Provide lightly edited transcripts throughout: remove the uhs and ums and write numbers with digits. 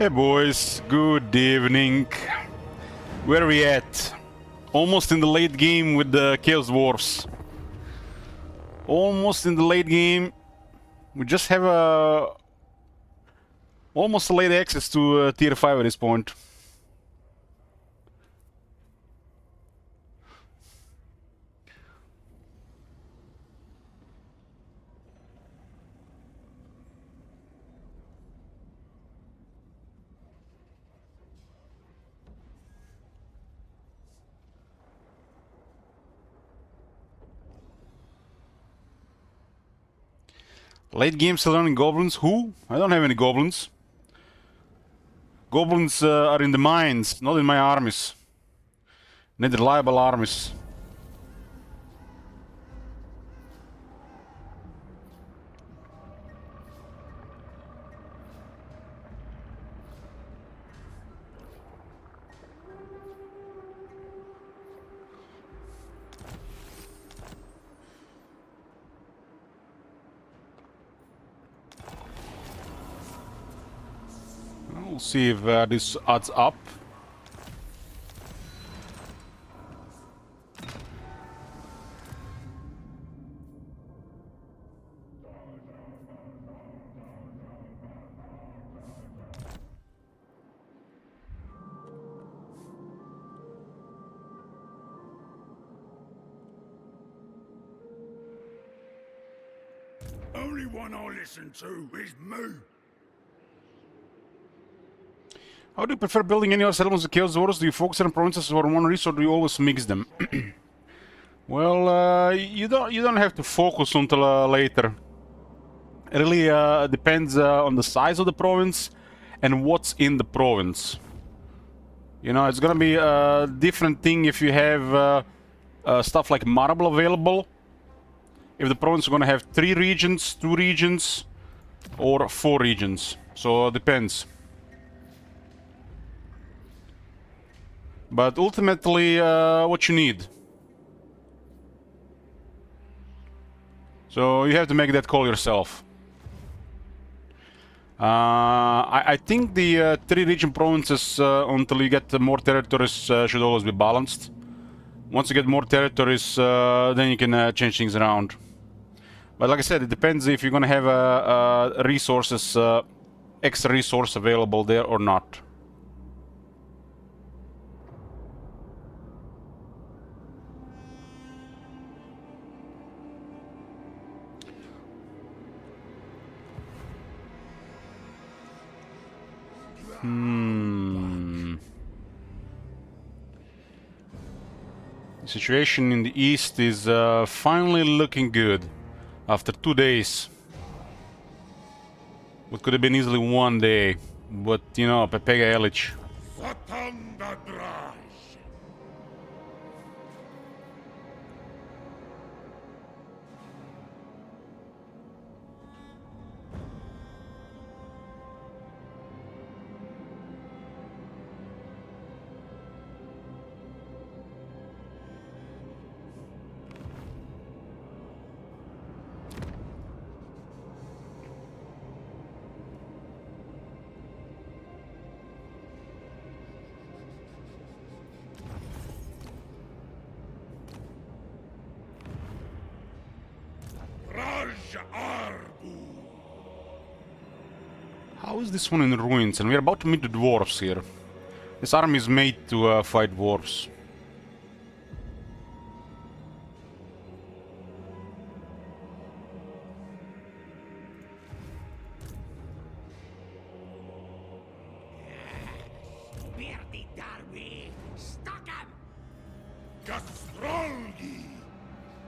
Hey boys, good evening. Where are we at? Almost in the late game with the Chaos Dwarfs. Almost in the late game. We just have almost a late access to tier 5 at this point. Late game still running goblins? Who? I don't have any goblins. Goblins are in the mines, not in my armies. Need reliable armies. We'll see if this adds up. Only one I listen to is me. How do you prefer building any other settlements with Chaos Dwarfs? Do you focus on provinces or on one resource, or do you always mix them? Well, you don't have to focus until later. It really depends on the size of the province and what's in the province. You know, it's gonna be a different thing if you have stuff like marble available. If the province is gonna have 3 regions, 2 regions, or 4 regions. So it depends. But ultimately, what you need. So you have to make that call yourself. I think the 3 region provinces, until you get more territories, should always be balanced. Once you get more territories, then you can change things around. But like I said, it depends if you're gonna have resources, extra resource available there or not. The situation in the east is finally looking good after 2 days. What could have been easily 1 day, but you know, Pepega Elich. Fatanda Draj. How is this one in ruins? And we're about to meet the dwarves here. This army is made to fight dwarves.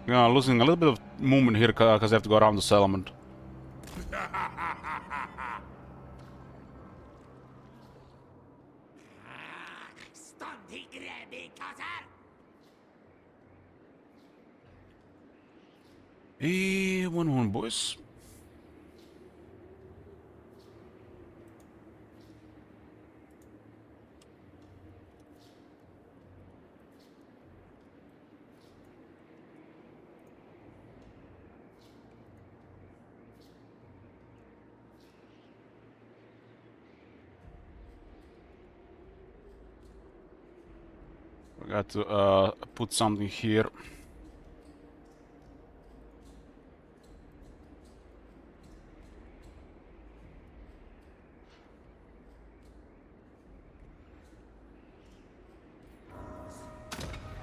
Yeah, losing a little bit of movement here because I have to go around the settlement. Hey, 1-1, boys. Forgot to put something here.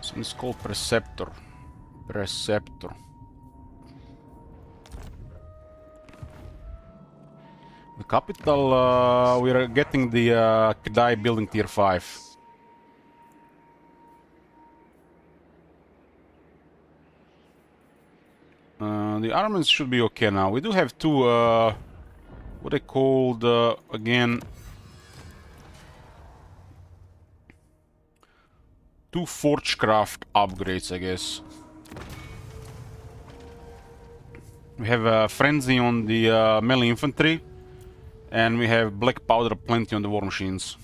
Something's called Preceptor. Preceptor. The capital, we are getting the Kedai building tier 5. The armaments should be okay now. We do have two, what they called, again, two Forgecraft upgrades, I guess. We have Frenzy on the melee infantry, and we have Black Powder plenty on the war machines.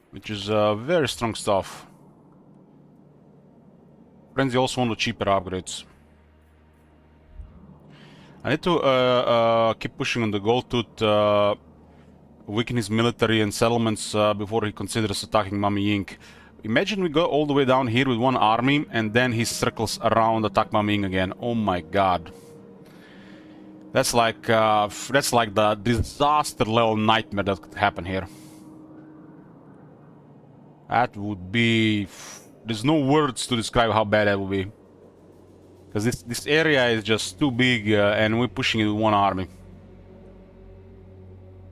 Which is very strong stuff. Frenzy also one of the cheaper upgrades. I need to keep pushing on the Gold Tooth, weaken his military and settlements before he considers attacking Mami Ying. Imagine we go all the way down here with one army and then he circles around, attack Mami Ying again. Oh my god. That's like the disaster level nightmare that could happen here. That would be... There's no words to describe how bad that would be. Because this area is just too big and we're pushing it with one army.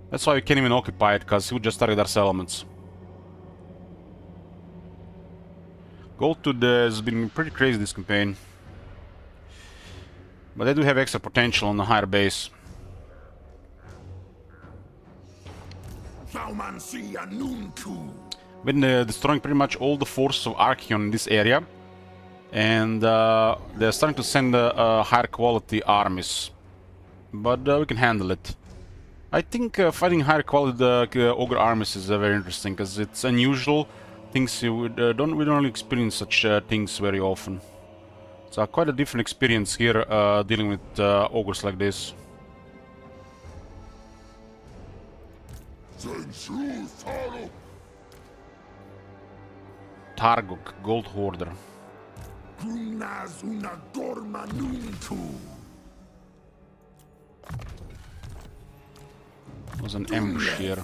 That's why we can't even occupy it, because he would just target our settlements. Gold Tooth has been pretty crazy this campaign. But they do have extra potential on the higher base. Been destroying pretty much all the forces of Archeon in this area. And they're starting to send higher quality armies. But we can handle it. I think fighting higher quality ogre armies is very interesting, because it's unusual. Things we don't really experience such things very often. It's quite a different experience here dealing with ogres like this. Targok, Gold Hoarder. Was an ambush here.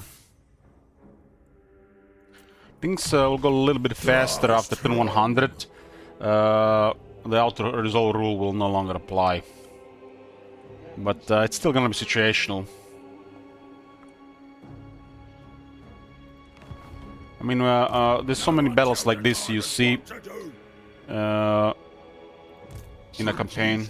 Things will go a little bit faster after turn 100. The auto resolve rule will no longer apply. But it's still gonna be situational. I mean, there's so many battles like this you see in a campaign.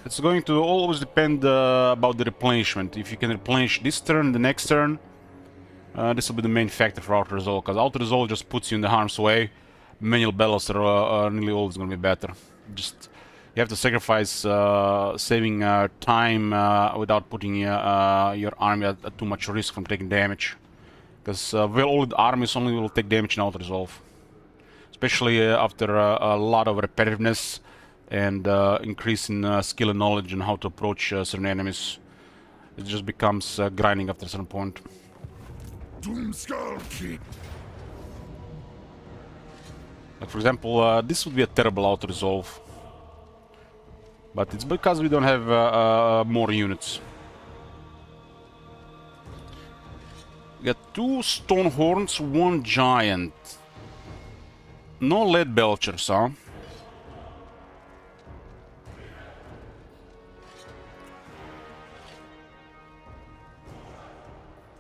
It's going to always depend about the replenishment. If you can replenish this turn, the next turn, this will be the main factor for auto resolve, because auto resolve just puts you in the harm's way. Manual battles are nearly always going to be better. Just you have to sacrifice saving time without putting your army at too much risk from taking damage, because well-oiled armies only will take damage in auto resolve, especially after a lot of repetitiveness and increase in skill and knowledge on how to approach certain enemies. It just becomes grinding after a certain point. Like for example, this would be a terrible auto-resolve. But it's because we don't have more units. We got 2 stone horns, 1 giant. No lead belchers, huh?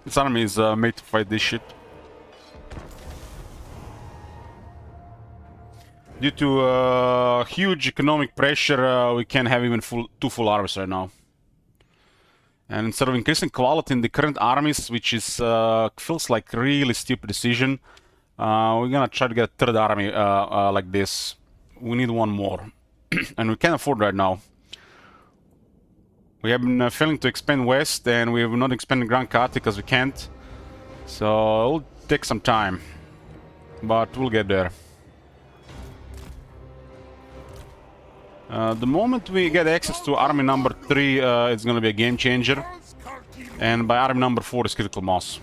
This army is made to fight this shit. Due to huge economic pressure, we can't have even two full armies right now. And instead of increasing quality in the current armies, which is feels like really stupid decision, we're gonna try to get a third army like this. We need one more, and we can't afford right now. We have been failing to expand west, and we have not expanded Grand Kati because we can't. So it'll take some time, but we'll get there. The moment we get access to army number 3, it's gonna be a game changer. And by army number 4 is critical mass.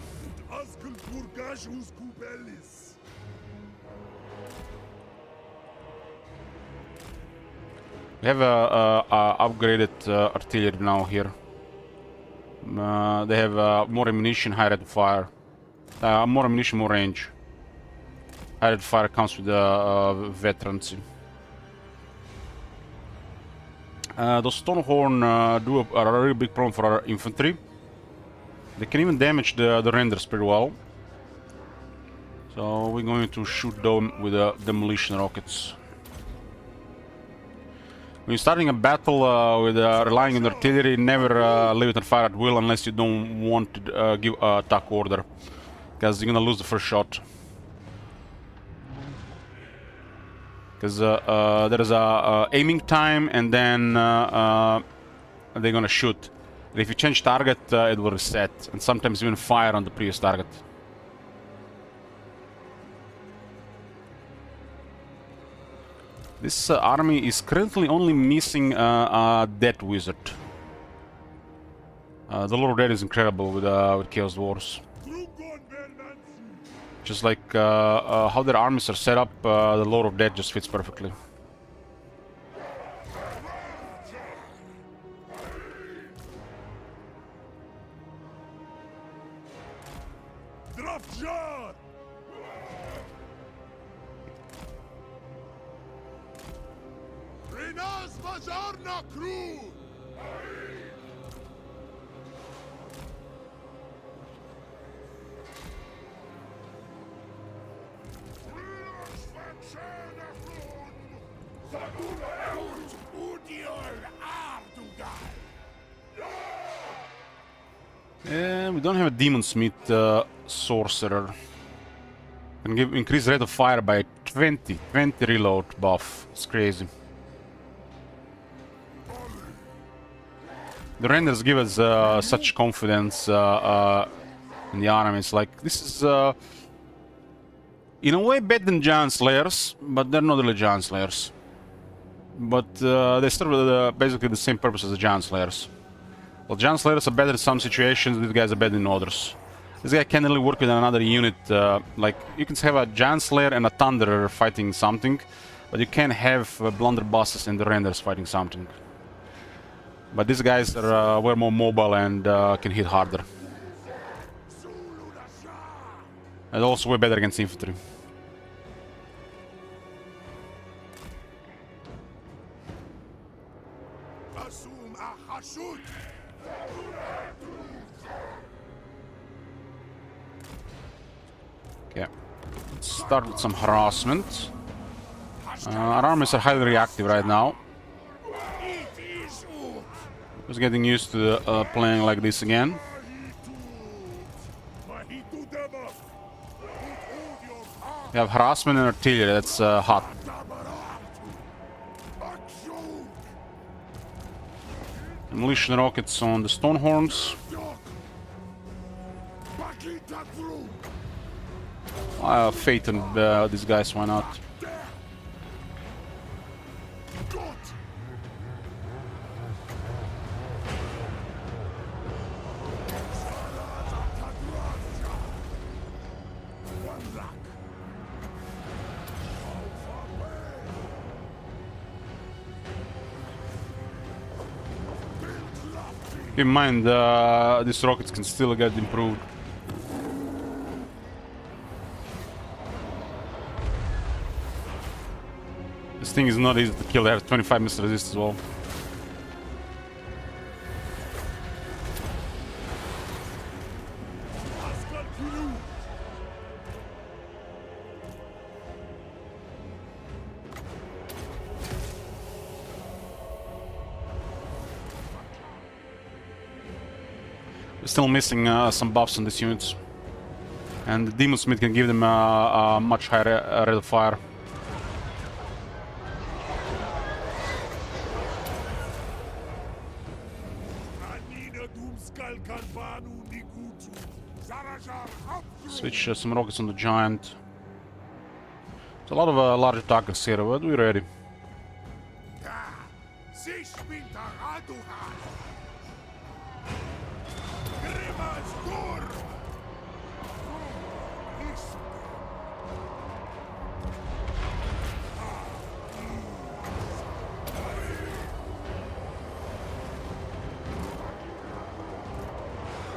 We have a upgraded artillery now here. They have more ammunition, higher rate of fire. More ammunition, more range. Higher rate of fire comes with the veterancy. Those Stonehorn do a really big problem for our infantry. They can even damage the renders pretty well. So we're going to shoot them with demolition rockets. When you're starting a battle with relying on artillery, never leave it on fire at will unless you don't want to give an attack order, because you're gonna lose the first shot. Because there is a aiming time, and then they're gonna shoot. And if you change target, it will reset, and sometimes even fire on the previous target. This army is currently only missing a Death Wizard. The Lord of Death is incredible with Chaos Dwarves. Just like how their armies are set up, the Lord of Death just fits perfectly. Zharr! Crew! We don't have a Demon Smith Sorcerer. Can give increased rate of fire by 20 reload buff. It's crazy. The renders give us such confidence in the army. It's like, this is in a way better than Giant Slayers, but they're not really Giant Slayers. But they serve basically the same purpose as the Giant Slayers. Well, Giant Slayers are better in some situations, these guys are better in others. This guy can really work with another unit, like you can have a Giant Slayer and a Thunderer fighting something, but you can't have blunderbusses and the renders fighting something. But these guys are way more mobile and can hit harder. And also way better against infantry. Okay, let's start with some harassment. Our armies are highly reactive right now. Just getting used to playing like this again. We have harassment and artillery, that's hot. Demolition rockets on the Stonehorns. Fate and these guys, why not? Keep in mind, these rockets can still get improved. This thing is not easy to kill, they have 25 missile resist as well. We're still missing some buffs on these units. And the Demon Smith can give them a much higher rate of fire. Switch some rockets on the Giant. There's a lot of large attackers here, but we're ready.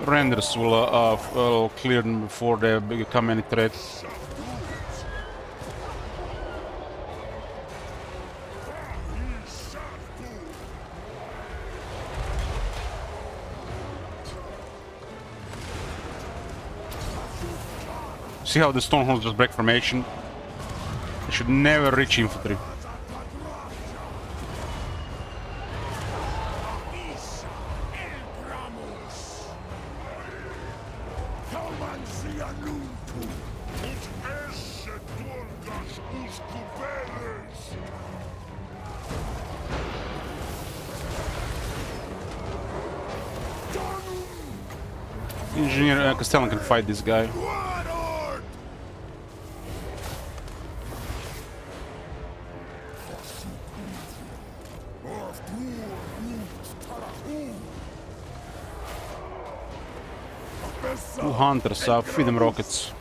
Renders will clear them before they become any threat. See how the Stoneholds just break formation? They should never reach infantry. Engineer Castellan can fight this guy. Two hunters, feed them rockets.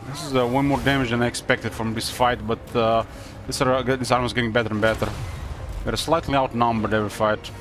This is way more damage than I expected from this fight, but this armor is getting better and better. We're slightly outnumbered every fight.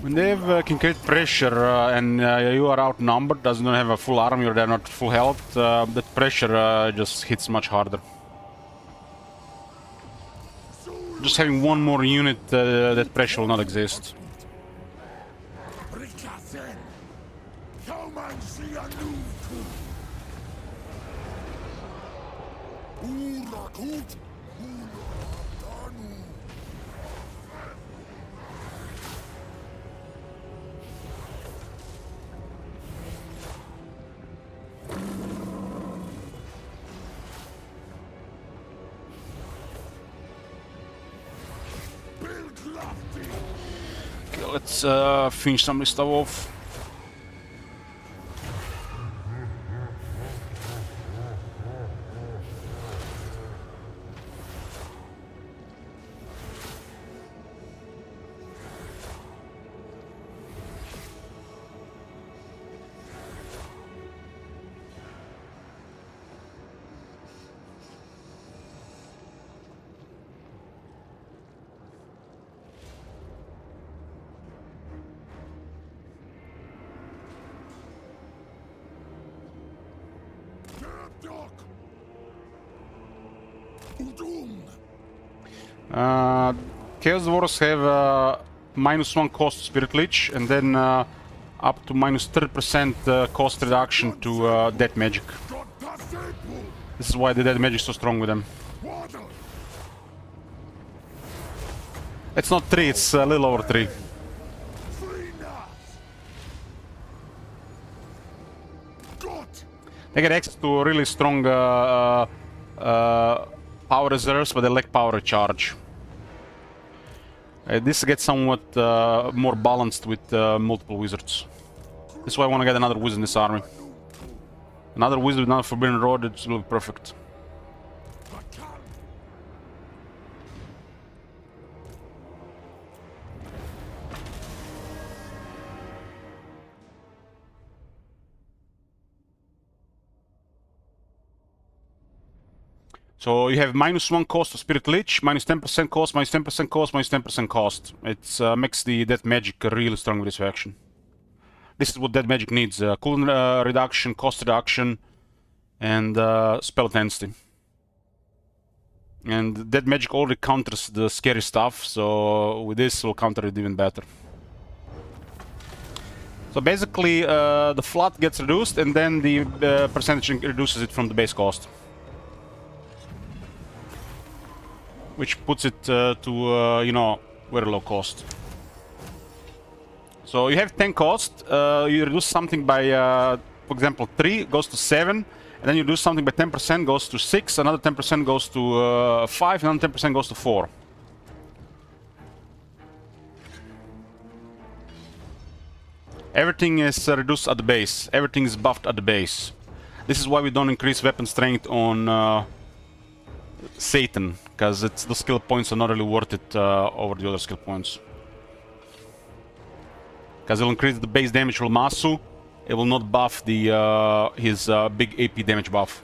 When they can create pressure and you are outnumbered, doesn't have a full army or they're not full health, that pressure just hits much harder. Just having one more unit, that pressure will not exist. Okay, let's finish some of this stuff off. Chaos Wars have -1 cost Spirit Leech and then up to -30% cost reduction to Death Magic. This is why the Death Magic is so strong with them. It's not 3, it's a little over 3. They get access to really strong power reserves, but they lack power recharge. This gets somewhat more balanced with multiple wizards. That's why I want to get another wizard in this army. Another wizard with another Forbidden Road, it will be perfect. So you have -1 cost to Spirit Lich, -10% cost, -10% cost, -10% cost. It makes the Death Magic really strong with this faction. This is what Death Magic needs: cooldown reduction, cost reduction, and spell intensity. And Death Magic already counters the scary stuff, so with this we'll counter it even better. So basically, the flood gets reduced, and then the percentage reduces it from the base cost. Which puts it to, you know, very low cost. So you have 10 cost, you reduce something by, for example, 3 goes to 7, and then you do something by 10% goes to 6, another 10% goes to 5, another 10% goes to 4. Everything is reduced at the base, everything is buffed at the base. This is why we don't increase weapon strength on Satan, because the skill points are not really worth it over the other skill points. Because it'll increase the base damage for Masu, it will not buff the his big AP damage buff.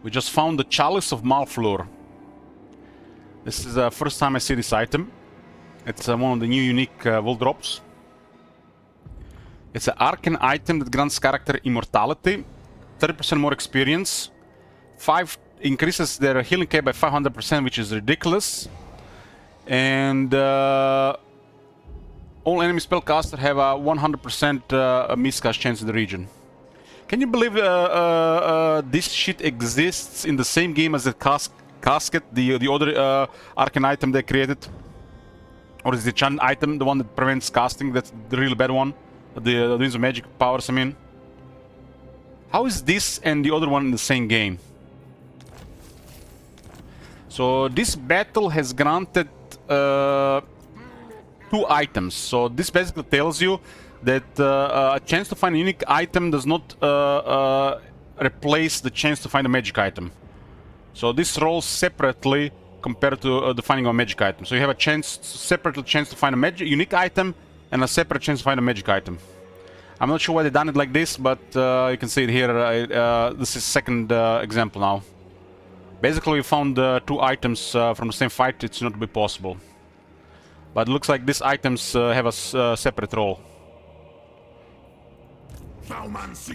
We just found the Chalice of Malfleur. This is the first time I see this item. It's one of the new unique world drops. It's an arcane item that grants character immortality, 30% more experience, 5 increases their healing cap by 500%, which is ridiculous, and all enemy spellcasters have a 100% miscast chance in the region. Can you believe this shit exists in the same game as the casket, the other arcane item they created? Or is the enchant item the one that prevents casting? That's the really bad one. The Winds of Magic powers, I mean. How is this and the other one in the same game? So this battle has granted 2 items. So this basically tells you that a chance to find a unique item does not replace the chance to find a magic item. So this rolls separately compared to the finding of a magic item. So you have a separate chance to find a unique item and a separate chance to find a magic item. I'm not sure why they done it like this, but you can see it here. This is second example now. Basically, we found 2 items from the same fight. It's not be possible. But it looks like these items have a separate role.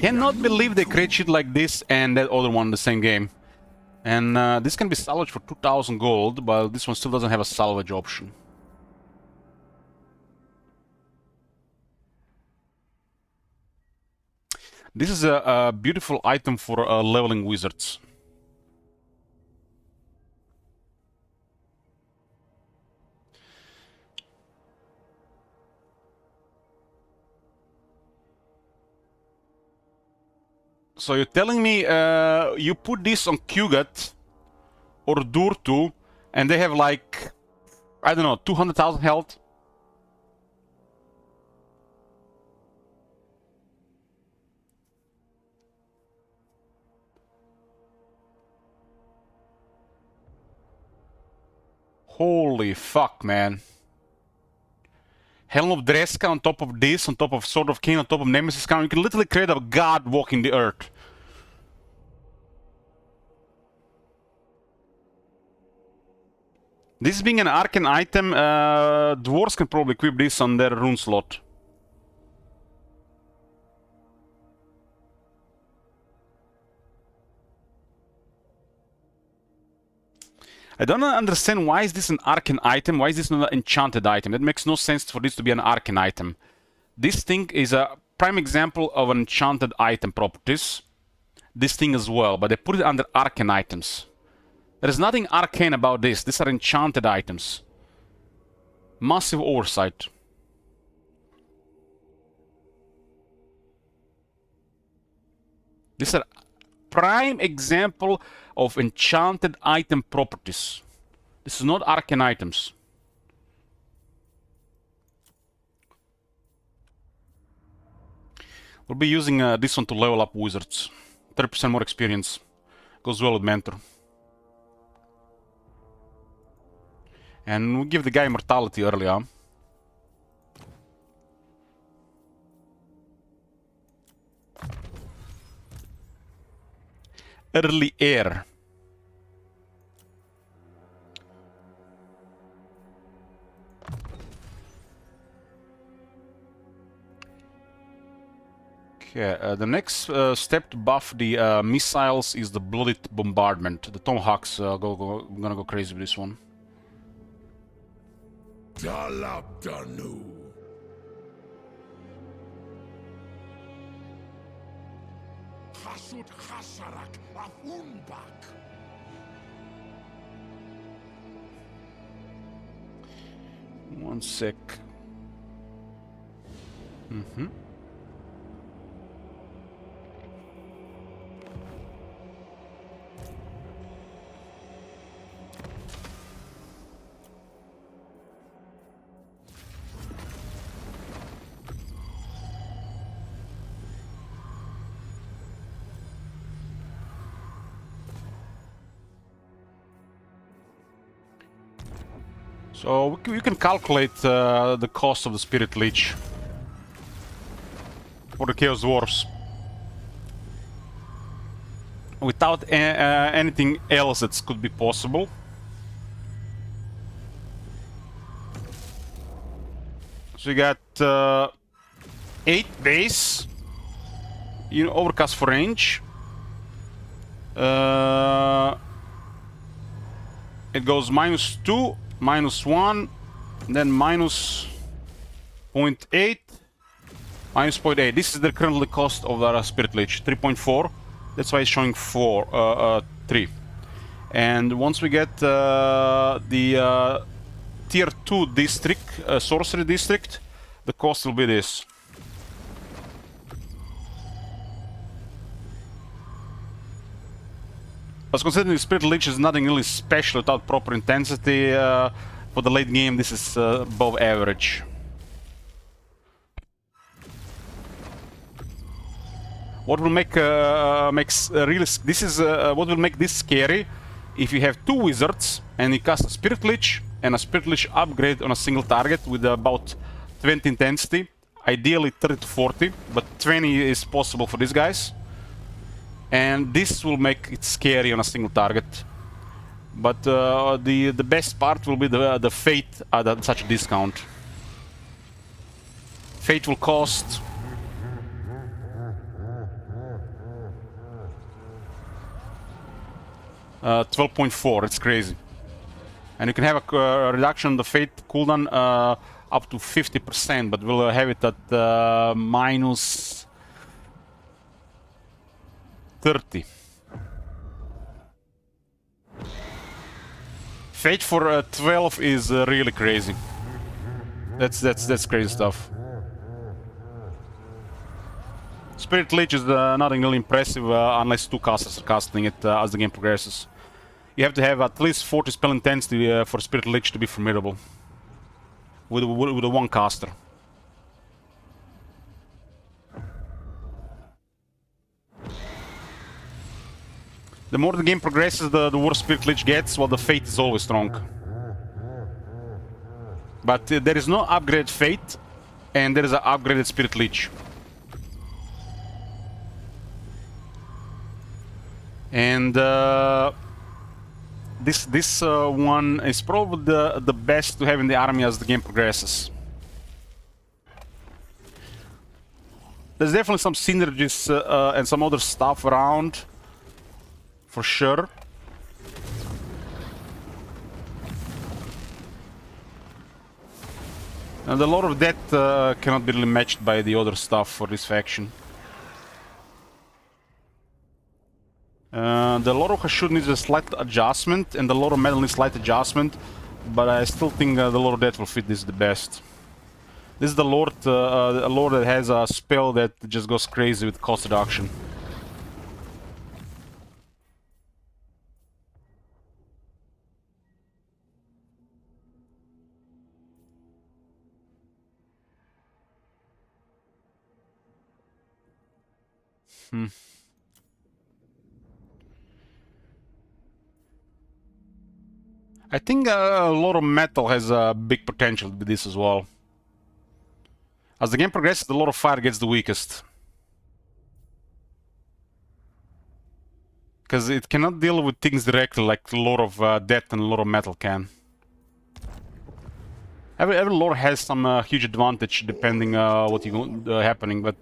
Cannot believe they create shit like this and that other one in the same game. And this can be salvaged for 2,000 gold, but this one still doesn't have a salvage option. This is a beautiful item for leveling wizards. So you're telling me you put this on Kugat or Durtu and they have like, I don't know, 200,000 health? Holy fuck, man. Helm of Dreska on top of this, on top of Sword of King, on top of Nemesis Crown. You can literally create a god walking the earth. This being an arcane item, dwarves can probably equip this on their rune slot. I don't understand why is this an arcane item, why is this not an enchanted item? That makes no sense for this to be an arcane item. This thing is a prime example of an enchanted item properties. This thing as well, but they put it under arcane items. There is nothing arcane about this. These are enchanted items. Massive oversight. These are prime example of enchanted item properties. This is not arcane items. We'll be using this one to level up wizards. 30% more experience. Goes well with Mentor. And we give the guy immortality early on. Early air. Okay, the next step to buff the missiles is the blooded bombardment. The Tomahawks gonna go crazy with this one. Dalabdanu. Hasut Hasarak of Unbak. One sec. Mm-hmm. So we can calculate the cost of the Spirit Leech for the Chaos Dwarfs without anything else that could be possible. So you got 8 base, you know, overcast for range. It goes -2, -1, then minus 0.8, minus 0.8. This is the currently cost of the Spirit Leech, 3.4. That's why it's showing 3. And once we get the tier 2 district, sorcery district, the cost will be this. As considering the Spirit Leech is nothing really special without proper intensity, for the late game this is above average. What will make what will make this scary if you have 2 wizards and you cast a Spirit Leech and a Spirit Leech upgrade on a single target with about 20 intensity, ideally 30 to 40, but 20 is possible for these guys. And this will make it scary on a single target. But the best part will be the Fate at such a discount. Fate will cost 12.4. It's crazy. And you can have a reduction on the Fate cooldown up to 50%, but we'll have it at minus 30. Fate for 12 is really crazy. That's crazy stuff. Spirit Leech is nothing really impressive unless 2 casters are casting it as the game progresses. You have to have at least 40 spell intensity for Spirit Leech to be formidable with a 1 caster. The more the game progresses, the worse Spirit Leech gets, while the Fate is always strong. But there is no upgraded Fate, and there is an upgraded Spirit Leech. And this one is probably the best to have in the army as the game progresses. There's definitely some synergies and some other stuff around, for sure. And the Lord of Death cannot be really matched by the other stuff for this faction. The Lord of Hashud needs a slight adjustment, and the Lord of Metal needs slight adjustment, but I still think the Lord of Death will fit this the best. This is the Lord, a Lord that has a spell that just goes crazy with cost reduction. I think a lot of metal has a big potential with this as well. As the game progresses, the Lord of Fire gets the weakest. Because it cannot deal with things directly like a lot of Death and a lot of metal can. Every lore has some huge advantage depending what you happening, but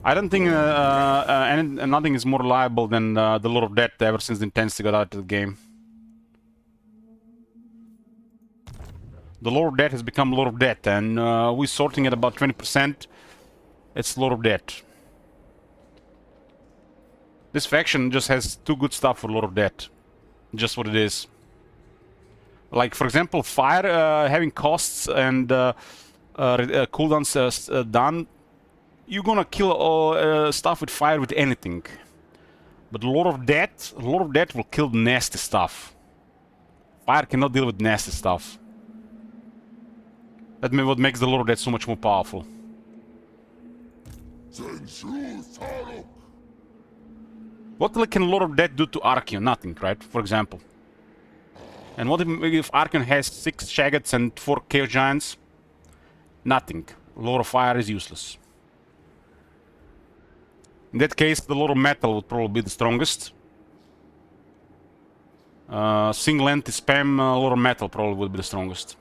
I don't think nothing is more reliable than the Lord of Death ever since the Intensity got out of the game. The Lord of Death has become Lord of Death, and we're sorting at about 20%. It's Lord of Death. This faction just has too good stuff for Lord of Death. Just what it is. Like, for example, Fire having costs and cooldowns done. You're gonna kill stuff with Fire with anything. But Lord of Death will kill nasty stuff. Fire cannot deal with nasty stuff. That's what makes the Lord of Death so much more powerful. What can Lord of Death do to Archeon? Nothing, right? For example. And what if Archeon has 6 Shaggots and 4 Chaos Giants? Nothing. Lord of Fire is useless. In that case, the Lord of Metal would probably be the strongest. Single anti-spam Lord of Metal probably would be the strongest.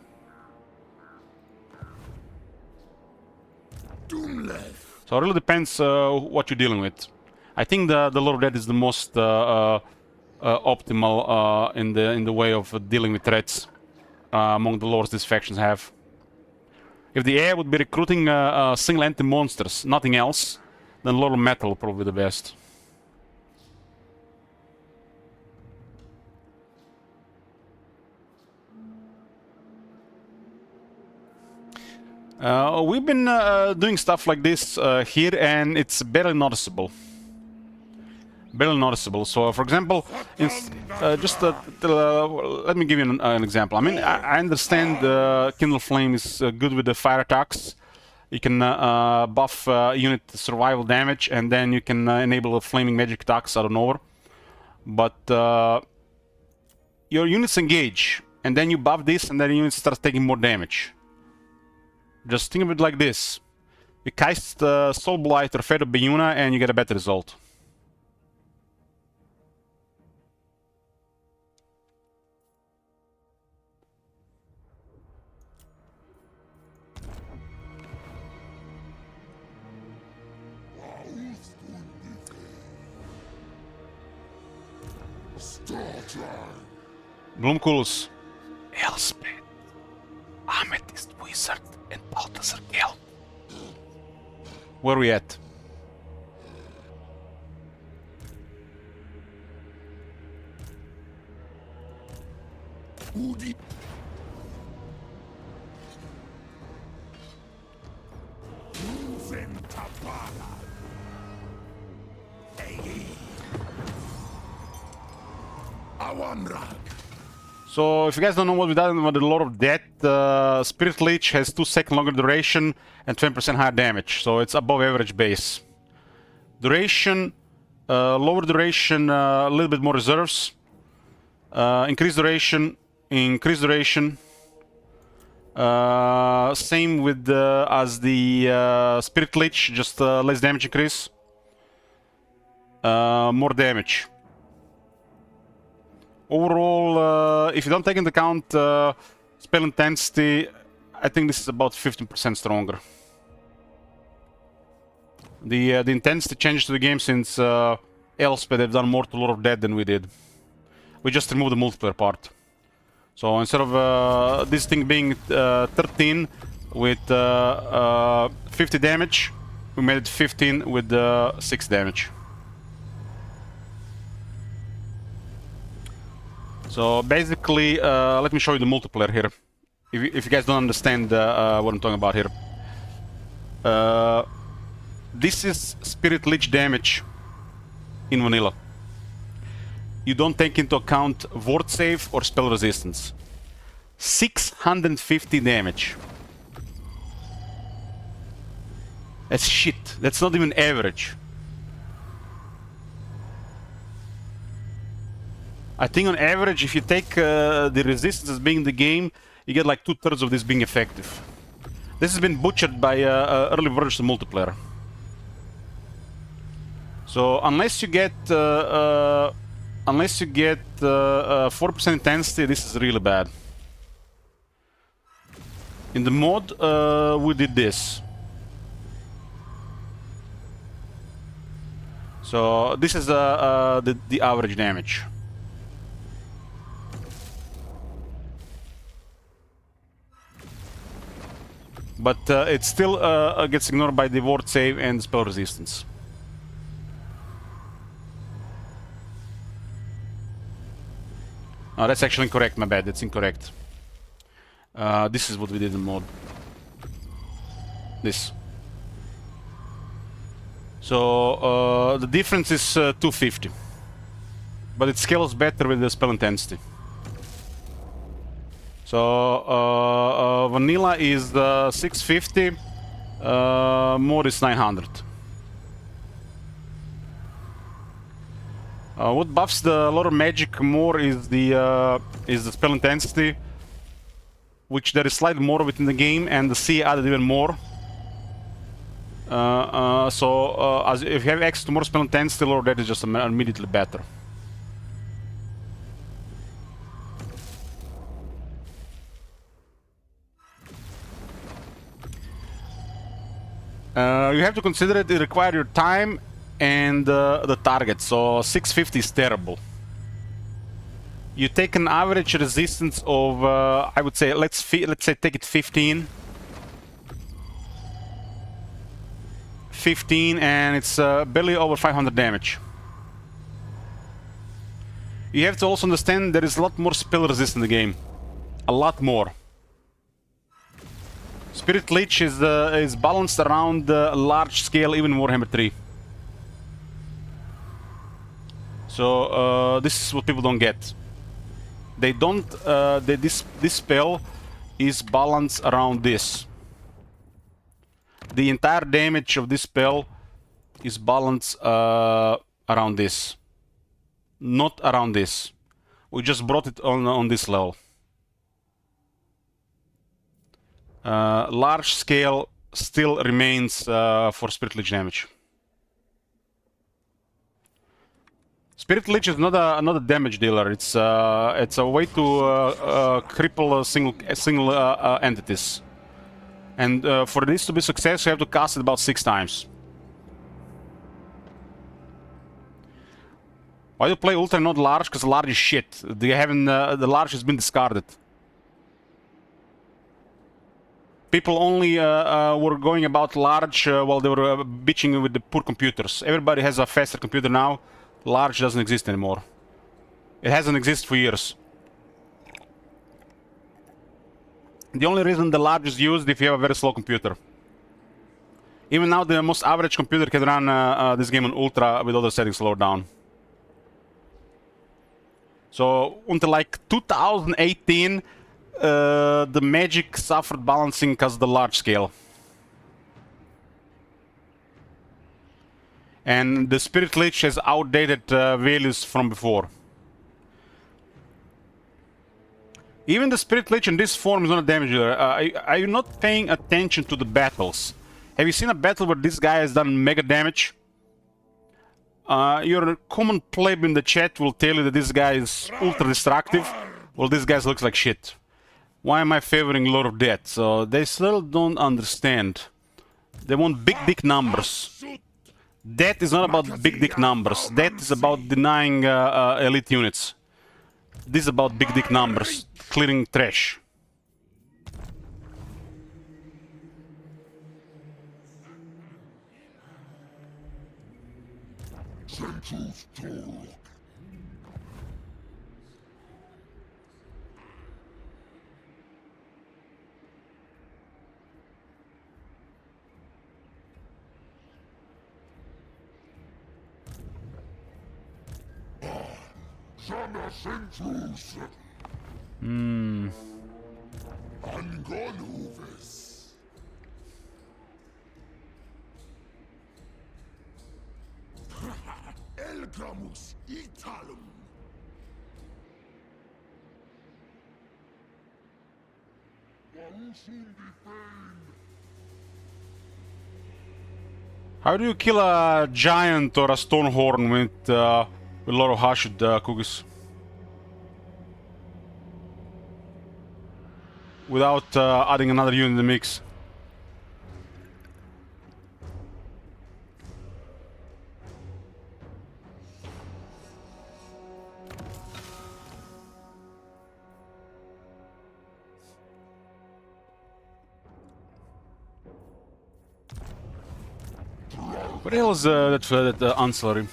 So it really depends what you're dealing with. I think the Lord of Death is the most optimal in the way of dealing with threats among the lords these factions have. If the AI would be recruiting single anti-monsters, nothing else, then Lord of Metal will probably be the best. We've been doing stuff like this here, and it's barely noticeable. Barely noticeable. So, for example, let me give you an example. I mean, I understand Kindle Flame is good with the fire attacks. You can buff unit survival damage, and then you can enable flaming magic attacks out of nowhere. But your units engage, and then you buff this, and then the unit starts taking more damage. Just think of it like this. You cast Soul Blight or Fate of Bayuna, and you get a better result. Gloomkulus, Elspeth, Amethyst Wizard, and Balthazar Geld. Where are we at? So, if you guys don't know what we've done with the Lord of Death, Spirit Leech has 2 seconds longer duration and 20% higher damage, so it's above average base. Duration, lower duration, a little bit more reserves. Increased duration, same with as the Spirit Leech, just less damage increase. More damage. Overall, if you don't take into account spell intensity, I think this is about 15% stronger. The intensity changes to the game since Elspeth have done more to Lord of Death than we did. We just removed the multiplayer part. So instead of this thing being 13 with 50 damage, we made it 15 with 6 damage. So basically, let me show you the multiplayer here. If you guys don't understand what I'm talking about here. This is Spirit Leech damage in vanilla. You don't take into account ward save or spell resistance. 650 damage. That's shit. That's not even average. I think on average, if you take the resistance as being the game, you get like 2/3 of this being effective. This has been butchered by early versions of multiplayer. So unless you get 4% intensity, this is really bad. In the mod, we did this. So this is the average damage. But it still gets ignored by the ward save and spell resistance. Oh, that's actually incorrect, my bad, that's incorrect. This is what we did in mod. This. So the difference is 250. But it scales better with the spell intensity. So vanilla is 650, mod is 900. What buffs the Lord of Magic more is the spell intensity, which there is slightly more of it in the game, and the sea added even more. As if you have access to more spell intensity, Lord, that is just immediately better. You have to consider it requires your time and the target, so 650 is terrible. You take an average resistance of, I would say, let's say take it 15. 15, and it's barely over 500 damage. You have to also understand there is a lot more spell resist in the game. A lot more. Spirit Leech is balanced around large scale, even Warhammer 3. So this is what people don't get. They don't. This spell is balanced around this. The entire damage of this spell is balanced around this, not around this. We just brought it on this level. Large scale still remains for Spirit Leech damage. Spirit Leech is not a damage dealer. It's a way to cripple single entities. And for this to be successful, you have to cast it about 6 times. Why do you play Ultra not large? Because large is shit. They haven't. The large has been discarded. People only were going about large while they were bitching with the poor computers. Everybody has a faster computer now. Large doesn't exist anymore. It hasn't existed for years. The only reason the large is used if you have a very slow computer. Even now, the most average computer can run this game on Ultra with other settings lowered down. So until like 2018, the Magic suffered balancing because of the large scale. And the Spirit Leech has outdated values from before. Even the Spirit Leech in this form is not a damage dealer. Are you not paying attention to the battles? Have you seen a battle where this guy has done mega damage? Your common pleb in the chat will tell you that this guy is ultra destructive. Well, this guy looks like shit. Why am I favoring Lord of Death? So they still don't understand. They want big dick numbers. Death is not about big dick numbers. Death is about denying elite units. This is about big dick numbers, clearing trash. Central's toll. Sana Central's. Angonuves. Elgramus Italum. How do you kill a giant or a stonehorn with a lot of hashed cookies? Without adding another unit in the mix. What the hell is that ancillary?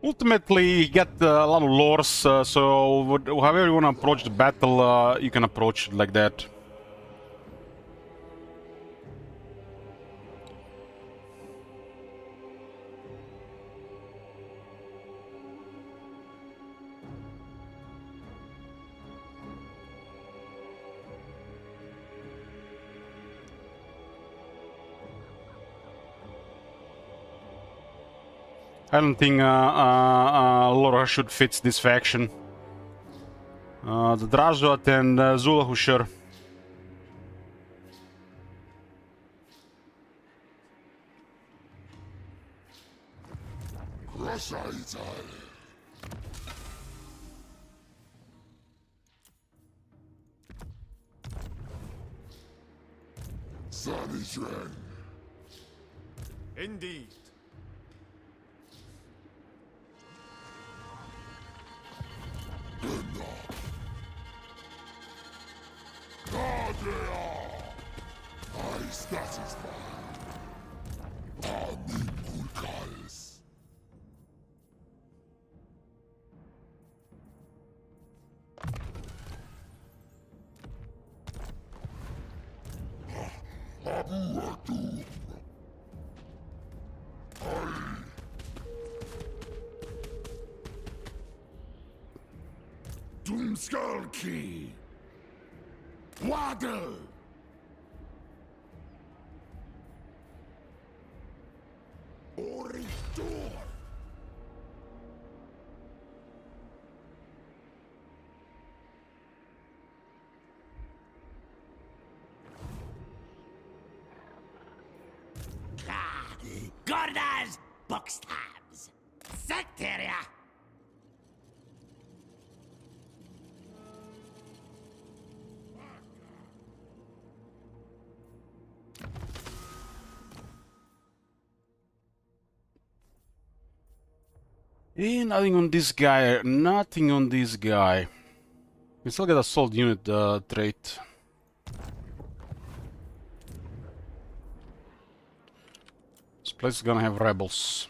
Ultimately, you get a lot of lores, so however you want to approach the battle, you can approach it like that. I don't think Laura should fit this faction. The Dražvat and Zulahu, sure. Indeed. I satisfy. Animulcals. Abu Atum. Doomskullki. Waddle. Oritor. Gordas, Buckstabs, Sectaria. Nothing on this guy, nothing on this guy. We still get a assault unit trait. This place is gonna have rebels.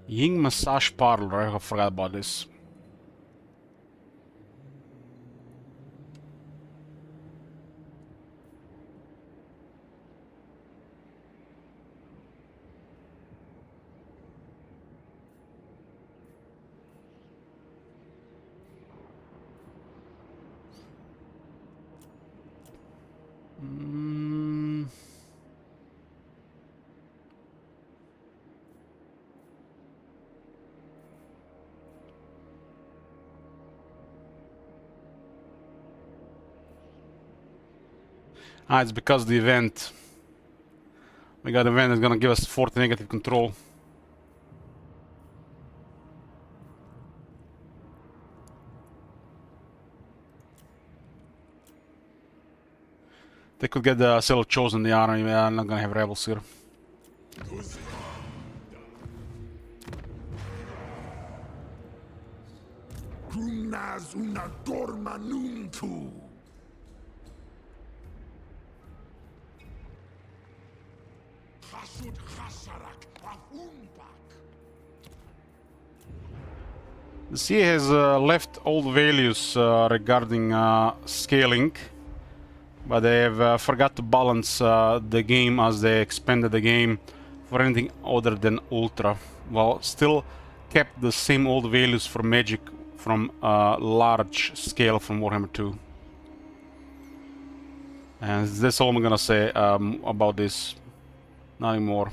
Ying Massage Parlor, I forgot about this. It's because the event. We got an event that's gonna give us 40 negative control. They could get the Cell Chosen in the army. I'm not gonna have rebels here. Grumnaz una dorma nuntu. Hasud hasarak afumpak. The CA has left old values regarding scaling, but they have forgot to balance the game as they expanded the game for anything other than Ultra, while still kept the same old values for magic from large scale from Warhammer 2. And that's all I'm gonna say about this. Nothing more.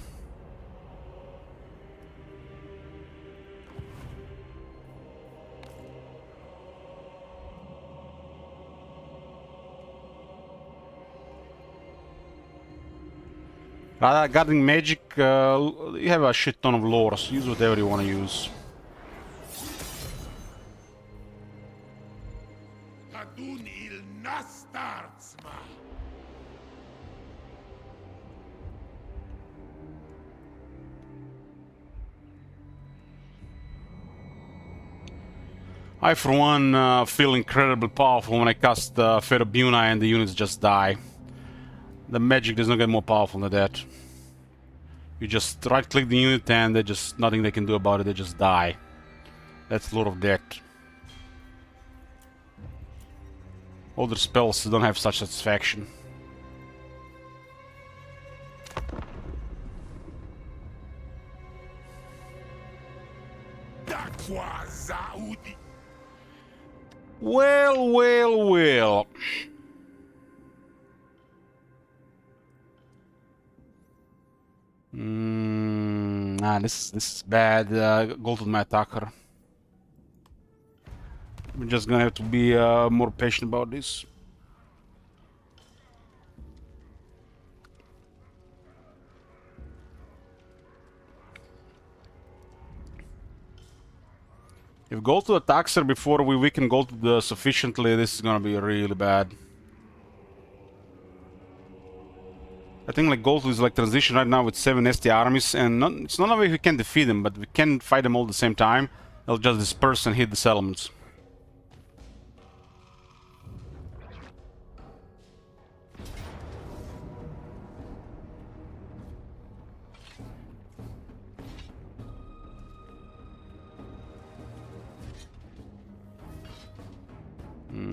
Regarding magic, you have a shit ton of lore, so use whatever you want to use. Hadun il nastartsma. I, for one, feel incredibly powerful when I cast Ferrobuna and the units just die. The magic does not get more powerful than that. You just right-click the unit and they just nothing they can do about it. They just die. That's Lord of Death. Other spells don't have such satisfaction. Dakwa zaudi. Well, well, well. This is bad. Gold with my attacker. We're just gonna have to be more patient about this. If gold to attacks her before we weaken gold to the sufficiently, this is gonna be really bad. I think like gold is like transition right now with 7 ST armies, and it's not only we can defeat them, but we can fight them all at the same time. They'll just disperse and hit the settlements.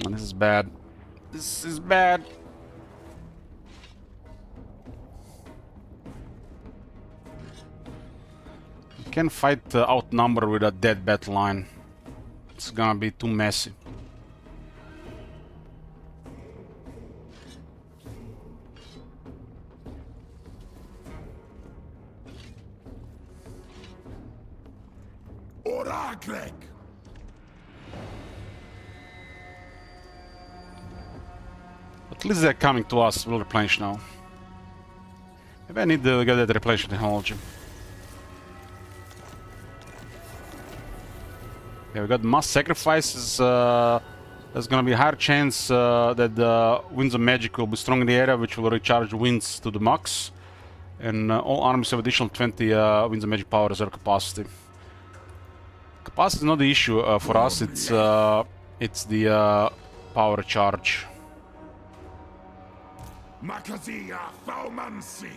This is bad. This is bad. You can't fight outnumber with a dead battle line. It's gonna be too messy. Oraklek. At least they're coming to us. We'll replenish now. Maybe I need to get that replenishment technology. Yeah, we got mass sacrifices. There's gonna be a higher chance that the Winds of Magic will be strong in the area, which will recharge winds to the max. And all armies have additional 20 Winds of Magic power reserve capacity. Capacity is not the issue for us. It's the power charge. Makazia Thaumansi.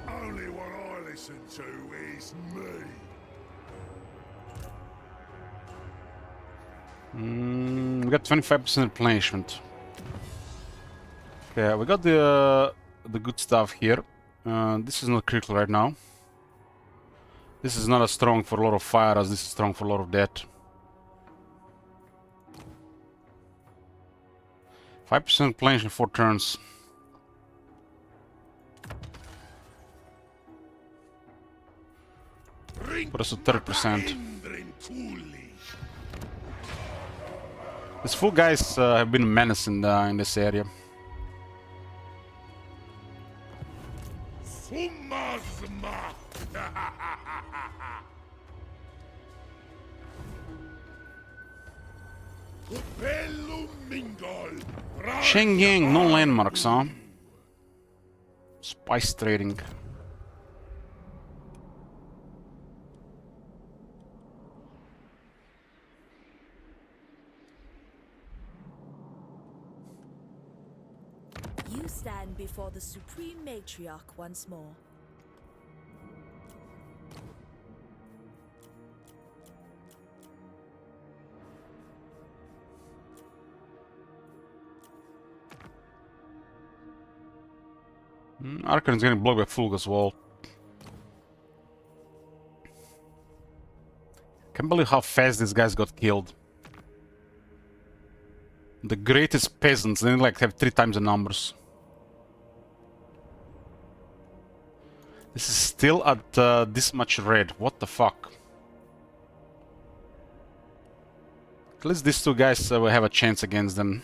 Only what I listen to is me. We got 25% replenishment. Okay, we got the good stuff here. This is not critical right now. This is not as strong for a lot of fire as this is strong for a lot of death. 5% replenishment in 4 turns. Put us at 30%. These 4 guys have been a menace in this area. Shenyang, no landmarks, huh? Spice trading. You stand before the Supreme Matriarch once more. Arcan is getting blocked by Fulg as well. Can't believe how fast these guys got killed. The greatest peasants, they like have 3 times the numbers. This is still at this much red. What the fuck? At least these 2 guys will have a chance against them.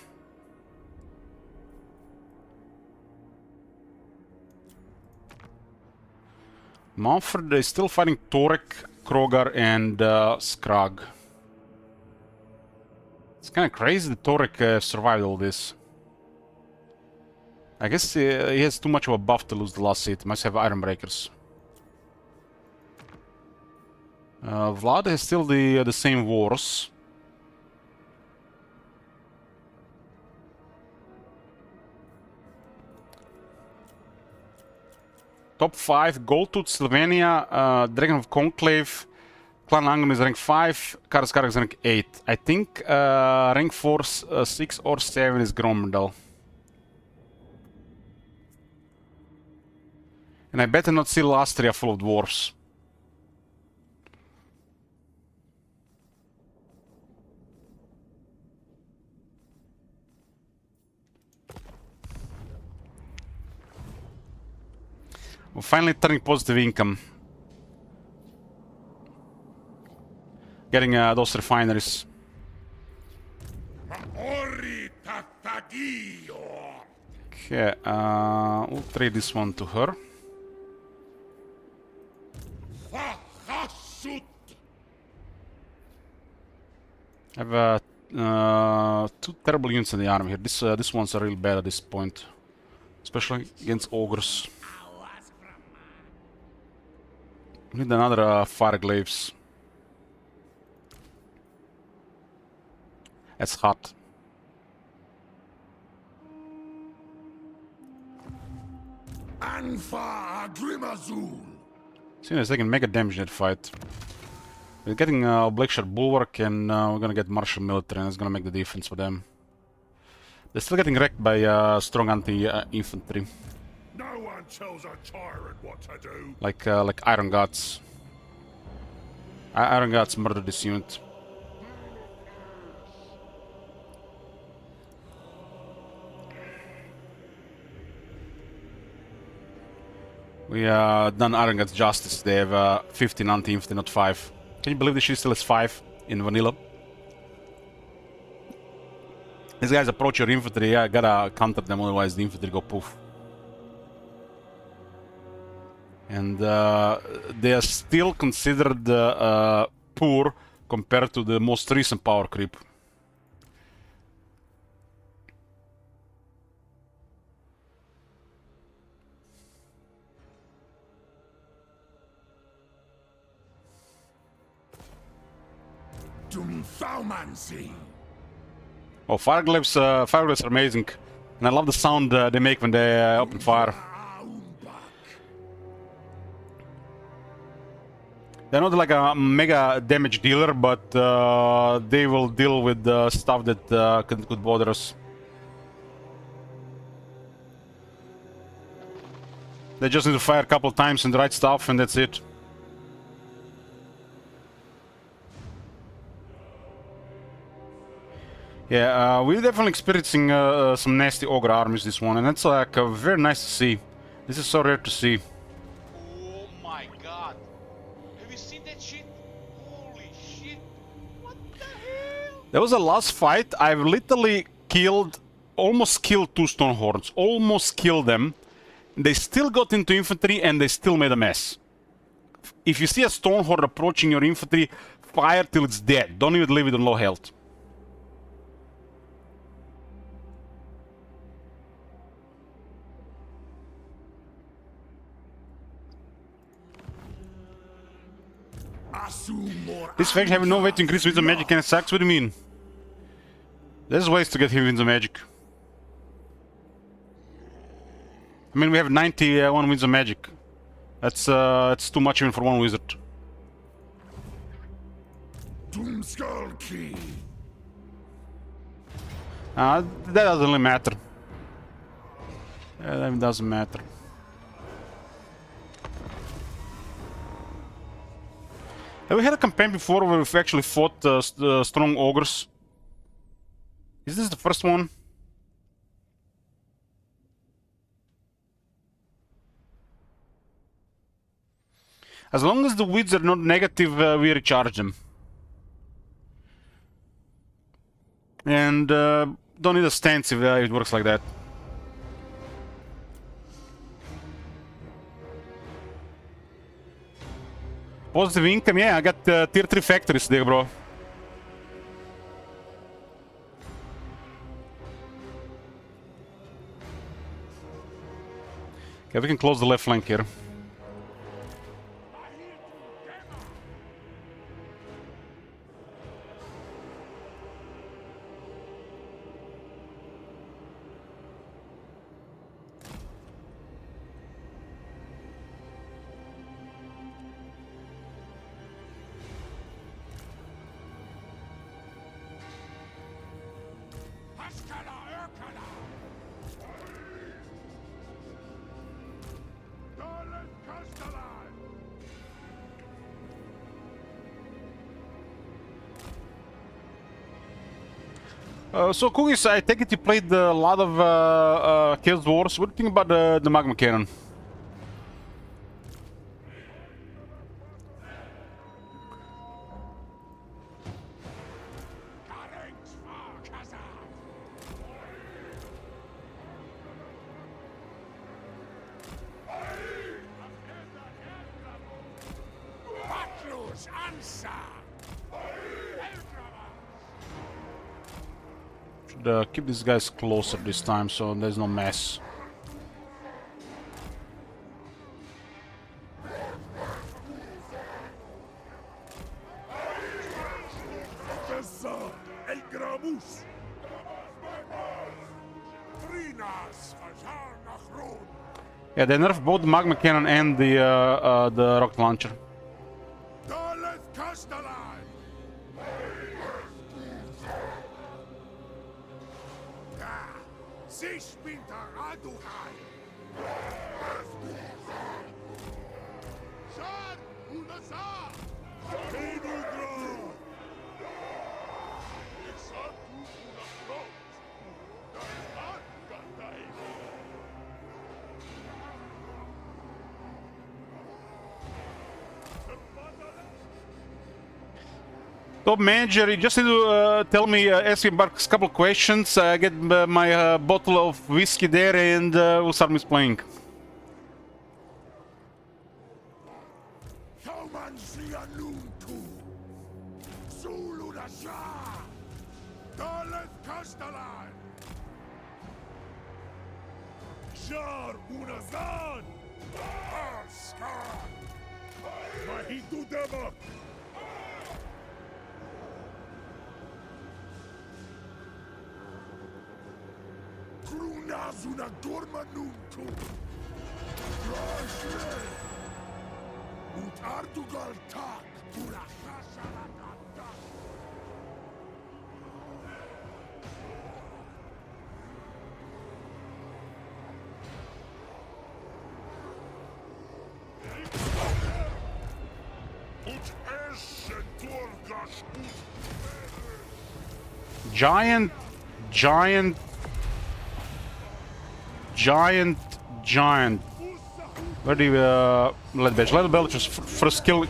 Manfred is still fighting Torek, Krogar, and Skrag. It's kind of crazy that Torek survived all this. I guess he has too much of a buff to lose the last seat. He must have Iron Breakers. Vlad has still the same wars. Top 5, Goldtooth, Sylvania, Dragon of Conclave, Clan Angam is rank 5, Karskar is rank 8. I think rank 4, 6 or 7 is Gromdal. And I better not see Lastria full of dwarves. We're finally turning positive income. Getting those refineries. Okay, we'll trade this one to her. I have 2 terrible units in the army here. This one's real bad at this point, especially against ogres. We need another fire glaives. It's hot. Seems as they can make a damage in that fight. We're getting Blackshire Bulwark and we're gonna get Martial Military and it's gonna make the difference for them. They're still getting wrecked by strong anti-infantry. No one tells a tyrant what to do. Like Iron Gods. Iron Gods murdered this unit. We done Iron Gods justice. They have 15 anti-infantry, not 5. Can you believe this shit still has 5 in vanilla? These guys approach your infantry, yeah, gotta counter them, otherwise the infantry go poof. And they are still considered poor compared to the most recent power creep. Oh, fire glaives are amazing, and I love the sound they make when they open fire. They're not like a mega damage dealer, but they will deal with stuff that could bother us. They just need to fire a couple of times and the right stuff, and that's it. Yeah, we're definitely experiencing some nasty ogre armies this one, and that's like very nice to see. This is so rare to see. Oh my god! Have you seen that shit? Holy shit! What the hell? There was a last fight. I've literally almost killed 2 Stonehorns, almost killed them. They still got into infantry and they still made a mess. If you see a Stonehorn approaching your infantry, fire till it's dead. Don't even leave it on low health. This faction having no way to increase winds of magic and it sucks. What do you mean? There's ways to get him winds of magic. I mean, we have 91 winds of magic. That's it's too much even for one wizard. That doesn't really matter. That doesn't matter. Have we had a campaign before where we've actually fought strong ogres? Is this the first one? As long as the weeds are not negative, we recharge them. And don't need a stance if it works like that. Positive income, yeah, I got tier 3 factories there, bro. Okay, we can close the left flank here. So Kugis, I take it you played a lot of Chaos Wars. What do you think about the Magma Cannon? Should keep these guys closer this time so there's no mess. Yeah, they nerfed both the Magma Cannon and the rocket launcher. Top manager, you just need to tell me, ask me about a couple of questions. I get my bottle of whiskey there and we'll start playing. Zharr unazan! Askar! Mahitu demak! Krunazuna gormanuntu! Rajle! Utartugal tak! Urashashalatata! Giant. Where do you, Lead Belchers? Lead Belchers, first kill.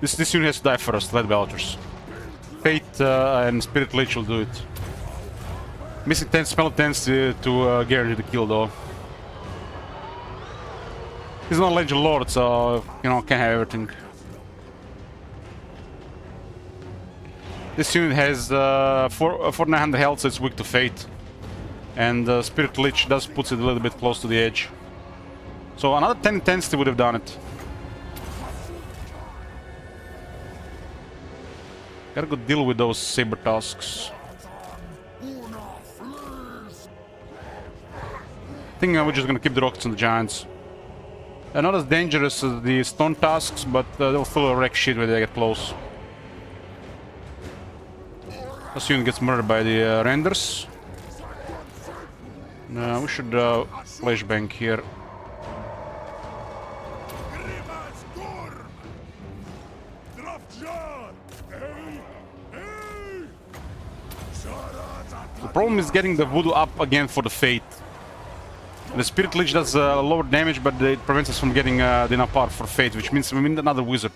This unit has to die first, Lead Belchers. Fate and Spirit Lich will do it. Missing 10 spell tends to guarantee the kill though. He's not a Legend Lord, so, you know, can't have everything. This unit has 4,900 health, so it's weak to Fate. And Spirit Lich does puts it a little bit close to the edge. So another 10 intensity would have done it. Gotta go deal with those saber tusks. I think we're just gonna keep the rockets on the giants. They're not as dangerous as the stone tusks, but they'll still wreck shit when they get close. This unit gets murdered by the renders. No, we should flashbang here. Draf Zharr! The problem is getting the voodoo up again for the fate. The Spirit Lich does lower damage, but it prevents us from getting the enough power for fate, which means we need another wizard.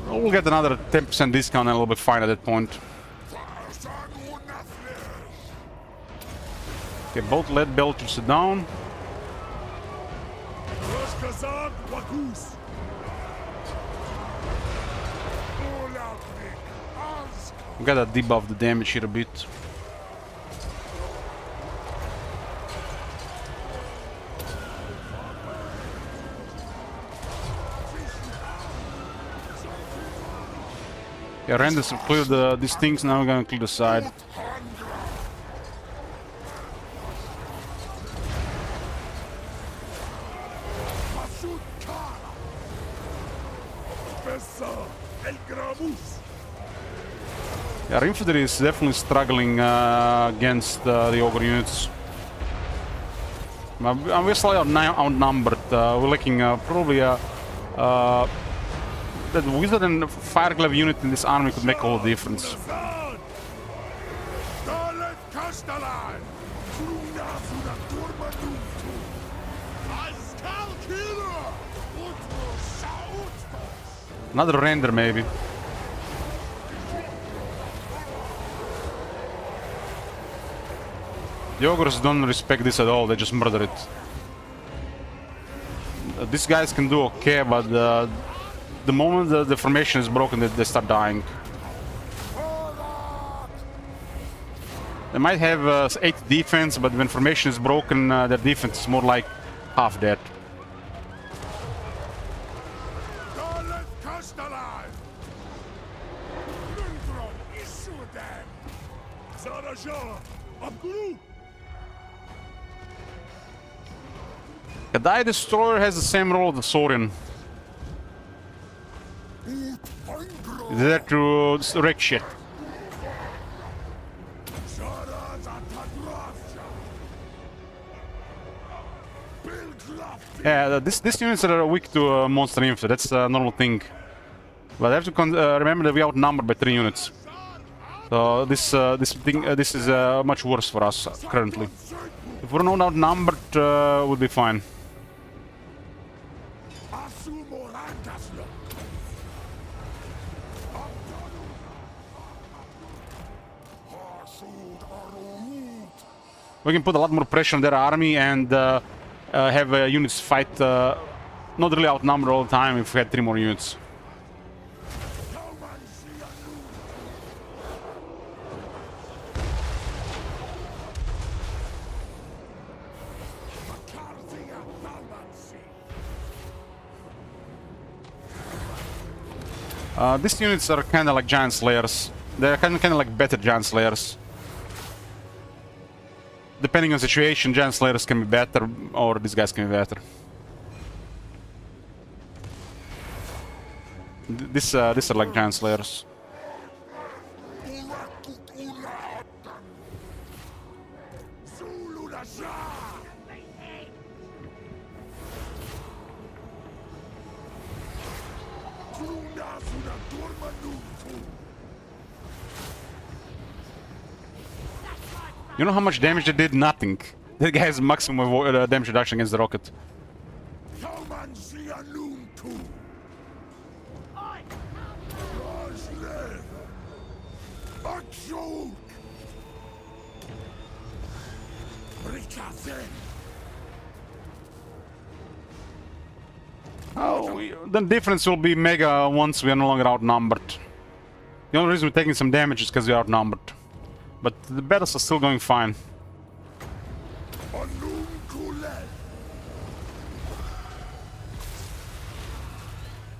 We'll get another 10% discount and we'll be fine at that point. Okay, both lead belchers are down. We gotta debuff the damage here a bit. Yeah, Randers have cleared these things, now we're gonna clear the side. Yeah, our infantry is definitely struggling against the ogre units. We're slightly outnumbered. We're lacking probably that wizard and fireglaive unit in this army could make all the difference. Another render maybe. The ogres don't respect this at all, they just murder it. These guys can do okay, but the moment the formation is broken, they start dying. They might have 8 defense, but when formation is broken, their defense is more like half dead. The Die Destroyer has the same role as the Saurian. It's there to wreck shit. Yeah, these units are weak to monster info. That's a normal thing. But I have to remember that we outnumbered by 3 units. So this is much worse for us currently. If we're not outnumbered, we'll be fine. We can put a lot more pressure on their army and have units fight not really outnumbered all the time if we had 3 more units. These units are kind of like Giant Slayers. They're kind of like better Giant Slayers. Depending on the situation, Giant Slayers can be better, or these guys can be better. These are like Giant Slayers. You know how much damage they did? Nothing. That guy has maximum damage reduction against the rocket. The difference will be mega once we are no longer outnumbered. The only reason we're taking some damage is because we're outnumbered. But the battles are still going fine.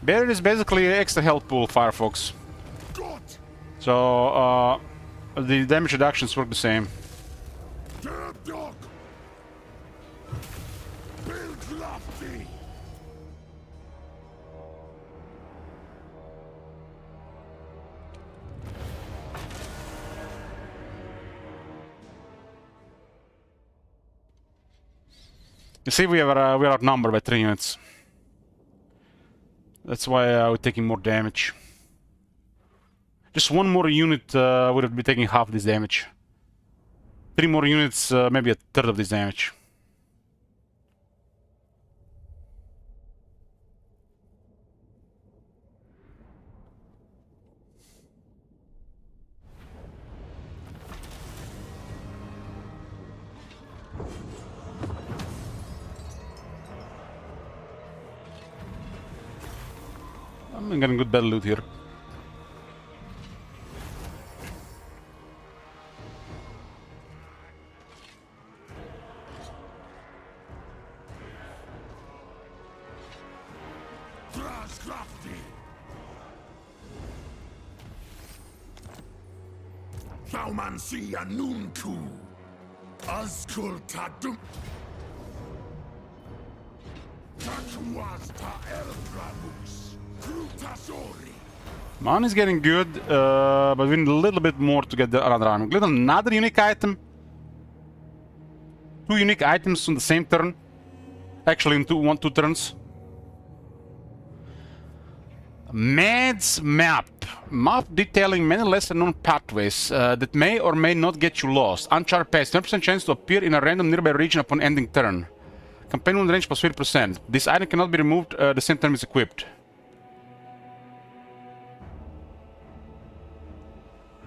Barrier is basically an extra health pool, Firefox. So the damage reductions work the same. You see, we're outnumbered by 3 units. That's why we're taking more damage. Just one more unit would have been taking half this damage. 3 more units, maybe a third of this damage. I'm getting good battle loot here. Thaumansia nunku. Ascultadum. Tatuasta elbramus. Crutasori. Man is getting good, but we need a little bit more to get the another item. Get another unique item. 2 unique items on the same turn. Actually, in two turns. Mad's map. Map detailing many lesser known pathways that may or may not get you lost. Uncharted paths. 10% chance to appear in a random nearby region upon ending turn. Companion range plus 50%. This item cannot be removed the same time it's equipped.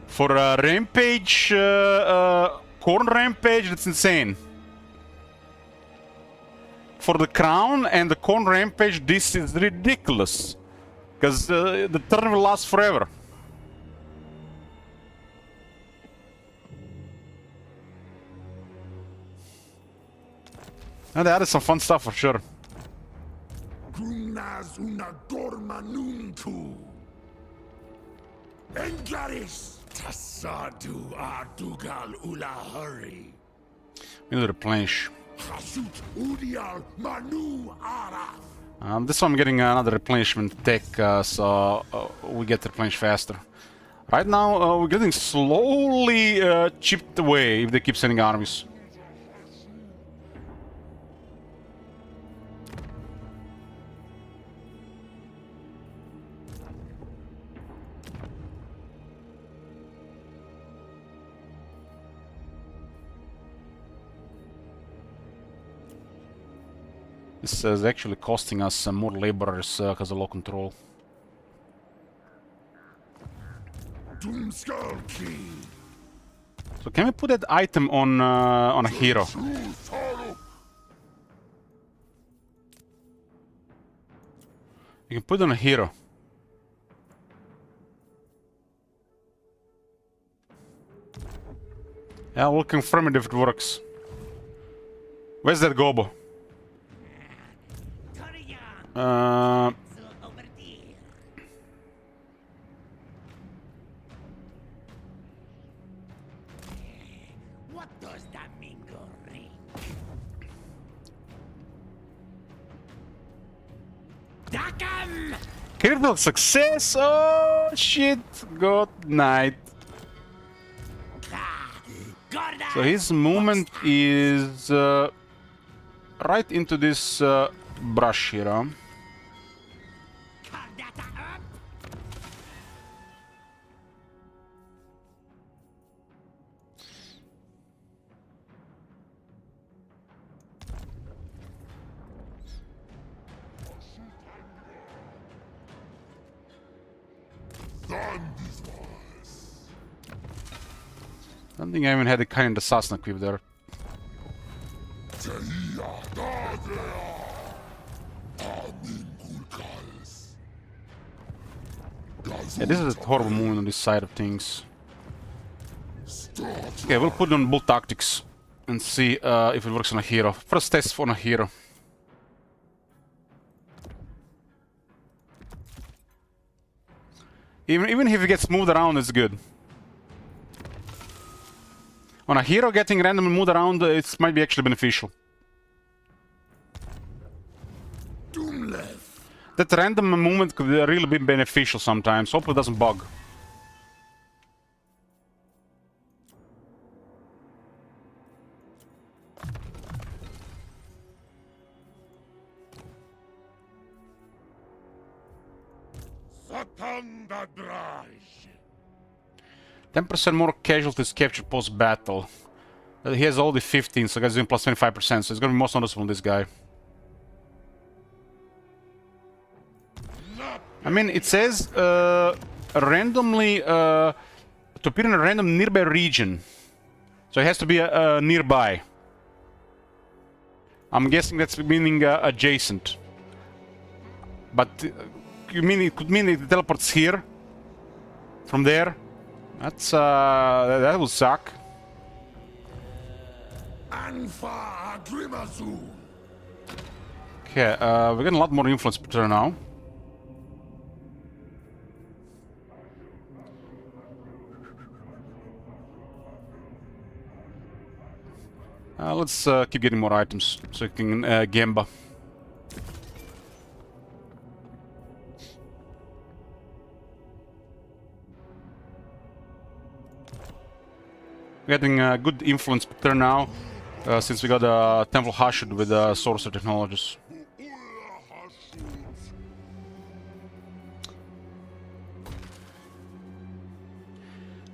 For a rampage, corn rampage, that's insane. For the crown and the corn rampage, this is ridiculous. Because the turn will last forever. And they added some fun stuff for sure. Grumnas una gorma nunku. Engaris. Tassadu ardugal ula hurry. We need to replenish. Hasut udial manu araf. This one I'm getting another replenishment tech, so we get replenished faster. Right now, we're getting slowly chipped away if they keep sending armies. This is actually costing us more laborers because of low control. So can we put that item on a hero? You can put it on a hero. Yeah, we'll confirm it if it works. Where's that Gobo? What does that mean, ring? Dakam! Critical success! Oh shit! Good night. So his movement is right into this brush here. Huh? I don't think I even had a kind of assassin equipped there. Yeah, this is a horrible movement on this side of things. Okay, we'll put it on bull tactics and see if it works on a hero. First test on a hero. Even if he gets moved around, it's good. On a hero getting randomly moved around, it might be actually beneficial. That random movement could really be beneficial sometimes. Hopefully it doesn't bug. Satanda Draj. 10% more casualties captured post-battle. He has already 15, so he's doing plus 25%, so it's gonna be most noticeable on this guy. I mean, it says randomly to appear in a random nearby region. So it has to be nearby. I'm guessing that's meaning adjacent. But you mean it could mean it teleports here? From there? That's that would suck. Anfa Grimazu. Okay, we're getting a lot more influence per turn now. Let's keep getting more items so we can Gamba. Getting good influence per turn now, since we got Temple Hashud with Sorcerer Technologies.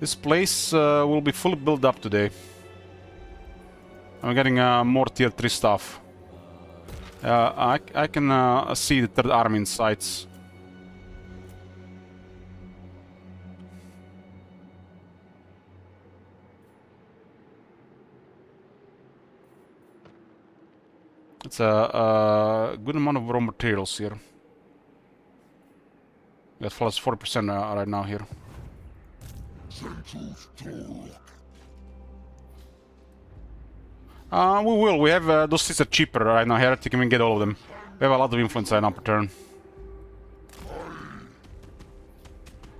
This place will be fully built up today. I'm getting more tier 3 stuff. I can see the third army in sights. It's a good amount of raw materials here. We got plus 40% right now here. We will. We have those seats are cheaper right now. Here, you can even get all of them. We have a lot of influence right now per turn.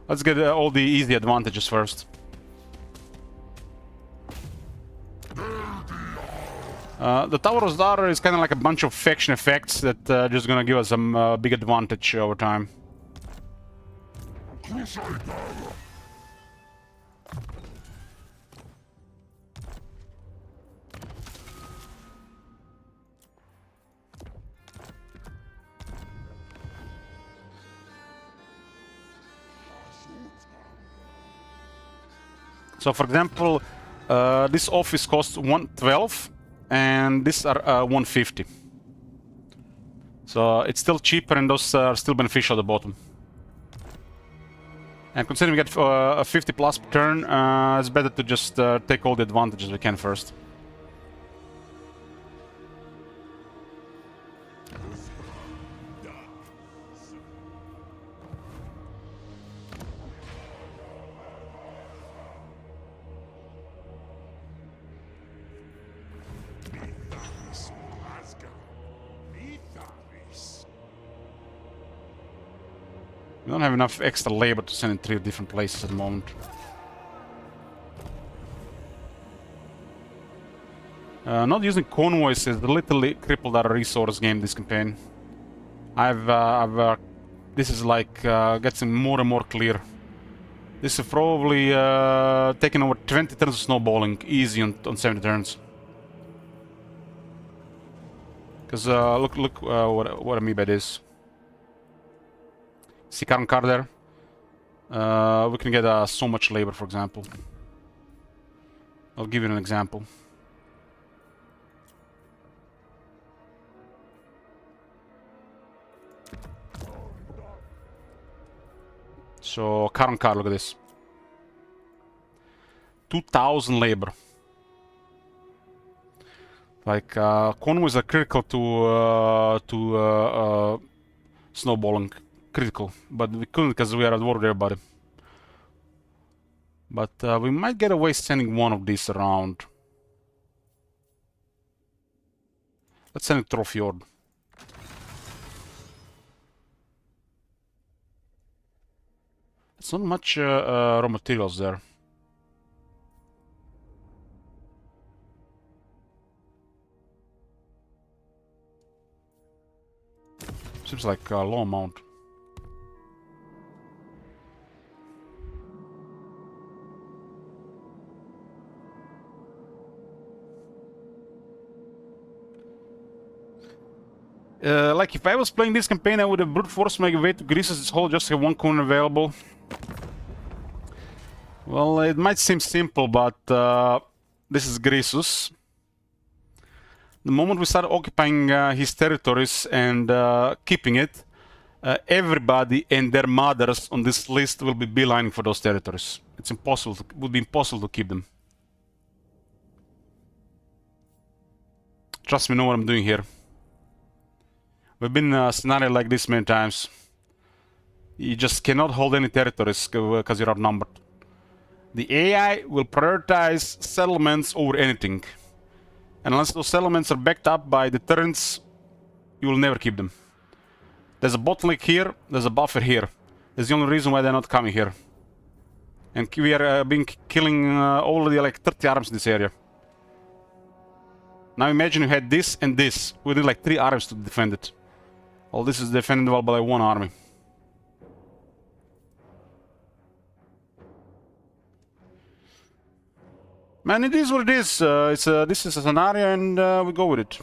Let's get all the easy advantages first. The Tower of Zharr is kind of like a bunch of faction effects that just gonna give us some big advantage over time. So, for example, this office costs 112, and these are 150. So it's still cheaper, and those are still beneficial at the bottom. And considering we get a 50 plus per turn, it's better to just take all the advantages we can first. We don't have enough extra labor to send in 3 different places at the moment. Not using convoys is literally crippled our resource game this campaign. This is like getting more and more clear. This is probably taking over 20 turns of snowballing easy on 70 turns. Because look what I mean by this. See current card there? We can get so much labor, for example. I'll give you an example. So, current card, look at this. 2,000 labor. Like, convoys are critical to snowballing. Critical, but we couldn't because we are at war with everybody. But we might get away sending one of these around. Let's send it to Fjord. It's not much raw materials there. Seems like a low amount. Like, if I was playing this campaign, I would have brute force my way to Greece this whole just have one coin available. Well, it might seem simple, but this is Greasus. The moment we start occupying his territories and keeping it, everybody and their mothers on this list will be beelining for those territories. It's impossible. It would be impossible to keep them. Trust me, know what I'm doing here. We've been in a scenario like this many times. You just cannot hold any territories because you're outnumbered. The AI will prioritize settlements over anything. And unless those settlements are backed up by deterrents, you will never keep them. There's a bottleneck here, there's a buffer here. That's the only reason why they're not coming here. And we are killing already like 30 arms in this area. Now imagine you had this and this. We need like 3 armies to defend it. All this is defendable by 1 army. Man, it is what it is. This is a scenario and we go with it.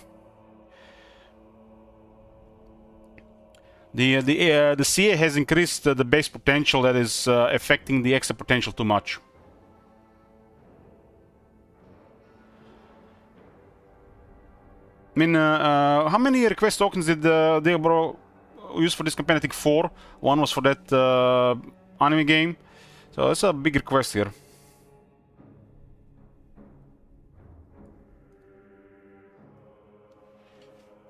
The CA has increased the base potential that is affecting the extra potential too much. I mean, how many request tokens did Deobro use for this campaign? I think 4. One was for that anime game. So that's a big request here.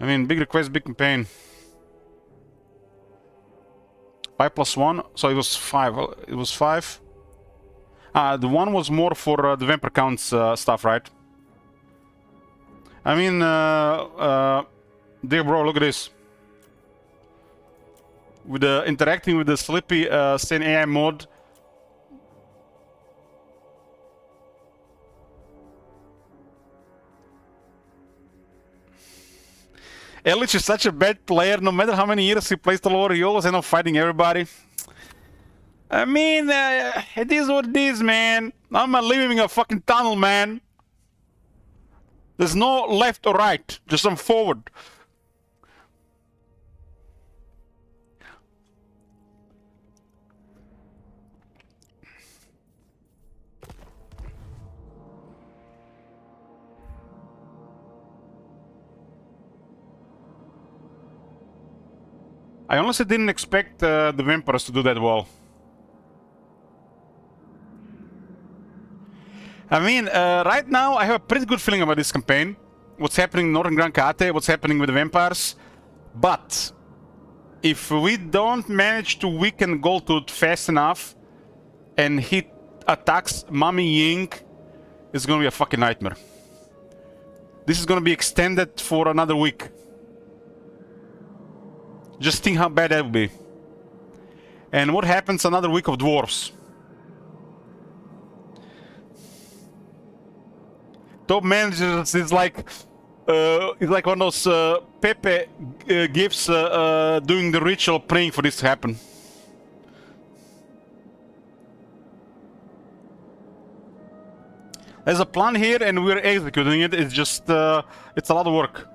I mean, big request, big campaign. 5 plus 1, so it was 5. It was 5. The one was more for the vampire counts stuff, right? I mean, dear bro, look at this. With interacting with the Slippy Sane AI mode. Elich is such a bad player. No matter how many years he plays the lore, he always ends up fighting everybody. I mean, it is what it is, man. I'm living in a fucking tunnel, man. There's no left or right, just some forward. I honestly didn't expect the vampires to do that well. I mean, right now I have a pretty good feeling about this campaign. What's happening in Northern Grand Kate, what's happening with the vampires. But if we don't manage to weaken Goldtooth fast enough and hit attacks Mummy Ying, it's gonna be a fucking nightmare. This is gonna be extended for another week. Just think how bad that would be. And what happens another week of dwarves? Top managers is like one of those Pepe gifts doing the ritual, praying for this to happen. There's a plan here and we're executing it. It's just it's a lot of work.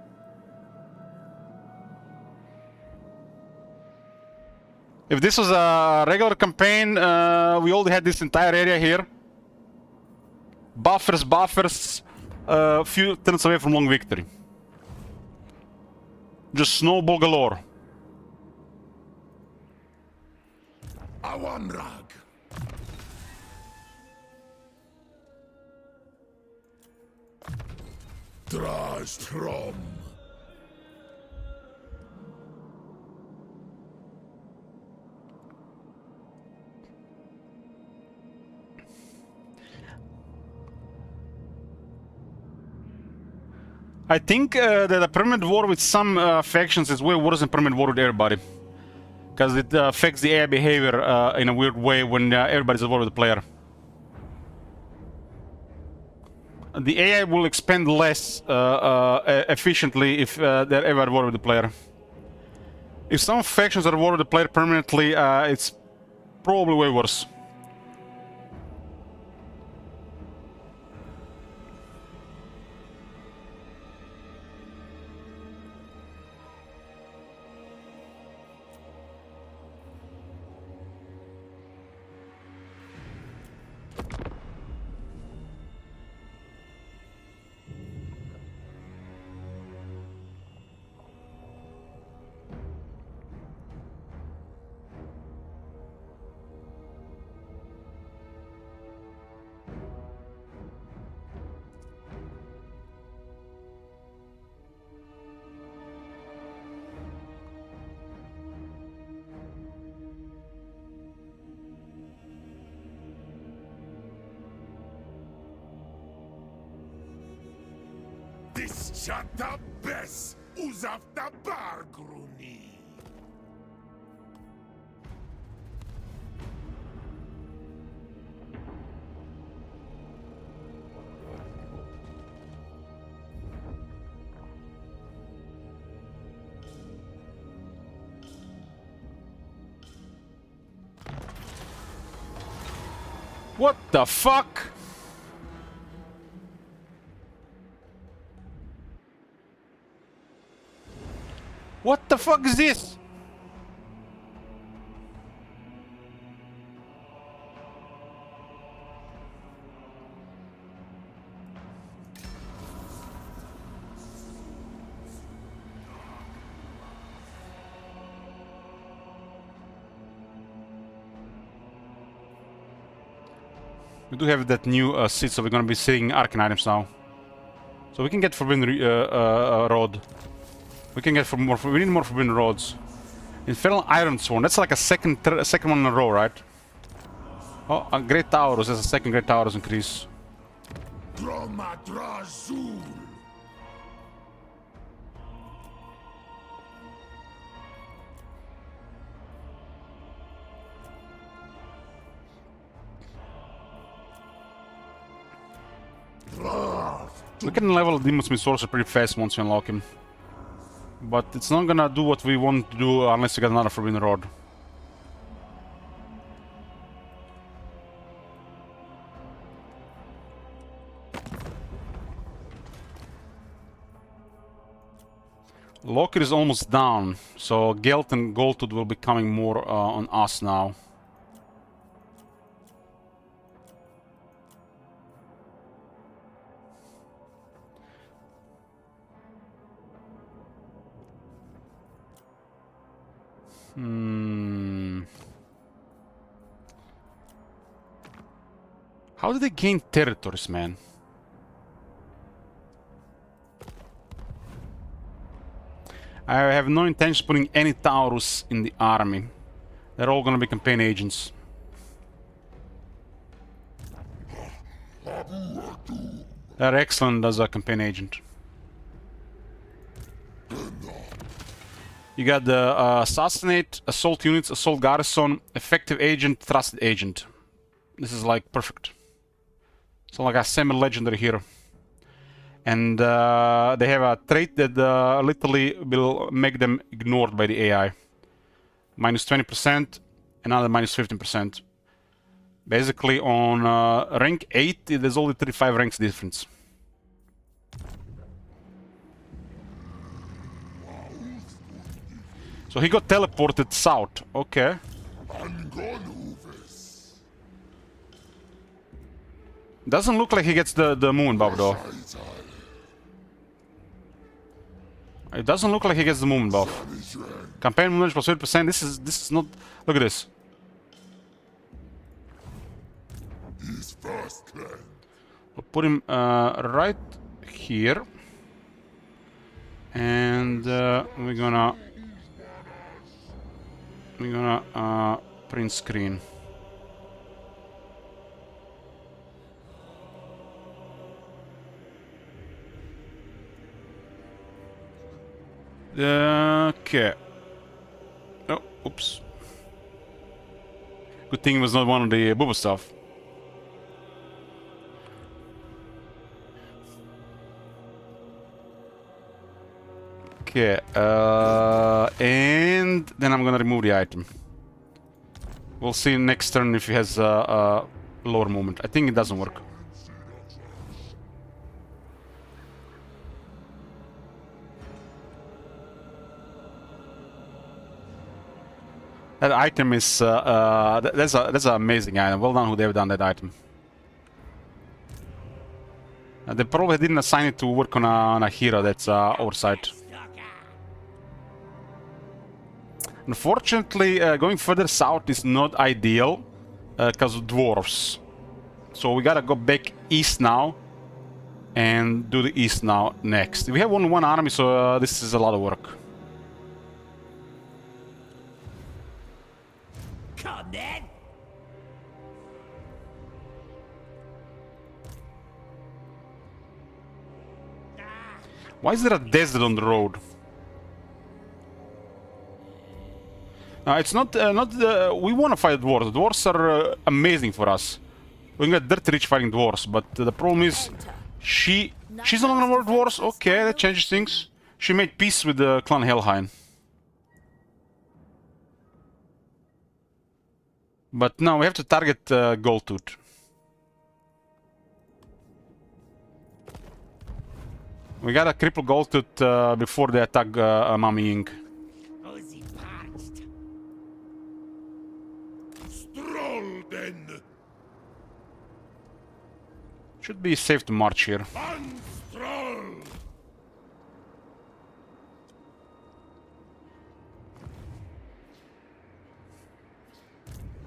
If this was a regular campaign, we already had this entire area here. Buffers, few turns away from long victory. Just snowball galore. Awanrag. Drastrom. I think that a permanent war with some factions is way worse than permanent war with everybody. Because it affects the AI behavior in a weird way when everybody's at war with the player. The AI will expend less efficiently if they're ever at war with the player. If some factions are at war with the player permanently, it's probably way worse. Ischata bes uzavta bargruni. What the fuck? What the fuck is this? We do have that new seat, so we're gonna be seeing arcane items now. So we can get forbidden road. We can get more. We need more forbidden roads. Infernal Iron Sworn. That's like a second one in a row, right? Oh, a Great Taurus. There's a second Great Taurus increase. Dromadrazul. We can level Demon Smith Sorcerer pretty fast once we unlock him. But it's not gonna do what we want to do unless we get another Forbidden Rod. Locker is almost down, so Gelt and Goldtooth will be coming more on us now. How did they gain territories, man? I have no intention of putting any Taurus in the army. They're all gonna be campaign agents. They're excellent as a campaign agent. You got the Assassinate, Assault Units, Assault Garrison, Effective Agent, Trusted Agent. This is like perfect. So like a semi-legendary hero. And they have a trait that literally will make them ignored by the AI. Minus 20%, another minus 15%. Basically on rank 8, there's only 35 ranks difference. So he got teleported south, okay. Doesn't look like he gets the moon buff though. It doesn't look like he gets the movement buff. Campaign movement plus 30%. This is not. Look at this. We'll put him right here, and we're gonna print screen. Okay. Oh, oops. Good thing it was not one of the booba stuff. Okay, and then I'm gonna remove the item. We'll see next turn if he has lower movement. I think it doesn't work. That item is that's an amazing item. Well done who they've done that item. They probably didn't assign it to work on a hero that's oversight. Unfortunately, going further south is not ideal because of dwarves. So we gotta go back east now and do the east now next. We have only one army, so this is a lot of work. Come then. Why is there a desert on the road? It's not. We want to fight dwarves. Dwarves are amazing for us. We can get dirt rich fighting dwarves, but the problem is, she's no longer more dwarves. Okay, that changes things. She made peace with the clan Helheim. But now we have to target Goldtooth. We gotta cripple Goldtooth before they attack Mami Ing. Ozzy parched. Stroll then! Should be safe to march here. One stroll!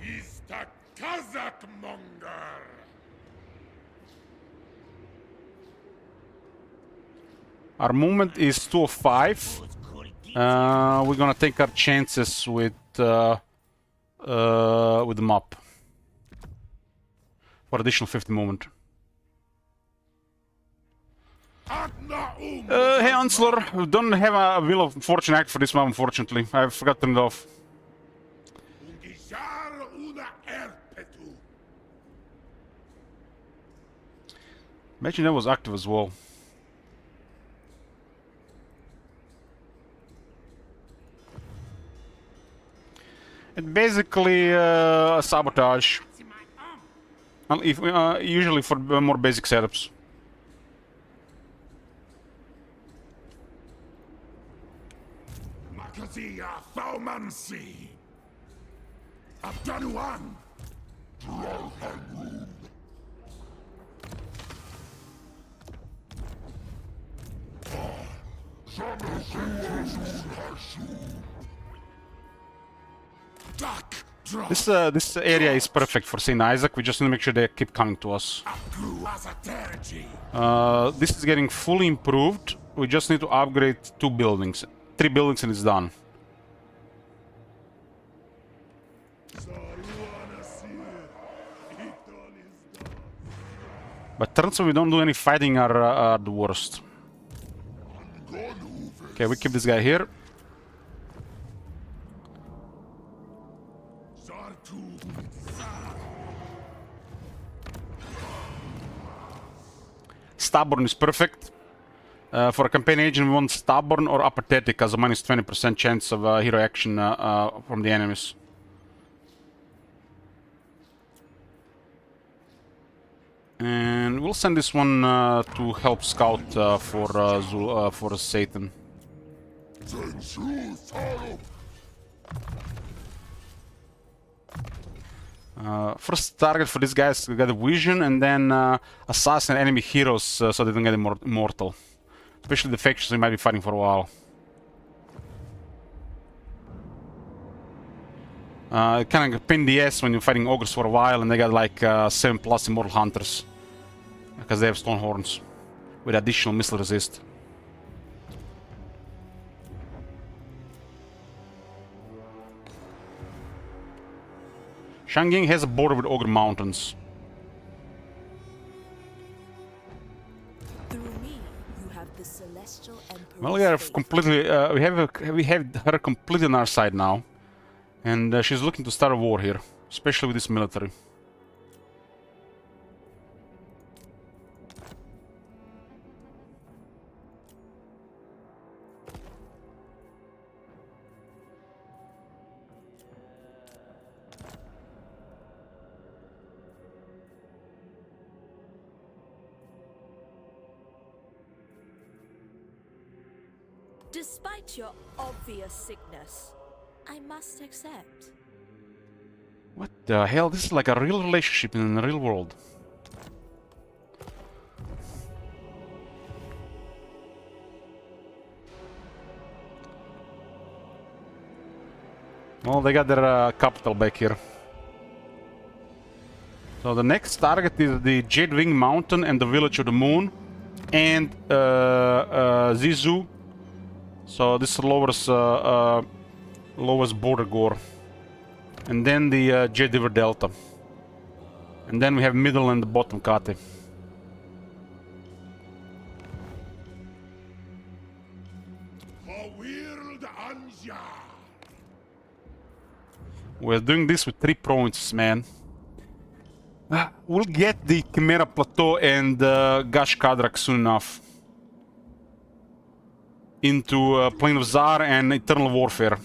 Is the Kazakh monger! Our movement is 205. We're gonna take our chances with the map for additional 50 movement. Hey Ansler, we don't have a Wheel of Fortune act for this one, unfortunately. I forgot to turn it off. Zharr una erpetu! Imagine that was active as well. It's basically sabotage. Usually for more basic setups. Makazia Thaumansi! Abdanuan! This area is perfect for Saint Isaac. We just need to make sure they keep coming to us. This is getting fully improved. We just need to upgrade 2 buildings. 3 buildings and it's done. But turns out we don't do any fighting are the worst. Okay, we keep this guy here. Stubborn is perfect. For a campaign agent, we want stubborn or apathetic as a minus 20% chance of hero action from the enemies. And we'll send this one to help scout for Satan. First target for these guys to get a vision, and then assassinate enemy heroes so they don't get immortal. Especially the factions we might be fighting for a while. Kind of pain in the ass when you're fighting ogres for a while and they got like 7+ immortal hunters. Because they have stone horns with additional missile resist. Shangying has a border with Ogre Mountains. Through me, you have the celestial emperor. Well, we have completely we have her completely on our side now, and she's looking to start a war here, especially with this military. Despite your obvious sickness, I must accept. What the hell? This is like a real relationship in the real world. Well, they got their capital back here. So the next target is the Jadewing Mountain and the Village of the Moon and Zizu. So this lowers border gore. And then the Jade River Delta. And then we have middle and the bottom Kate. For Weird and Zharr. We're doing this with 3 provinces, man. We'll get the Chimera Plateau and Gash Kadrak soon enough. Into Plain of Zharr and Eternal Warfare.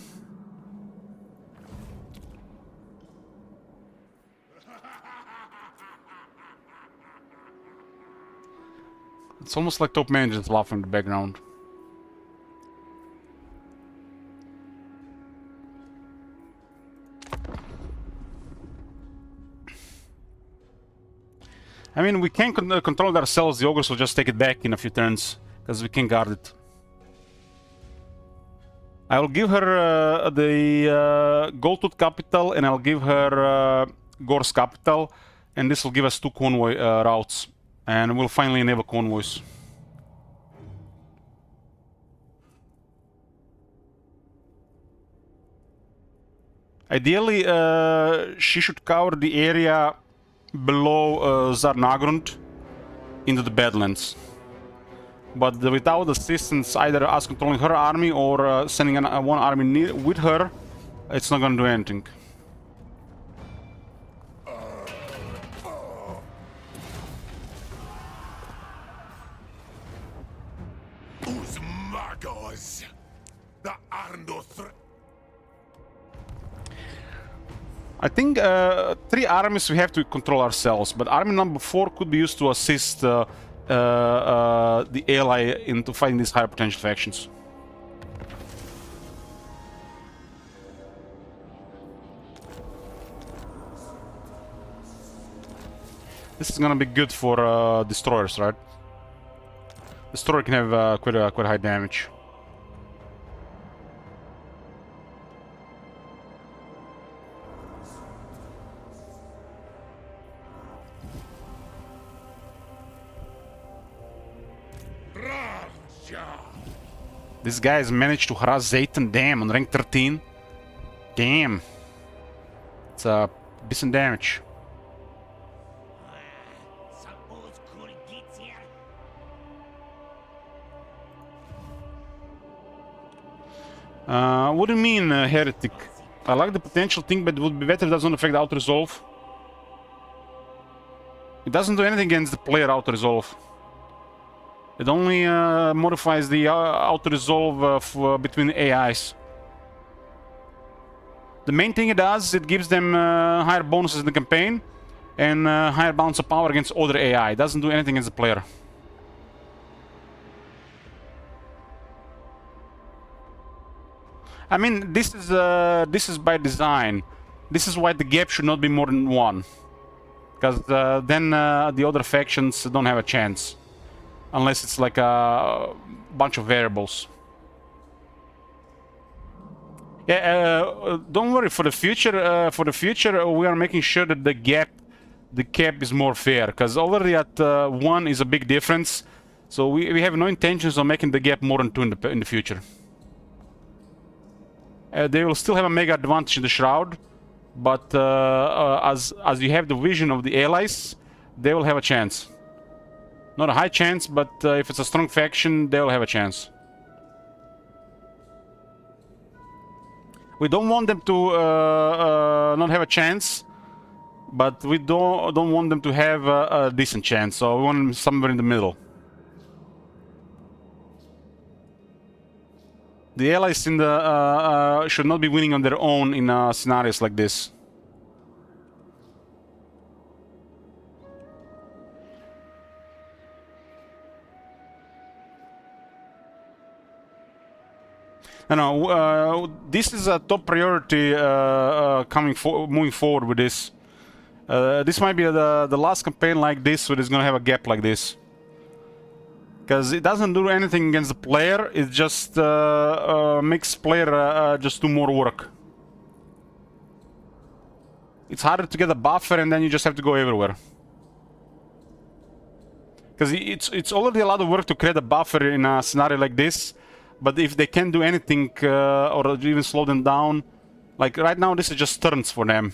It's almost like top managers laughing in the background. I mean, we can control it ourselves. The ogres will just take it back in a few turns, because we can guard it. I will give her the Goldtooth capital, and I'll give her Gor's capital, and this will give us 2 convoy routes, and we'll finally enable convoys. Ideally, she should cover the area below Zharr into the Badlands. But without assistance, either us controlling her army or sending one army with her, it's not gonna do anything. Us magos. The Arndo I think 3 armies we have to control ourselves, but army number 4 could be used to assist the ally into fighting these higher potential factions. This is gonna be good for destroyers, right? Destroyer can have quite high damage. This guy has managed to harass Zayton, damn, on rank 13. Damn. It's a decent damage. Some old school geeks here. What do you mean, heretic? I like the potential thing, but it would be better if it doesn't affect the auto-resolve. It doesn't do anything against the player auto-resolve. It only modifies the auto-resolve between AIs. The main thing it does, it gives them higher bonuses in the campaign and higher balance of power against other AI. It doesn't do anything against the player. I mean, this is by design. This is why the gap should not be more than 1. Because then the other factions don't have a chance. Unless it's like a bunch of variables. Yeah, don't worry. For the future, we are making sure that the cap is more fair. Because already at 1 is a big difference. So we have no intentions of making the gap more than 2 in the future. They will still have a mega advantage in the Shroud, but as you have the vision of the allies, they will have a chance. Not a high chance, but if it's a strong faction, they will have a chance. We don't want them to not have a chance, but we don't want them to have a decent chance. So we want them somewhere in the middle. The allies in the should not be winning on their own in scenarios like this. No, this is a top priority moving forward with this. This might be the last campaign like this where it's gonna have a gap like this. Because it doesn't do anything against the player, it just makes player just do more work. It's harder to get a buffer and then you just have to go everywhere. Because it's already a lot of work to create a buffer in a scenario like this. But if they can't do anything or even slow them down, like right now this is just turns for them.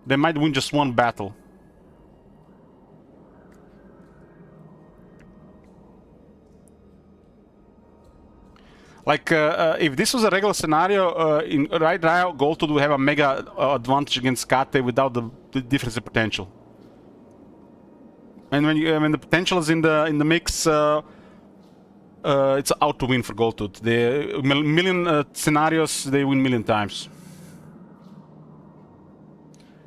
They might win just 1 battle. Like, if this was a regular scenario, in right now, Goldtooth would have a mega advantage against Kate without the difference in potential. And when the potential is in the mix, it's out to win for Goldtooth. The million scenarios, they win million times.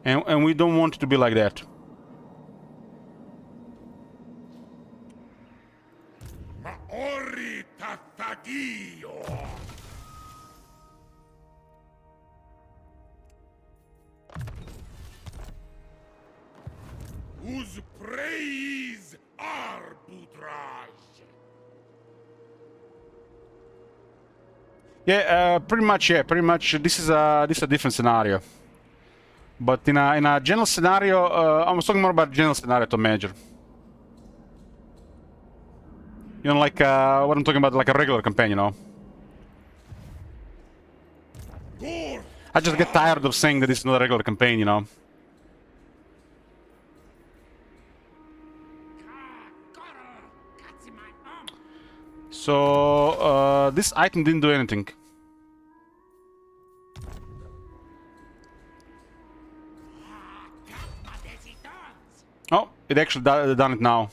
And we don't want it to be like that. Maori Tatagio. Whose praise arbitrage. Yeah, pretty much. Yeah, pretty much. This is a different scenario. But in a general scenario, I was talking more about general scenario to major. You know, like what I'm talking about, like a regular campaign, you know. I just get tired of saying that it's not a regular campaign, you know. So this item didn't do anything. Oh, it actually done it now.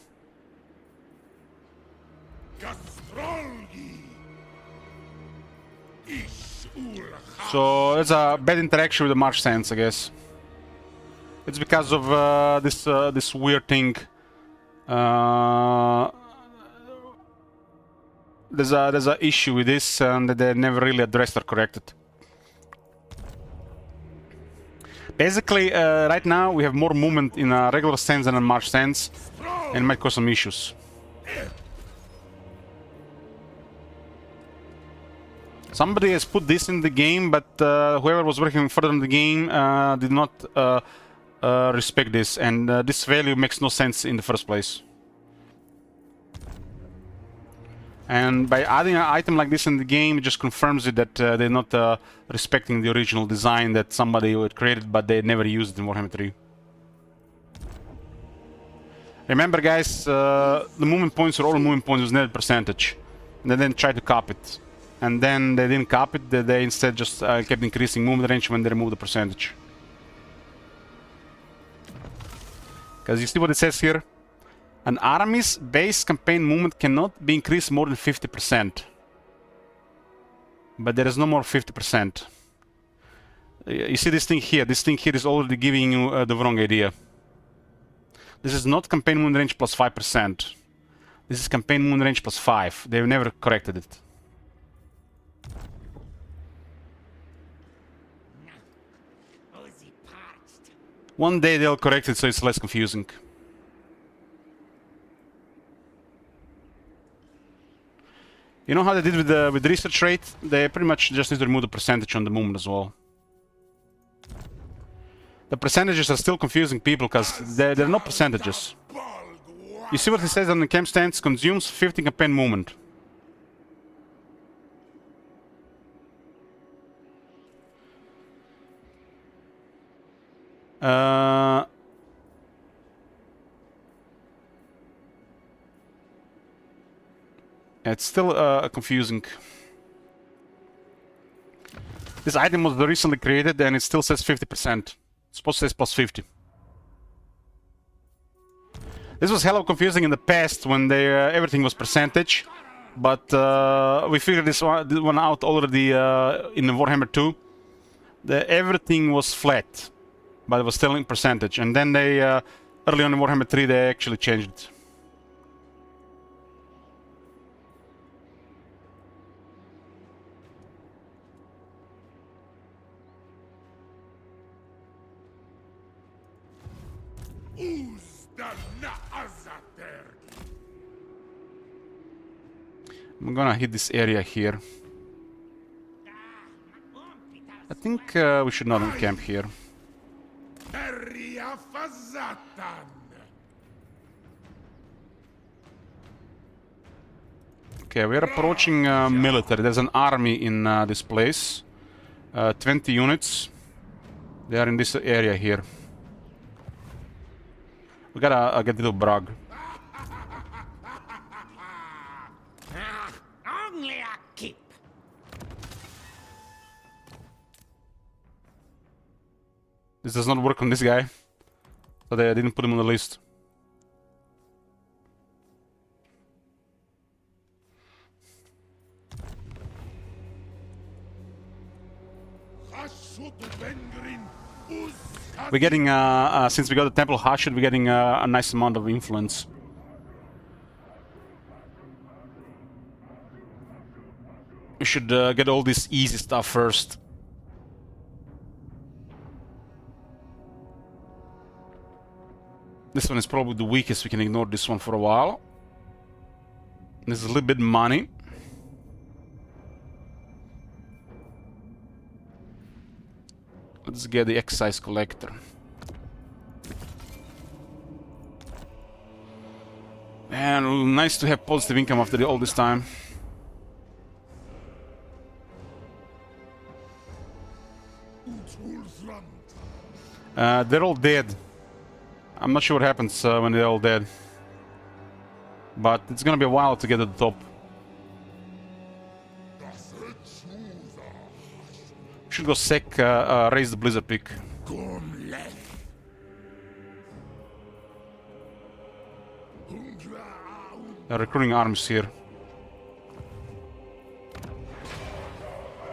So it's a bad interaction with the Marsh Sands, I guess. It's because of this weird thing. There's a issue with this, and they never really addressed or corrected. Basically, right now we have more movement in a regular sense than a Marsh sense, and it might cause some issues. Somebody has put this in the game, but whoever was working further in the game did not respect this, and this value makes no sense in the first place. And by adding an item like this in the game, it just confirms it that they're not respecting the original design that somebody had created, but they never used it in Warhammer 3. Remember, guys, the movement points are all movement points with net percentage. And they then tried to copy it. And then they didn't copy it, they instead just kept increasing movement range when they removed the percentage. Because you see what it says here? An army's base campaign movement cannot be increased more than 50%. But there is no more 50%. You see this thing here? This thing here is already giving you the wrong idea. This is not campaign movement range plus 5%. This is campaign movement range plus 5. They've never corrected it. One day they'll correct it so it's less confusing. You know how they did with the research rate? They pretty much just need to remove the percentage on the movement as well. The percentages are still confusing people because there are no percentages. You see what it says on the camp stance? Consumes 50 campaign movement. It's still confusing. This item was recently created and it still says 50%. It's supposed to say plus 50. This was hella confusing in the past when they everything was percentage, but we figured this one out already in Warhammer 2. Everything was flat, but it was still in percentage. And then they early on in Warhammer 3 they actually changed it. I'm gonna hit this area here. I think we should not camp here. Okay, we are approaching military. There's an army in this place. 20 units. They are in this area here. We gotta get a little brag. Only a keep. This does not work on this guy. So they didn't put him on the list. We're getting, since we got the Temple Hashut, we're getting a nice amount of influence. We should get all this easy stuff first. This one is probably the weakest. We can ignore this one for a while. There's a little bit of money. Let's get the excise collector. And nice to have positive income after all this time. They're all dead. I'm not sure what happens when they're all dead. But it's gonna be a while to get to the top. Should go sec, raise the blizzard peak. They're recruiting armies here.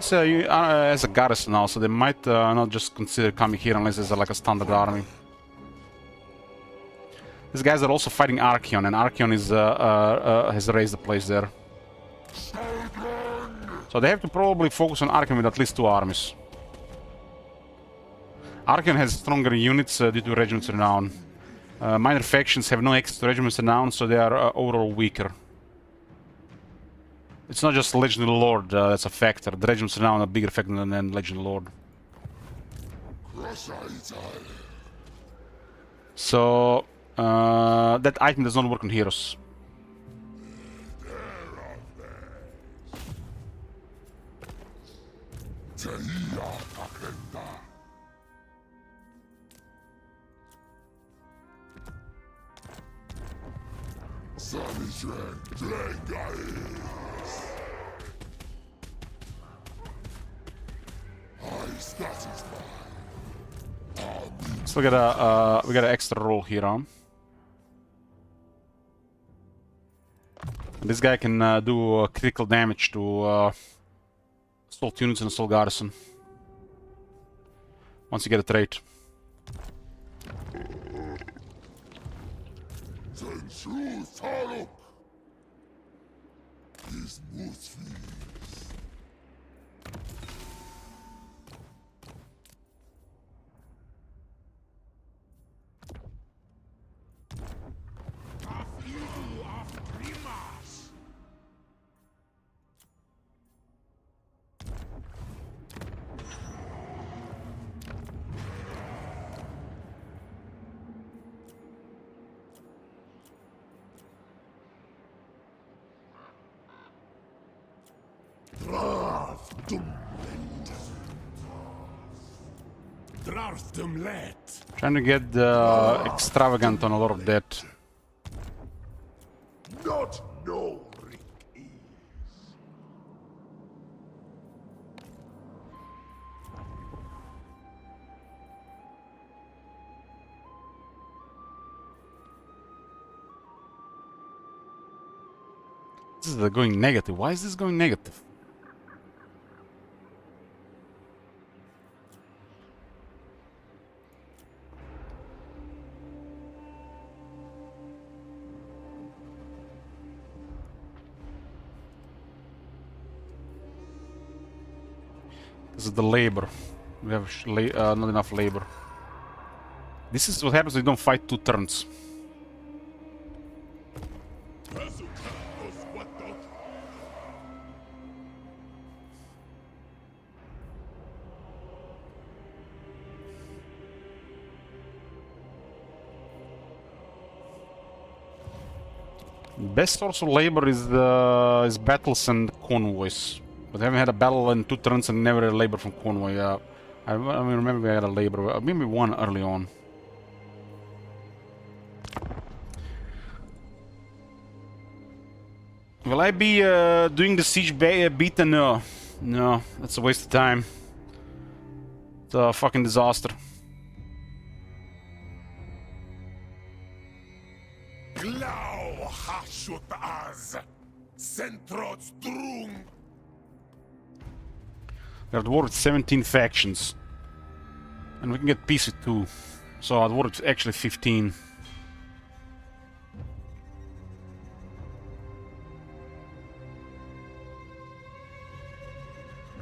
So as a garrison now, so they might not just consider coming here unless there's like a standard army. These guys are also fighting Archeon, and Archeon is has raised the place there. So they have to probably focus on Archeon with at least 2 armies. Archeon has stronger units due to Regiment's Renown. Minor factions have no access to Regiment's Renown, so they are overall weaker. It's not just Legendary Lord that's a factor. The Regiment's Renown are a bigger factor than Legendary Lord. So that item does not work on heroes. So we got an extra roll here, huh? And this guy can do critical damage to assault units and assault garrison. Once you get a trait. Trying to get extravagant on a lot of debt. Not no Rick is. This is going negative. Why is this going negative? This is the labor. We have not enough labor. This is what happens when you don't fight 2 turns. Best source of labor is battles and convoys. But I haven't had a battle in 2 turns and never had labor from convoy. I remember we had a labor, maybe one early on. Will I be doing the siege beta? No. No, that's a waste of time. It's a fucking disaster. Shut as. Centrots drung. We're at war with 17 factions. And we can get peace with 2. So at war with actually 15.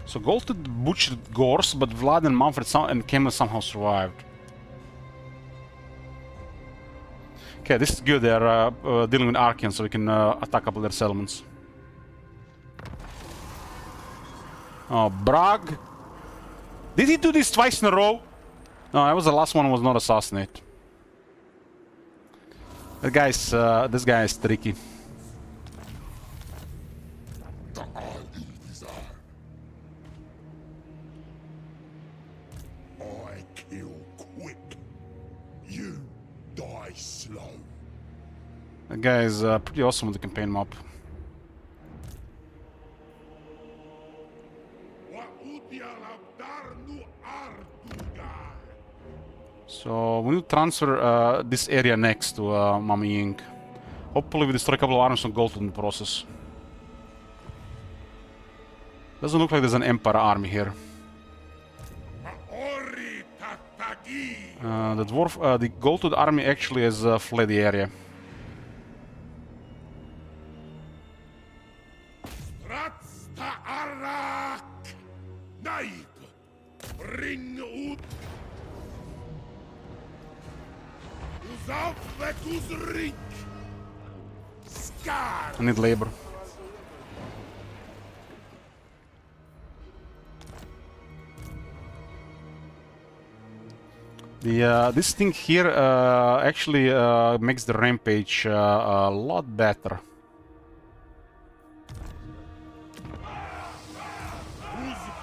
So Golted butchered Gors, but Vlad and Manfred and Kemal somehow survived. Okay, this is good. They're dealing with Archean, so we can attack up their settlements. Oh, Brag. Did he do this twice in a row? No, that was the last one. Was not assassinate. That guy's. This guy is tricky. I kill quick. You die slow. That guy is pretty awesome with the campaign map. So we need to transfer this area next to Mami Ying. Hopefully we destroy a couple of armies on gold in the process. Doesn't look like there's an Empire army here. The Goldwood army actually has fled the area. I need labor. This thing here actually makes the rampage a lot better.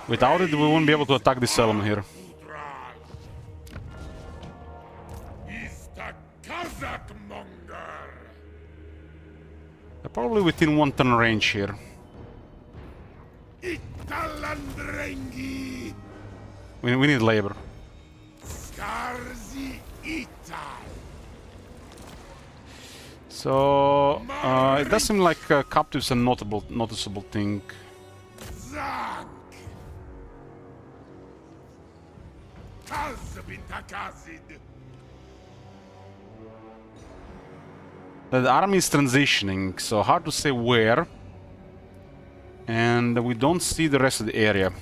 Without it, we won't be able to attack this settlement here. They're probably within 1 turn range here. We need labor. So it does seem like captives a noticeable thing. The army is transitioning, so hard to say where. And we don't see the rest of the area.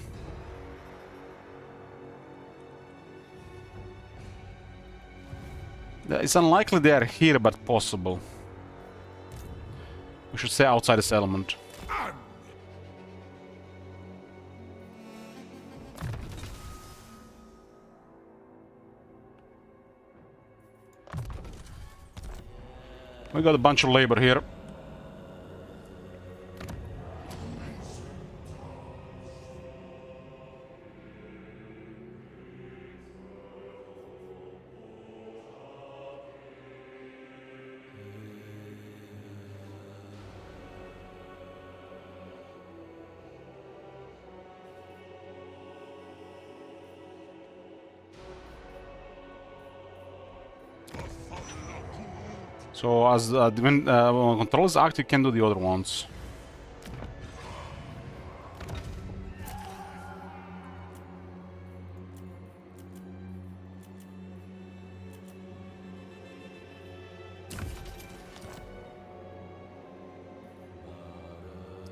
It's unlikely they are here, but possible. We should stay outside this element. We got a bunch of labor here. So as when control is active, you can do the other ones.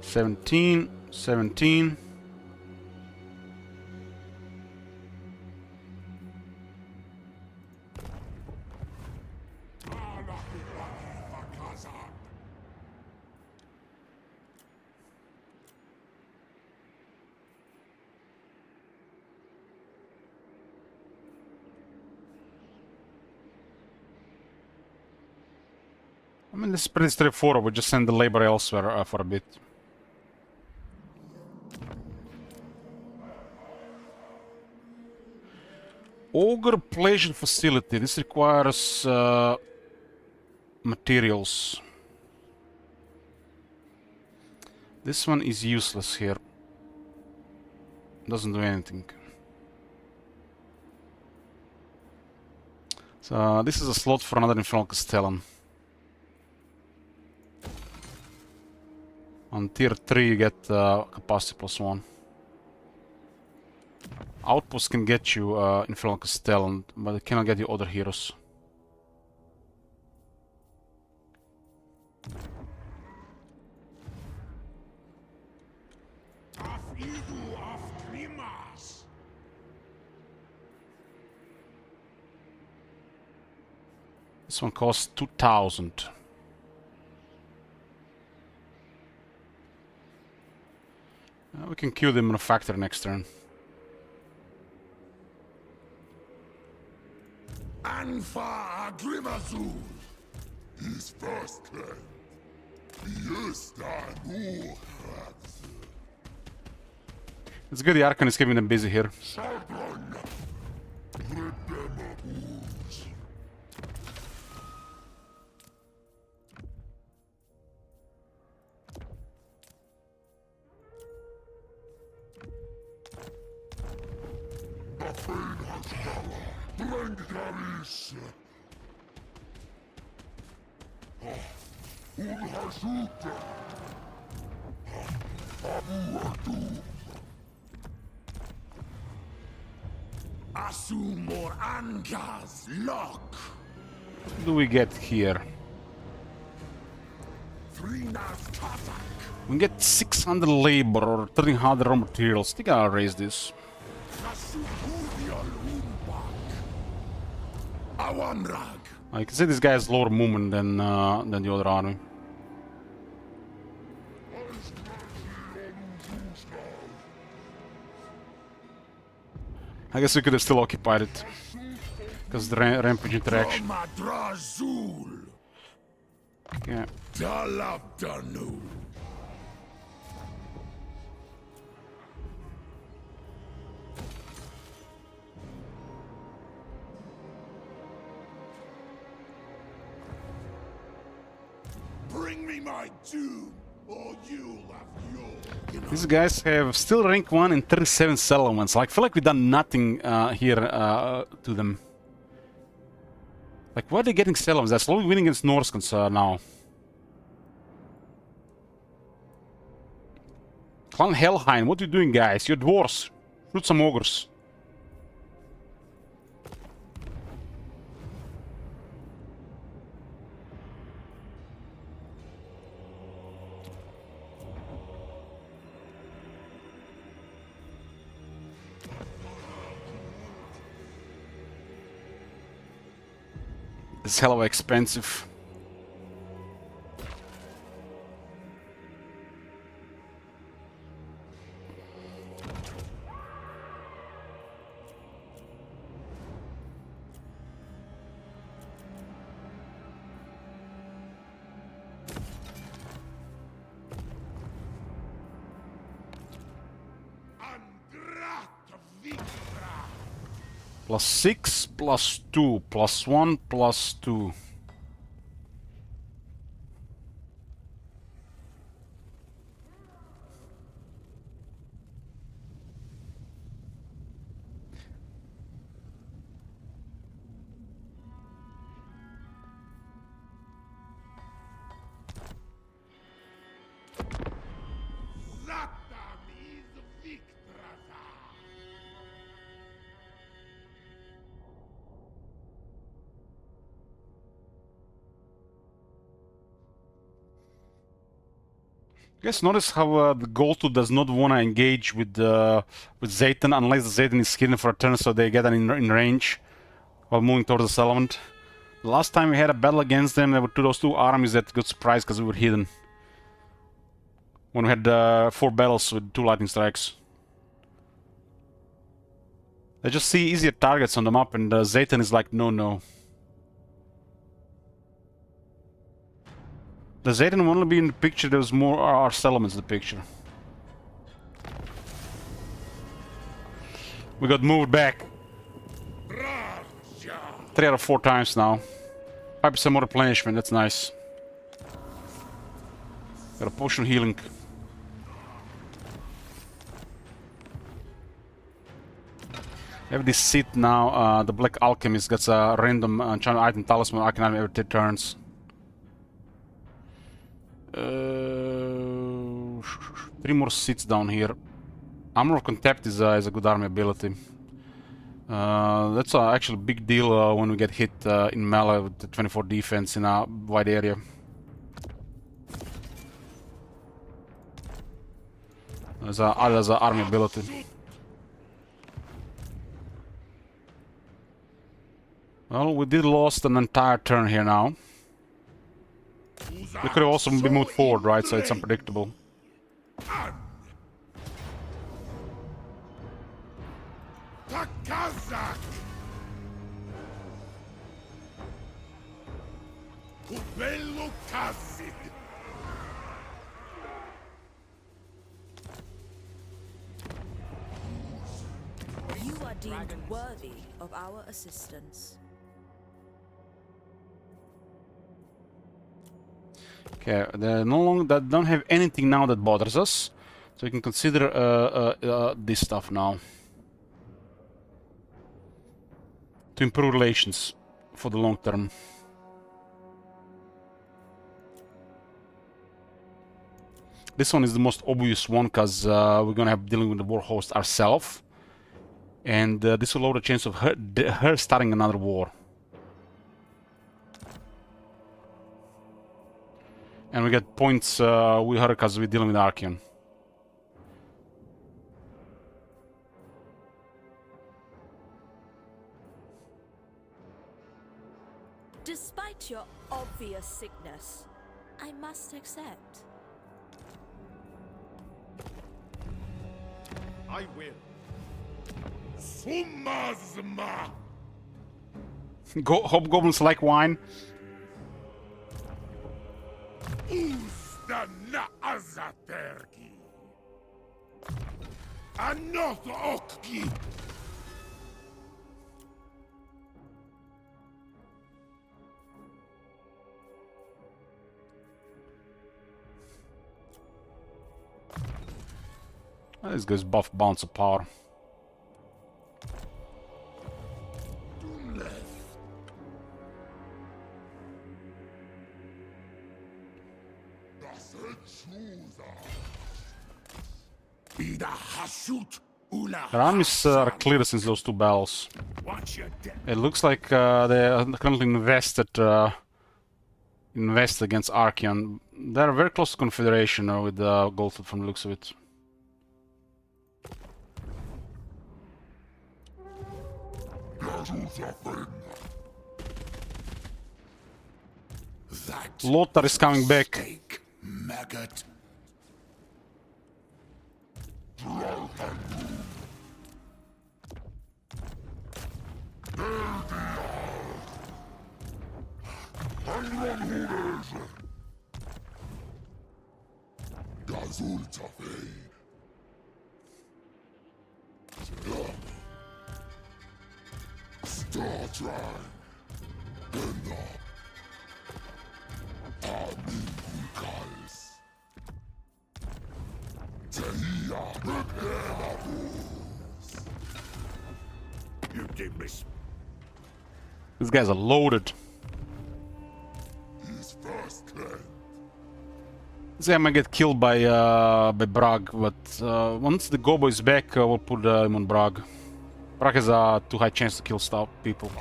Seventeen. I mean, this is pretty straightforward. We just send the labor elsewhere for a bit. Ogre Pleasure Facility. This requires materials. This one is useless here. Doesn't do anything. So this is a slot for another Infernal Castellan. On tier 3 you get capacity +1. Outposts can get you Infernal Castell, but it cannot get you other heroes. This one costs 2,000. We can queue the manufacturer next turn. Anfa Agrimazul. His first claim. It's good the Archon is keeping them busy here. Asumor Angas Lock. What do we get here? We get 600 labor or 1300 raw materials. I think I'll raise this. I can say this guy has lower movement than the other army. I guess we could have still occupied it because the rampage interaction. Yeah. Bring me my doom, or you'll have yours. These guys have still rank 1 and 37 settlements. Like, I feel like we've done nothing here to them. Like, why are they getting settlements? They're slowly winning against Norskans now. Clan Helheim, what are you doing, guys? You're dwarves. Shoot some ogres. It's hell of expensive. +6, +2, +1, +2. You guys notice how the Gold 2 does not want to engage with Zayton unless the Zayton is hidden for a turn, so they get in range while moving towards the settlement. The last time we had a battle against them, there were those two armies that got surprised because we were hidden. When we had 4 battles with 2 lightning strikes. They just see easier targets on the map, and Zayton is like, no, no. The Zayton will only be in the picture, there's more our settlements in the picture. We got moved back 3 out of 4 times now. 5% more replenishment, that's nice. Got a potion healing. We have this seat now, the Black Alchemist gets a random enchanted item talisman item every 3 turns. 3 more seats down here. Armor of Contempt is a good army ability. That's actually a big deal when we get hit in melee with the 24 defense in a wide area. There's a army ability. Well, we did lost an entire turn here now. We could have also been moved forward, right? So it's unpredictable. Takazak! Bello Kazig! You are deemed worthy of our assistance. Okay, they no longer don't have anything now that bothers us, so we can consider this stuff now to improve relations for the long term. This one is the most obvious one because we're gonna have dealing with the Warhost ourselves, and this will lower the chance of her starting another war. And we get points with her because we're dealing with Archeon. Despite your obvious sickness, I must accept. I will. Sumazma! Hobgoblins like wine. Usta na azaterki! Anot okki! This guy's buff bounce of power. Their armies are clear since those 2 battles. It looks like they are currently invested against Archeon. They're very close to Confederation with Goldfoot from the looks of it. Lothar is coming back. Maggot. Star Drive. You give me These guys are loaded. his first claim. They might get killed by Bragg, but once the Gobo is back, we'll put him on Bragg. Bragg has a too high chance to kill people.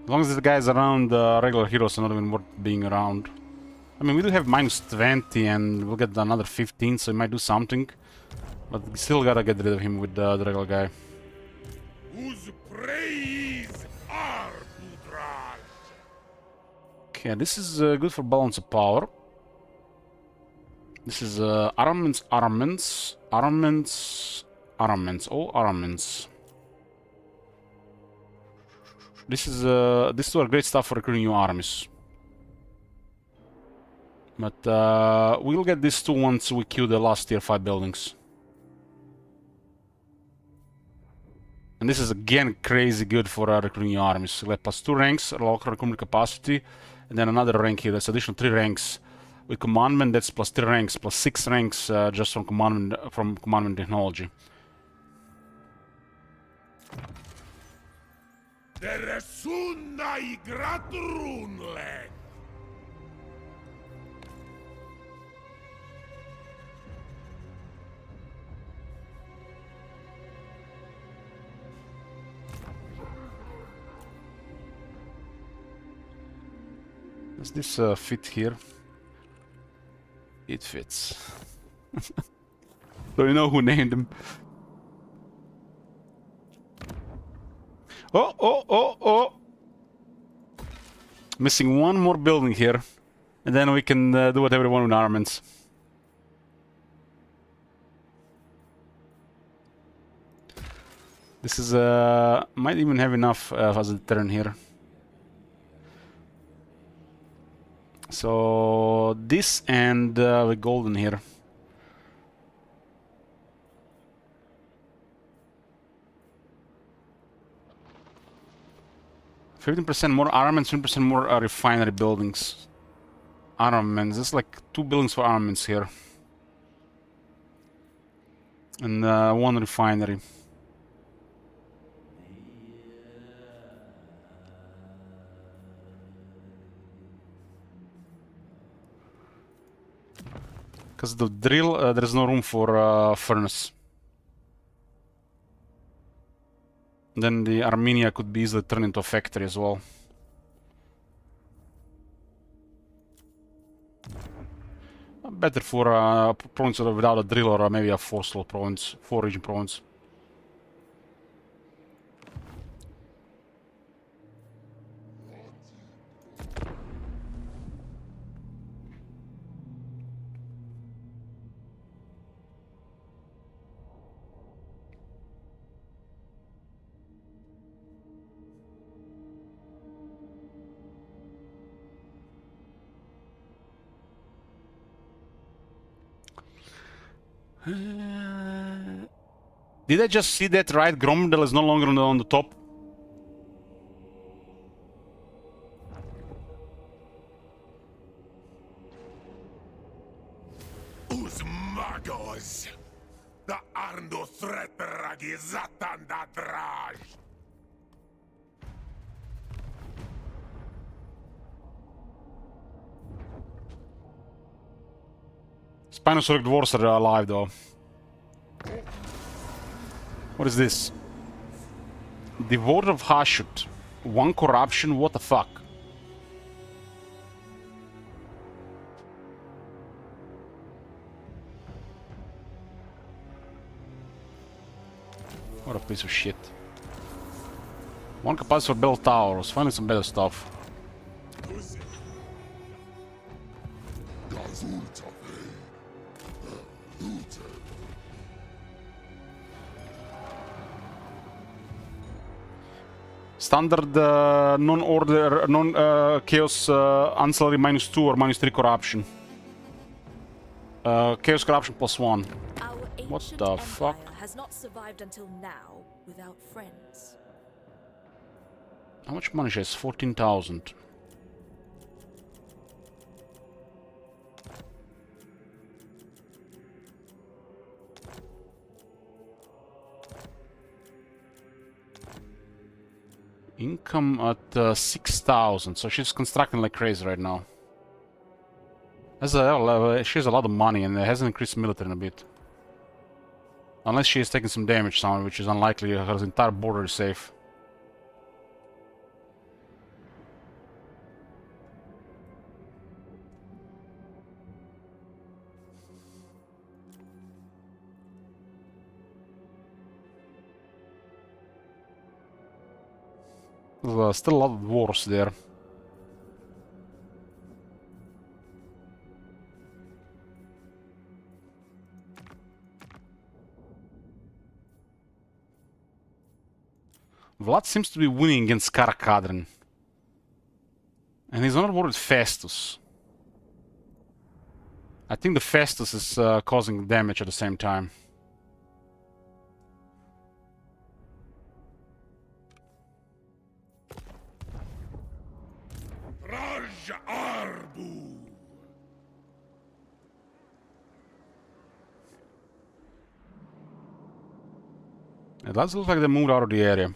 As long as the guy's around, regular heroes are not even worth being around. I mean, we do have minus 20 and we'll get another 15, so he might do something. But we still gotta get rid of him with the regular guy. Whose praise are Budraj? Okay, this is good for balance of power. This is armaments, all armaments. These two are great stuff for recruiting new armies. But we'll get these two once we kill the last tier 5 buildings. And this is again crazy good for recruiting new armies. We have plus 2 ranks, local recruitment capacity, and then another rank here. That's additional 3 ranks. With commandment, that's plus 3 ranks, plus 6 ranks just from commandment technology. There sunna I gratrunle. Does this fit here? It fits. Do you know who named him? Oh, oh, oh, oh! Missing one more building here. And then we can do whatever we want with armaments. This is, might even have enough as a turn here. So, this and the golden here. 15% more armaments, 20% more refinery buildings. Armaments, there's like 2 buildings for armaments here. And 1 refinery. Because the drill, there's no room for furnace. Then the Armenia could be easily turned into a factory as well. Better for a province without a drill or maybe a 4-slot province, 4-region province. Did I just see that right? Gromdel is no longer on the top. Os magos! Da Arndo thretragi zatanda draj! Spinosauric dwarves are alive though. What is this? Devoted of Hashut. 1 corruption, what the fuck? What a piece of shit. 1 capacity for Bell Towers, finding some better stuff. Standard non-order, non-chaos ancillary -2 or -3 corruption. Chaos corruption +1. Our What ancient the empire fuck? has not survived until now without friends. How much money she has? 14,000. Income at 6,000, so she's constructing like crazy right now. She has a lot of money and it hasn't increased military in a bit. Unless she is taking some damage somewhere, which is unlikely. Her entire border is safe. There's still a lot of wars there. Vlad seems to be winning against Karakadrin. And he's not worried Festus. I think the Festus is causing damage at the same time. Raj Arbu! It does look like they moved out of the area.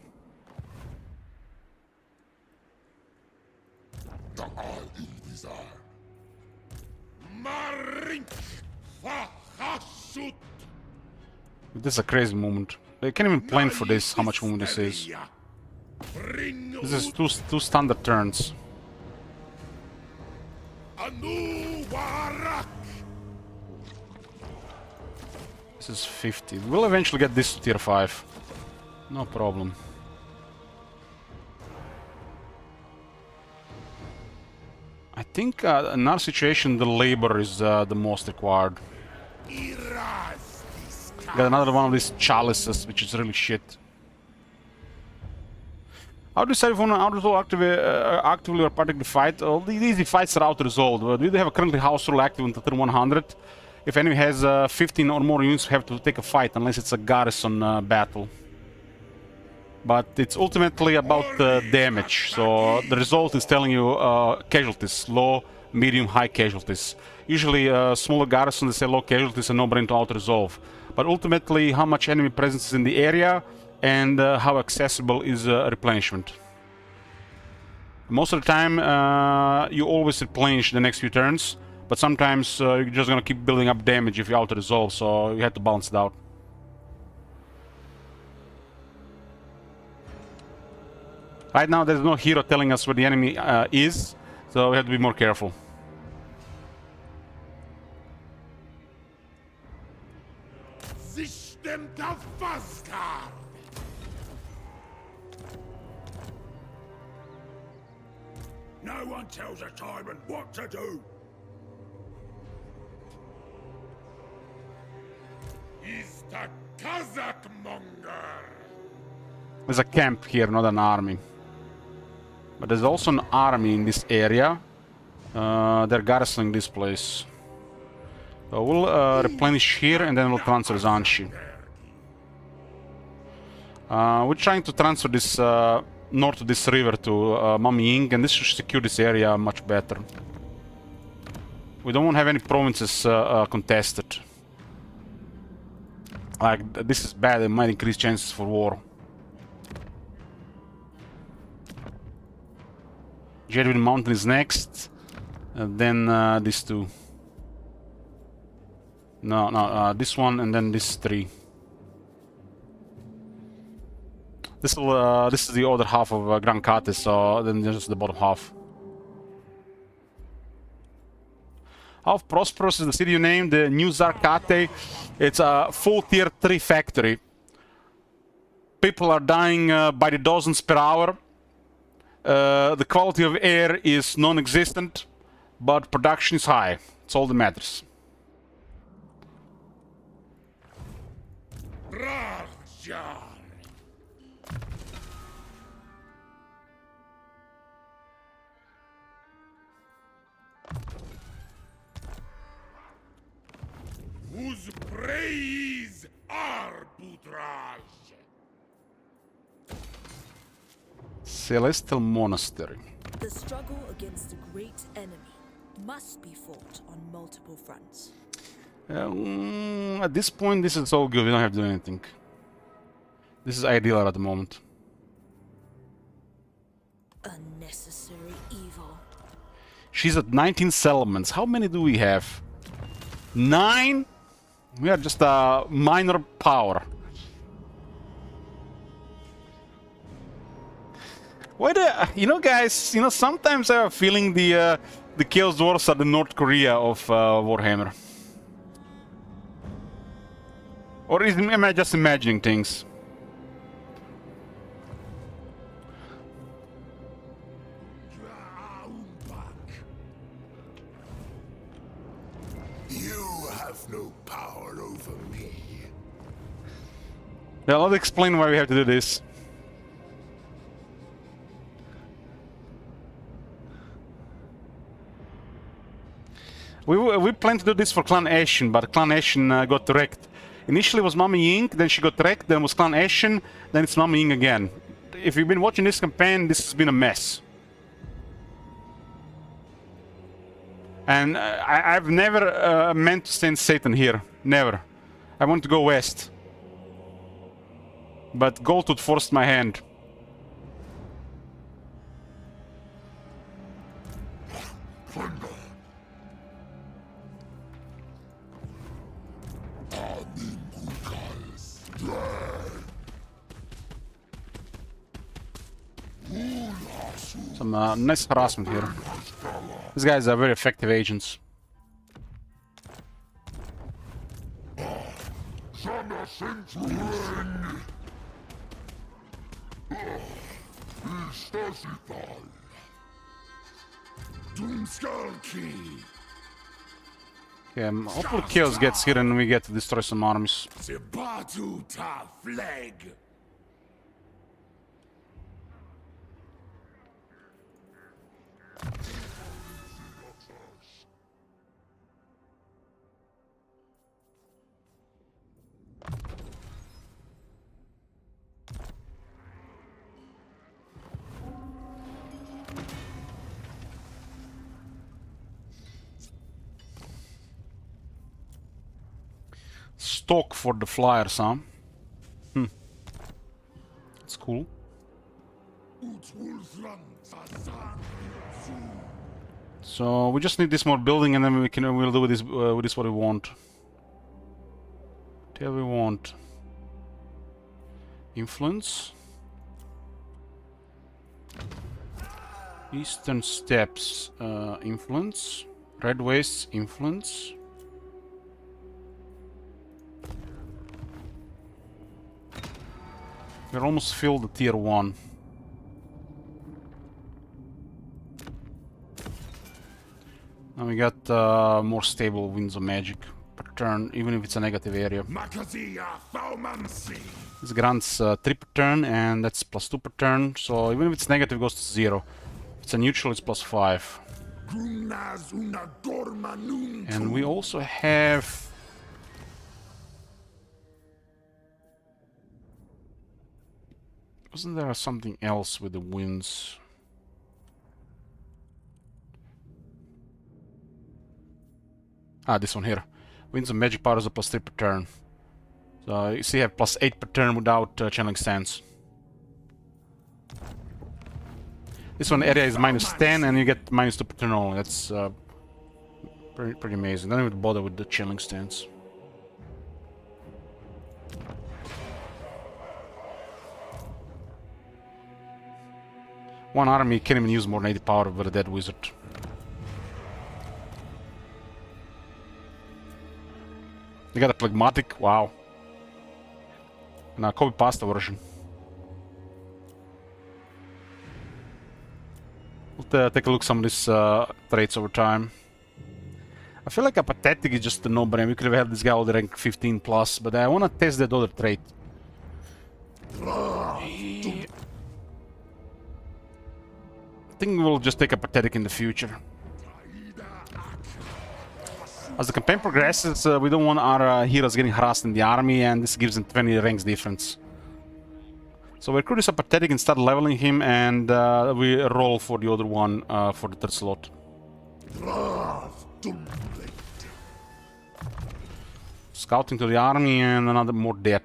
This is a crazy moment. They can't even plan for this, how much movement this is. This is two standard turns. Anu Warak! This is 50. We'll eventually get this to tier 5. No problem. I think in our situation the labor is the most required. Got another one of these chalices, which is really shit. How do you decide if one auto-resolve actively or particularly fight? All these easy fights are auto-resolved. We do have a currently house rule active until turn 100. If enemy has 15 or more units, we have to take a fight unless it's a garrison battle. But it's ultimately about damage. So the result is telling you casualties, low, medium, high casualties. Usually smaller garrisons, they say low casualties and no brain to auto-resolve. But ultimately how much enemy presence is in the area and how accessible is replenishment. Most of the time you always replenish the next few turns, but sometimes you're just gonna keep building up damage if you auto-resolve, so you have to balance it out. Right now there's no hero telling us where the enemy is, so we have to be more careful. System der Fazgard! No one tells a tyrant what to do! He's the Kazakh monger! There's a camp here, not an army. But there's also an army in this area. They're garrisoning this place. So we'll replenish here and then we'll transfer Zanshi. We're trying to transfer this north of this river to Mami Ying, and this should secure this area much better. We don't want to have any provinces contested. Like, this is bad, it might increase chances for war. Jedwin Mountain is next, and then these two. No, this one and then this 3. This is the other half of Gran Kate, so then there's the bottom half. How prosperous is the city you named? The new Zharr Kate. It's a full tier 3 factory. People are dying by the dozens per hour. The quality of air is non-existent, but production is high. It's all that matters. Zharr! Whose praise arbitrage? Celestial Monastery. The struggle against the great enemy must be fought on multiple fronts. At this point, this is all good. We don't have to do anything. This is ideal at the moment. Unnecessary evil. She's at 19 settlements. How many do we have? 9? We are just a minor power. Why you know, guys, you know, sometimes I have a feeling the Chaos Dwarfs are the North Korea of Warhammer. Or am I just imagining things? You have no power over me. Well, I'll explain why we have to do this. We planned to do this for Clan Ashen, but Clan Ashen got wrecked. Initially it was Mami Ying, then she got wrecked, then it was Clan Ashen, then it's Mami Ying again. If you've been watching this campaign, this has been a mess. And I've never meant to send Satan here. Never. I want to go west. But Goldtooth forced my hand. Some nice harassment here. These guys are very effective agents. Okay, hopefully Chaos gets here and we get to destroy some armies. Flag. Stock for the flyers, huh? That's cool. So we just need this more building, and then we'll do with this what we want. Whatever we want. Influence. Eastern Steppes, influence. Red Wastes, influence. We're almost filled the tier 1. Now we got more stable Winds of Magic per turn, even if it's a negative area. This grants 3 per turn, and that's +2 per turn, so even if it's negative, it goes to 0. If it's a neutral, it's +5. And we also have... Wasn't there something else with the winds? Ah, this one here. Winds of Magic Powers are +3 per turn. So you see I have +8 per turn without channeling stance. This one area is -10 and you get -2 per turn only. That's pretty amazing. Don't even bother with the channeling stance. One army can't even use more than 80 power with a dead wizard. They got a Phlegmatic, wow. And a copy pasta version. We'll take a look at some of these traits over time. I feel like a Pathetic is just a no-brainer. We could have had this guy all the rank 15 plus, but I want to test that other trait. I think we'll just take a Pathetic in the future. As the campaign progresses, we don't want our heroes getting harassed in the army, and this gives them 20 ranks difference. So we recruit this Pathetic and start leveling him, and we roll for the other one for the 3rd slot. Scouting to the army and another more dead.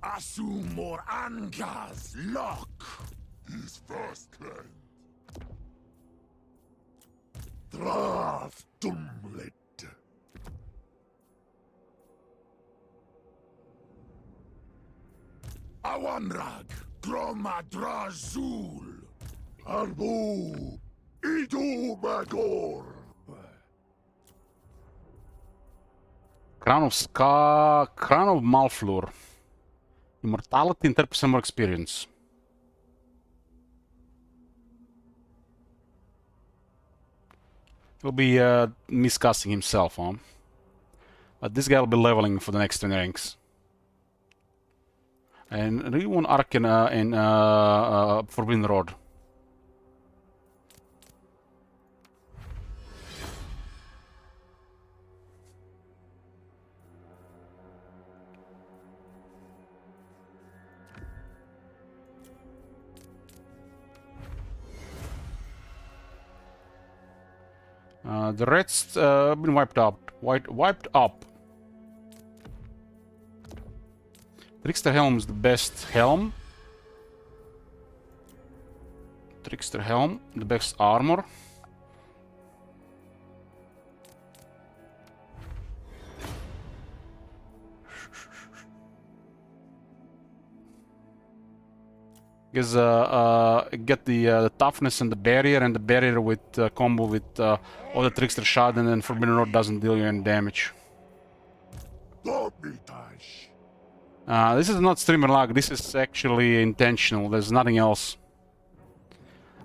Asumor Angas Lock. His first claim. Drath Dumlit. Awanrag Gromadrazul. Arbu Idu Bagor. Crown of Malfleur. Immortality and 30% more experience. He'll be miscasting himself, huh? But this guy will be leveling for the next 20 ranks. And I really want Arcana and Forbidden Rod. The rest been wiped up. Wiped up. Trickster Helm is the best helm. Trickster Helm, the best armor. Because get the toughness and the barrier with combo with all the Trickster Shot, and then Forbidden Rod doesn't deal you any damage. This is not streamer lag, this is actually intentional, there's nothing else.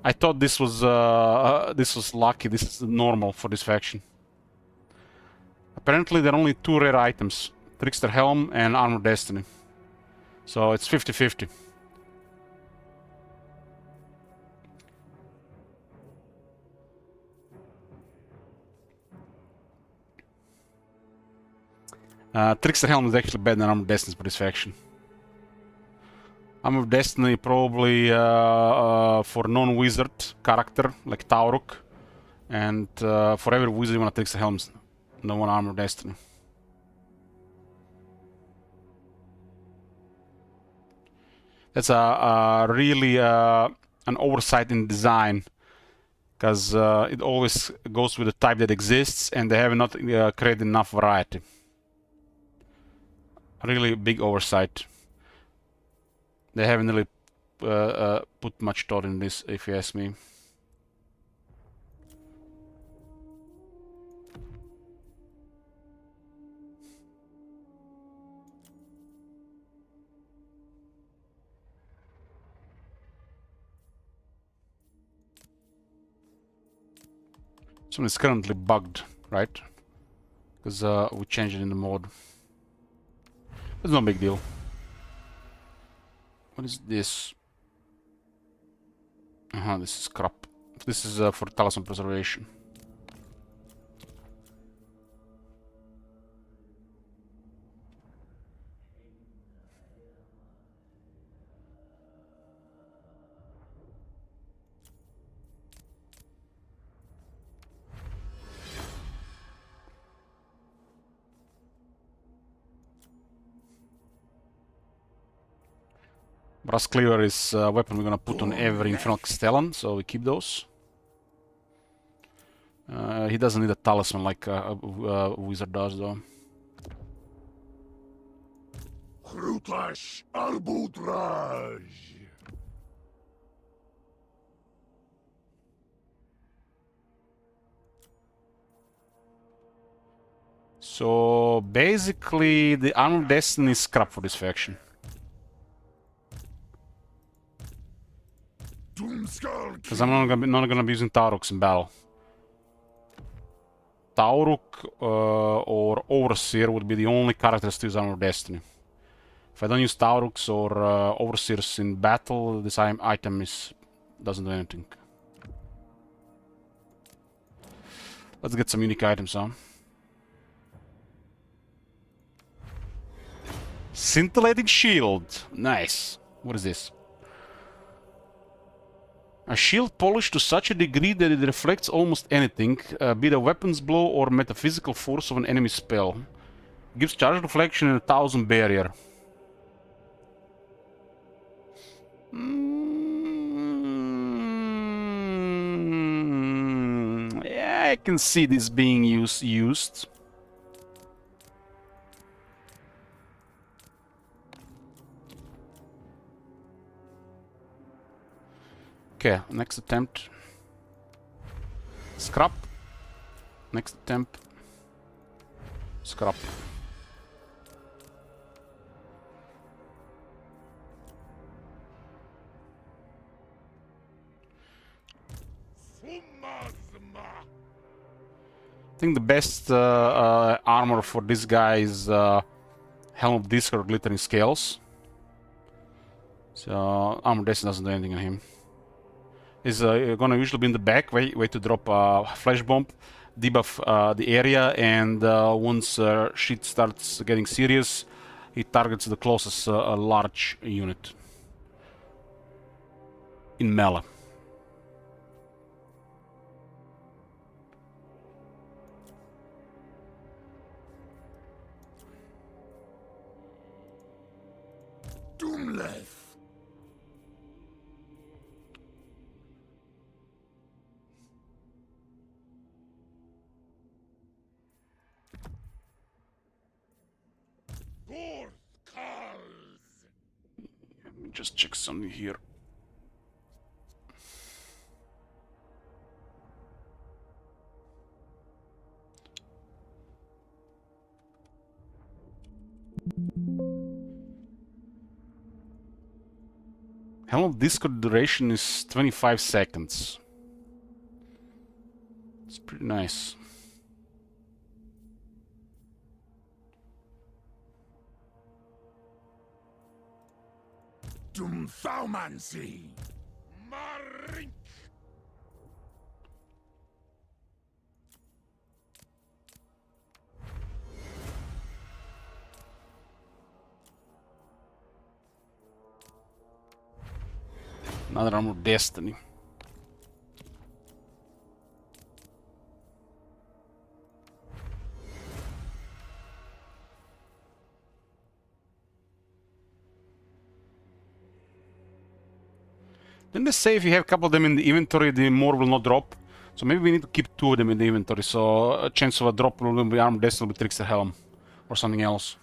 I thought this was lucky, this is normal for this faction. Apparently there are only 2 rare items, Trickster Helm and Armor Destiny. So it's 50-50. Trickster Helm is actually better than Armor Destiny for this faction. Armor Destiny probably for non-wizard character like Tauruk, and for every wizard you want a Trickster Helm, no one Armor Destiny. That's a really an oversight in design, because it always goes with the type that exists, and they have not created enough variety. Really big oversight. They haven't really put much thought in this, if you ask me. So it's currently bugged, right? Because we changed it in the mode. It's no big deal. What is this? This is crap. This is for Talisman Preservation. Brass Cleaver is a weapon we're gonna put on every Infernal Castellan, so we keep those. He doesn't need a talisman like a wizard does, though. Krutash arbutraj. So basically, the Armor of Destiny is crap for this faction. Because I'm not gonna be using Tauruks in battle. Tauruk or Overseer would be the only characters to use Armor of Destiny. If I don't use Tauruks or Overseers in battle, this item doesn't do anything. Let's get some unique items, huh? Scintillating Shield. Nice. What is this? A shield polished to such a degree that it reflects almost anything, be it a weapon's blow or metaphysical force of an enemy spell. Gives charge reflection and 1000 barrier. Yeah, I can see this being used. Okay, next attempt. Scrap. Next attempt. Scrap. I think the best armor for this guy is Helm of Discord Glittering Scales. So Armor Destiny doesn't do anything on him. Is gonna usually be in the back, way to drop a flash bomb, debuff the area, and once shit starts getting serious, it targets the closest large unit in melee. Doomleth. Forth calls. Let me just check something here. Helm disco duration is 25 seconds. It's pretty nice. Doomthaumancy. Marink. Another armor of destiny. Didn't they say if you have a couple of them in the inventory, the more will not drop? So maybe we need to keep 2 of them in the inventory, so a chance of a drop will be armor destiny with trickster helm or something else.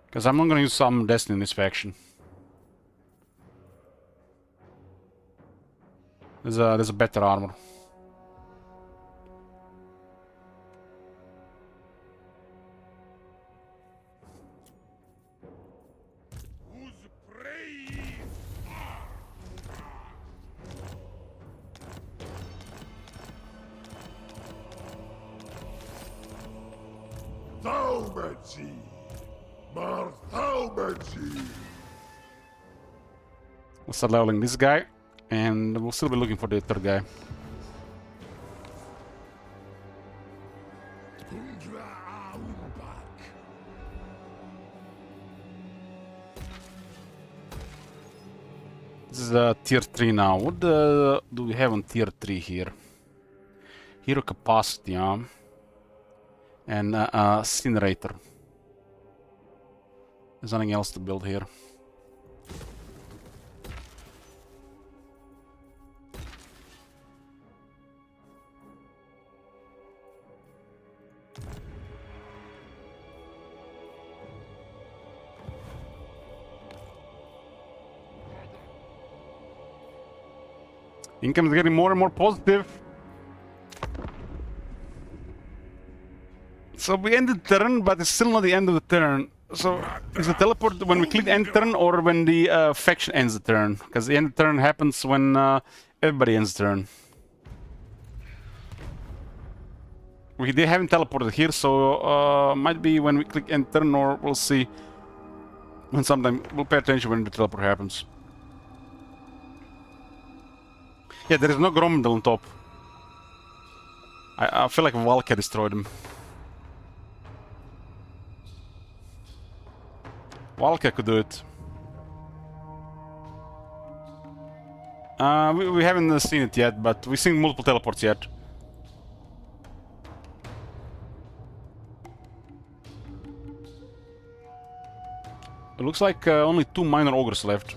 Because I'm not gonna use some destiny in this faction. There's a better armor. Whose praise? Thaumancy. Marthaumancy. We'll start leveling this guy, and we'll still be looking for the third guy. Tundra Aumbach. This is tier 3 now. What do we have on tier 3 here? Hero capacity, and incinerator. There's nothing else to build here. Income is getting more and more positive. So we ended turn, but it's still not the end of the turn. So is the teleport when we click end turn or when the faction ends the turn? Because the end of the turn happens when everybody ends the turn. They haven't teleported here, so might be when we click end turn, or we'll see. When sometime we'll pay attention when the teleport happens. Yeah, there is no Gromdel on top. I feel like Valka destroyed him. Valka could do it. We haven't seen it yet, but we've seen multiple teleports yet. It looks like only 2 minor ogres left.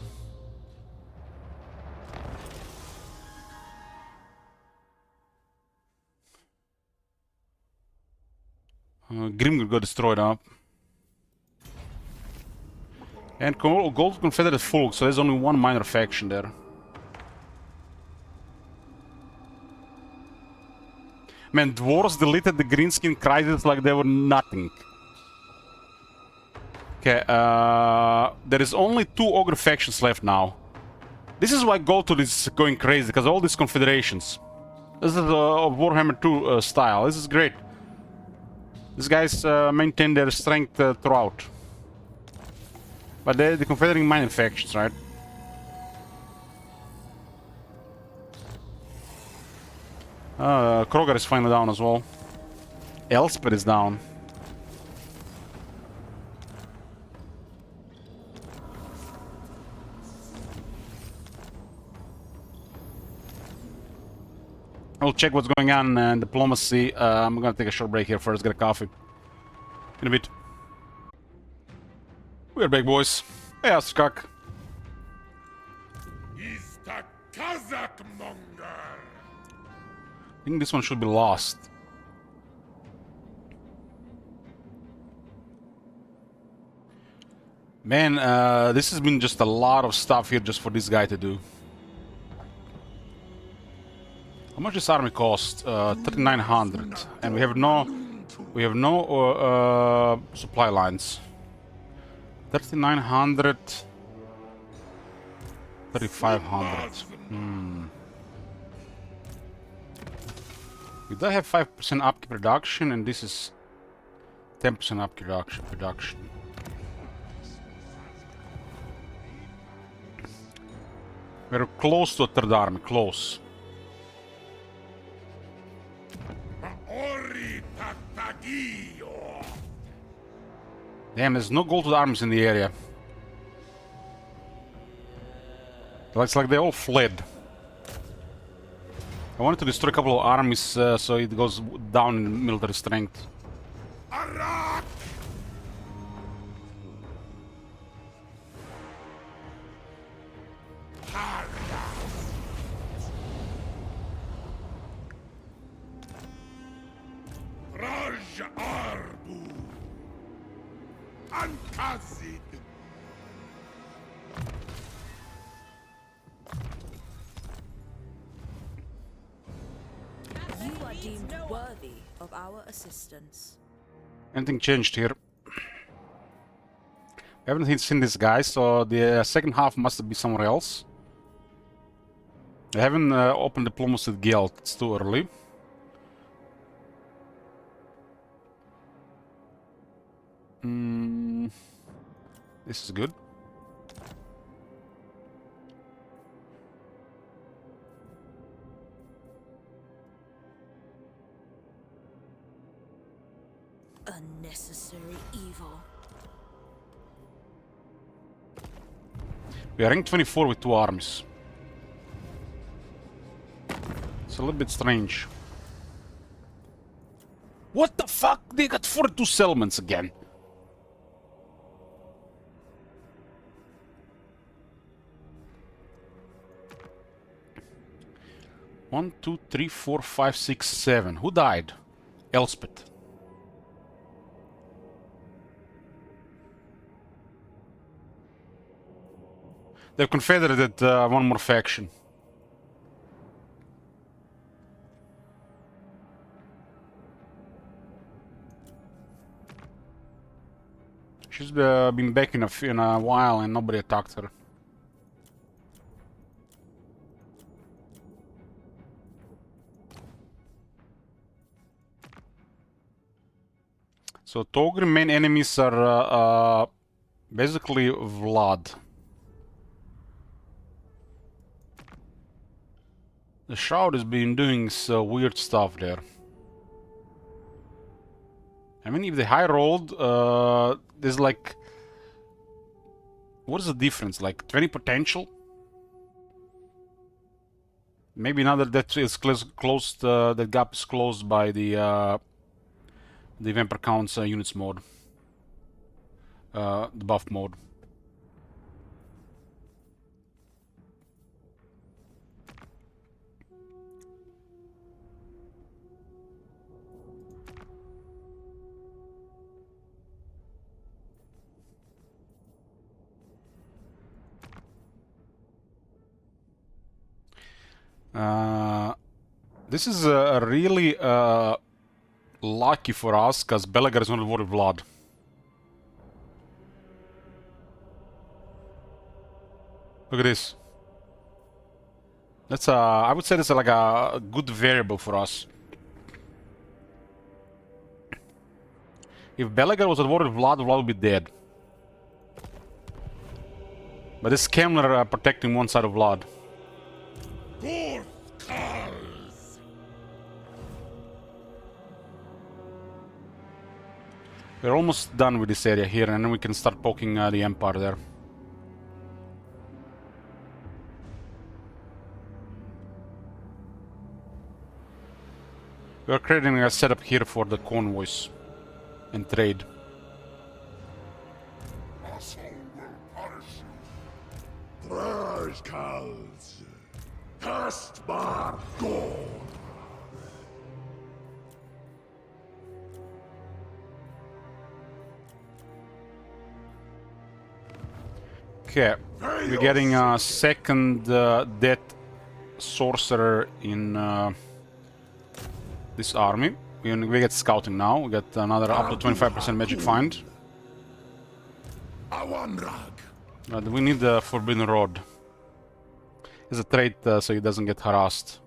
Grimgir got destroyed up. And Gold Confederate full, so there's only 1 minor faction there. Man, dwarves deleted the greenskin crisis like they were nothing. Okay, there is only 2 ogre factions left now. This is why Goldtooth is going crazy, because all these confederations. This is a Warhammer 2 style. This is great. These guys maintain their strength throughout. But they're the confederating minor factions, right? Kroger is finally down as well. Elspeth is down. I'll check what's going on in diplomacy. I'm gonna take a short break here first, get a coffee. In a bit. We're back, boys. Yeah, Skak. He's the Kazakh monger. I think this one should be lost. Man, this has been just a lot of stuff here just for this guy to do. How much does army cost? 3,900, and we have no supply lines. 3,900, 3,500. We do have 5% upkeep reduction, and this is 10% upkeep reduction. We're close to a third army, close. Maori Papagio. Damn, there's no gold to the armies in the area. It's like they all fled. I wanted to destroy a couple of armies so it goes down in military strength. Arak. Raj Arbu. Ankazid. You are deemed worthy of our assistance. Anything changed here? We haven't seen this guy, so the second half must be somewhere else. I haven't opened diplomacy with Guild, it's too early. This is good. Unnecessary evil. We are rank 24 with 2 armies. It's a little bit strange. What the fuck? They got 42 settlements again. One, two, three, 4, 5, 6, 7. Who died? Elspeth. They've confederated one more faction. She's been back in a while and nobody attacked her. So Togri main enemies are basically Vlad. The Shroud has been doing some weird stuff there. I mean, if they high rolled, there's like... What is the difference? Like 20 potential? Maybe now that that is closed, that gap is closed by the Vampire Counts units mode. The buff mode. This is really lucky for us, because Belegar is not a war with Vlad. Look at this. That's I would say that's like a good variable for us. If Belegar was at war with Vlad, Vlad would be dead. But this Kemler protecting one side of Vlad. Gorthkals. We're almost done with this area here, and then we can start poking the Empire there. We're creating a setup here for the convoys and trade. Asshole. Erskals. Cast bar gone. Okay, we're getting a second death sorcerer in this army. We get scouting now. We get another up to 25% magic find. Awanrag. But we need the forbidden rod. It's a trait so he doesn't get harassed.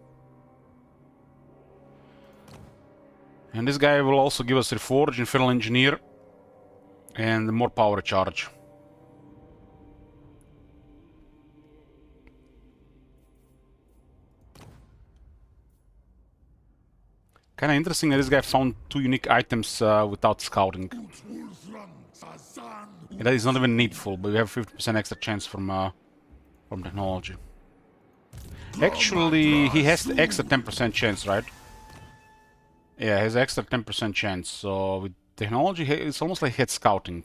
And this guy will also give us Reforge, Infernal Engineer, and more power charge. Kinda interesting that this guy found 2 unique items without scouting. And that is not even needful, but we have 50% extra chance from technology. Actually, he has the extra 10% chance, right? Yeah, he has extra 10% chance, so with technology, it's almost like he had scouting.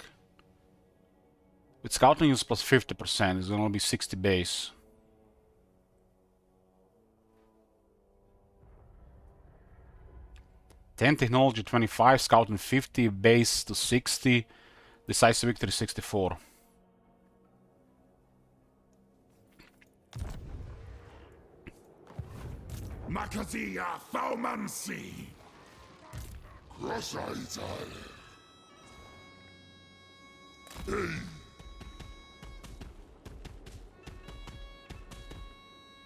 With scouting, it's plus 50%, it's gonna be 60 base. Ten technology 25, scouting 50, base to 60, decisive victory 64. Makazia Thaumansi. Cross-eyed.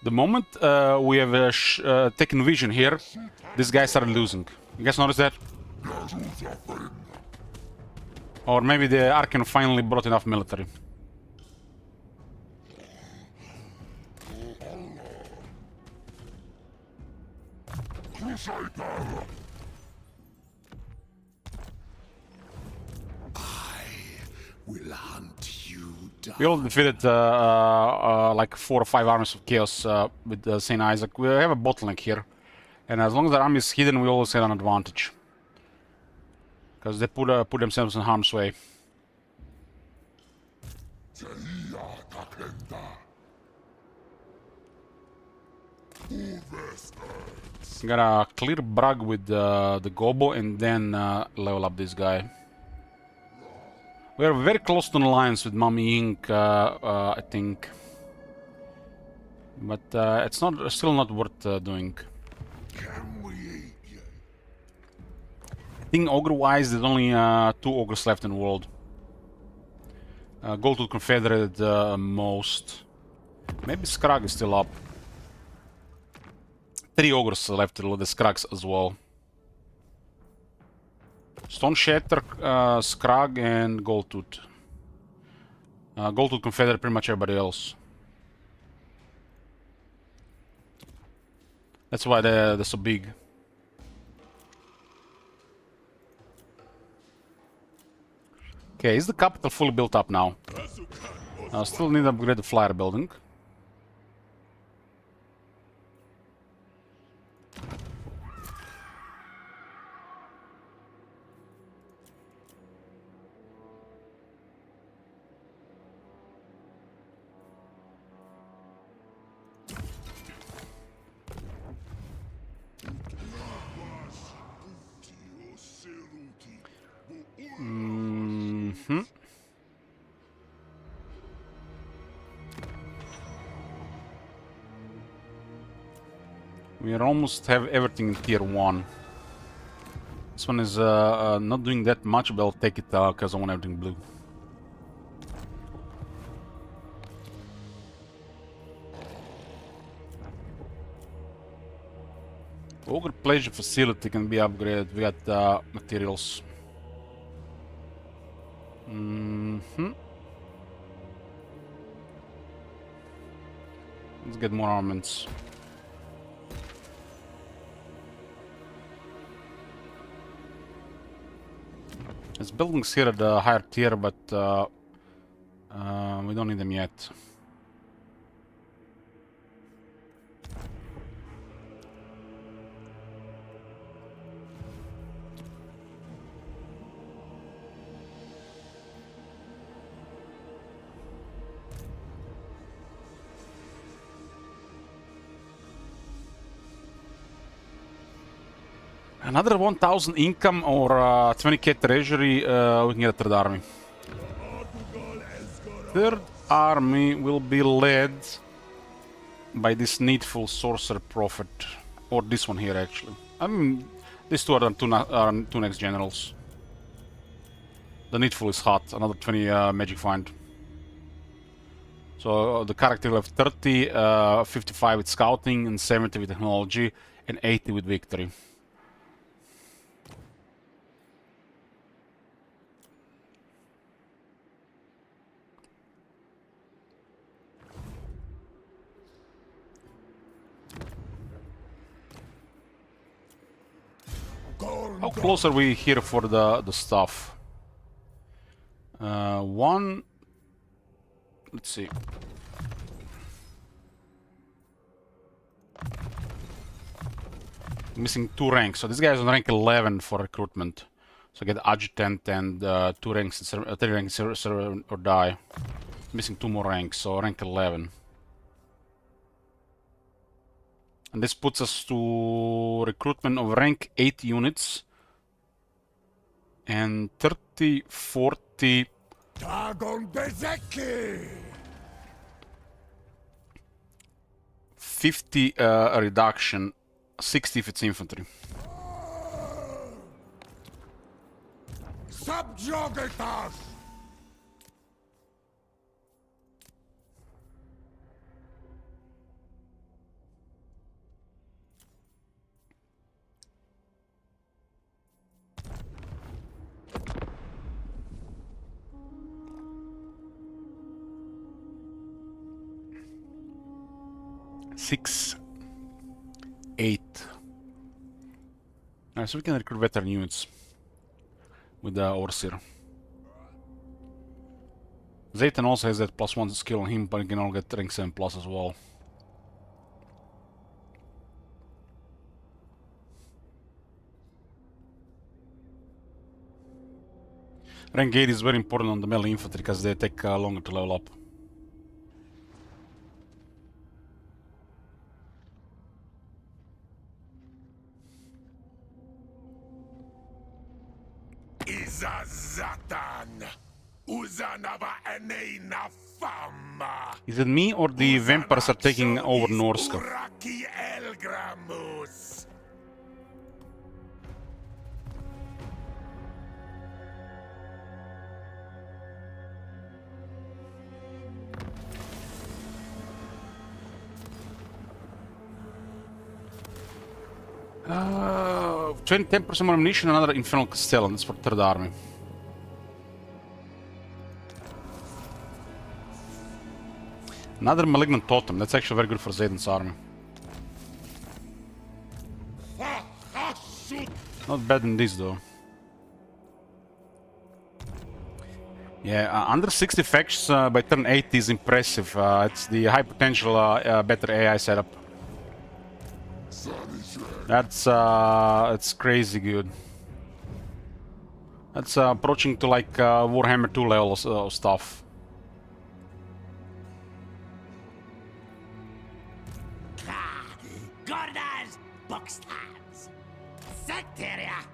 The moment we have taken vision here, this guy started losing. You guys notice that? Or maybe the Arcane finally brought enough military. Will hunt you down. We all defeated like 4 or 5 armies of chaos with Saint Isaac. We have a bottleneck here, and as long as the army is hidden, we always have an advantage because they put themselves in harm's way. Gotta clear Brag with the Gobo and then level up this guy. We are very close to an alliance with Mummy Inc., I think. But it's still not worth doing. Can we eat you? I think ogre-wise, there's only 2 ogres left in the world. Gold to Confederate most. Maybe Skrag is still up. 3 ogres left, the Skrags as well. Stone Shatter, Skrag, and Goldtooth. Goldtooth Confederate pretty much everybody else. That's why they're so big. Okay, is the capital fully built up now? Still need to upgrade the flyer building. We almost have everything in tier 1. This one is not doing that much, but I'll take it because I want everything blue. Ogre Pleasure Facility can be upgraded. We got materials. Let's get more armaments. There's buildings here at the higher tier, but we don't need them yet. Another 1,000 income or 20k treasury, we can get a third army. Third army will be led by this needful sorcerer prophet, or this one here actually. I mean, these two are the two next generals. The needful is hot, another 20 magic find. So the character will have 30, 55 with scouting, and 70 with technology, and 80 with victory. How close are we here for the stuff? One. Let's see. Missing 2 ranks, so this guy is on rank 11 for recruitment. So get adjutant and 2 ranks, 3 ranks, serve or die. Missing 2 more ranks, so rank 11. And this puts us to recruitment of rank 8 units. And 30, 40... Dagon Bezeki! 50 reduction, 60 if it's infantry. Subjugatas! Six, 8. Alright, so we can recruit veteran units with the Overseer. Zayton also has that +1 skill on him, but he can all get rank 7 plus as well. Rank 8 is very important on the melee infantry because they take longer to level up. Izazatan! Uzanava eneina fama! Is it me or the vampires are taking over Norska? Uraki Elgramus! Uh, 10% more ammunition, another Infernal Castellan. That's for third army. Another Malignant Totem. That's actually very good for Zayden's army. Not bad in this though. Yeah, under 60 factions by turn 8 is impressive. It's the high potential better AI setup. That's crazy good. That's approaching to like Warhammer 2 levels of stuff. Gordas, Boxtans, Secteria.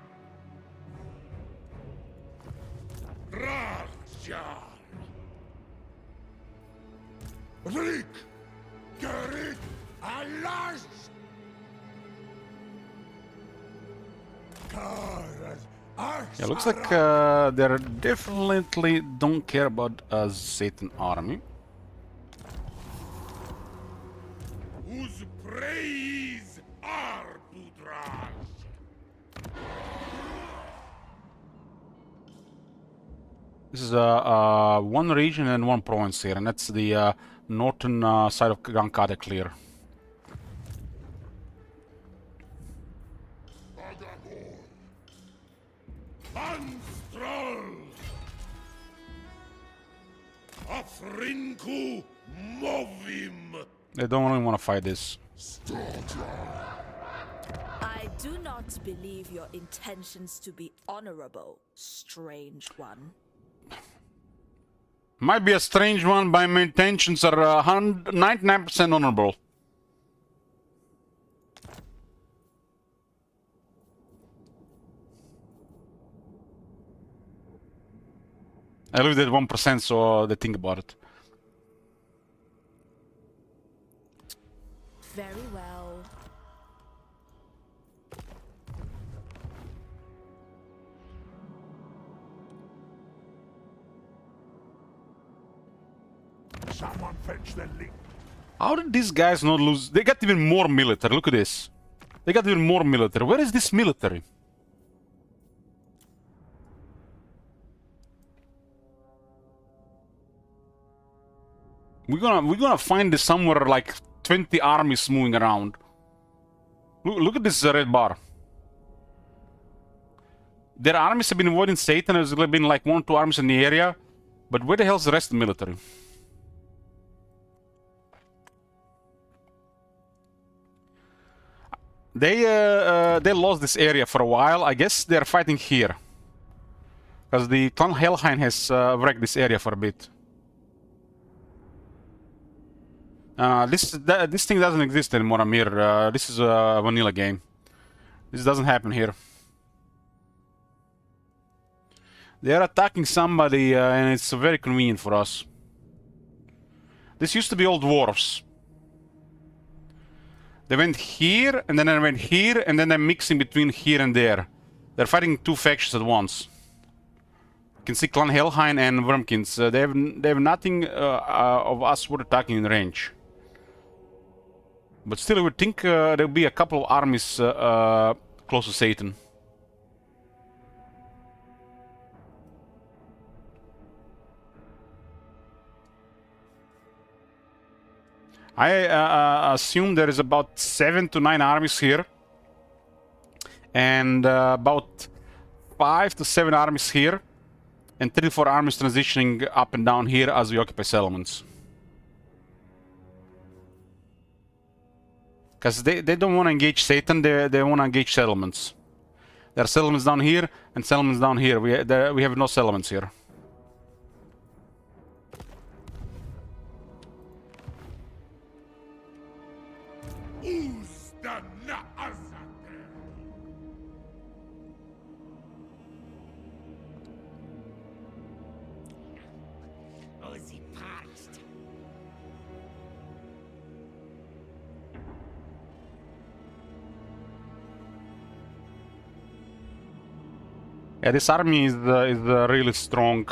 Zharr! Vrik! Gerit! Alash! Yeah, looks like they definitely don't care about Satan army. Whose praise are Budraj? This is one region and one province here, and that's the northern side of Gankade clear. Anstral! Afrinkku Movim! They don't really want to fight this. I do not believe your intentions to be honorable, strange one. Might be a strange one, but my intentions are 99% honorable. I leave it at 1%, so they think about it. Very well. Someone fetch the link. How did these guys not lose? They got even more military. Look at this. They got even more military. Where is this military? We're gonna find this somewhere like 20 armies moving around. Look at this red bar. Their armies have been avoiding Satan. There's been like 1 or 2 armies in the area. But where the hell's the rest of the military? They lost this area for a while. I guess they're fighting here. Because the Clan Helheim has wrecked this area for a bit. This thing doesn't exist anymore, Amir. This is a vanilla game. This doesn't happen here. They are attacking somebody, and it's very convenient for us. This used to be old dwarves. They went here, and then they went here, and then they're mixing between here and there. They're fighting 2 factions at once. You can see Clan Helheim and Wormkins. They have nothing of us worth attacking in range. But still, I would think there'll be a couple of armies close to Satan. I assume there is about 7 to 9 armies here. And about 5 to 7 armies here. And 3 to 4 armies transitioning up and down here as we occupy settlements. Because they don't want to engage Satan, they want to engage settlements. There are settlements down here and settlements down here. We have no settlements here. Who's the Na'azate? Ozzy parched. Yeah, this army is really strong.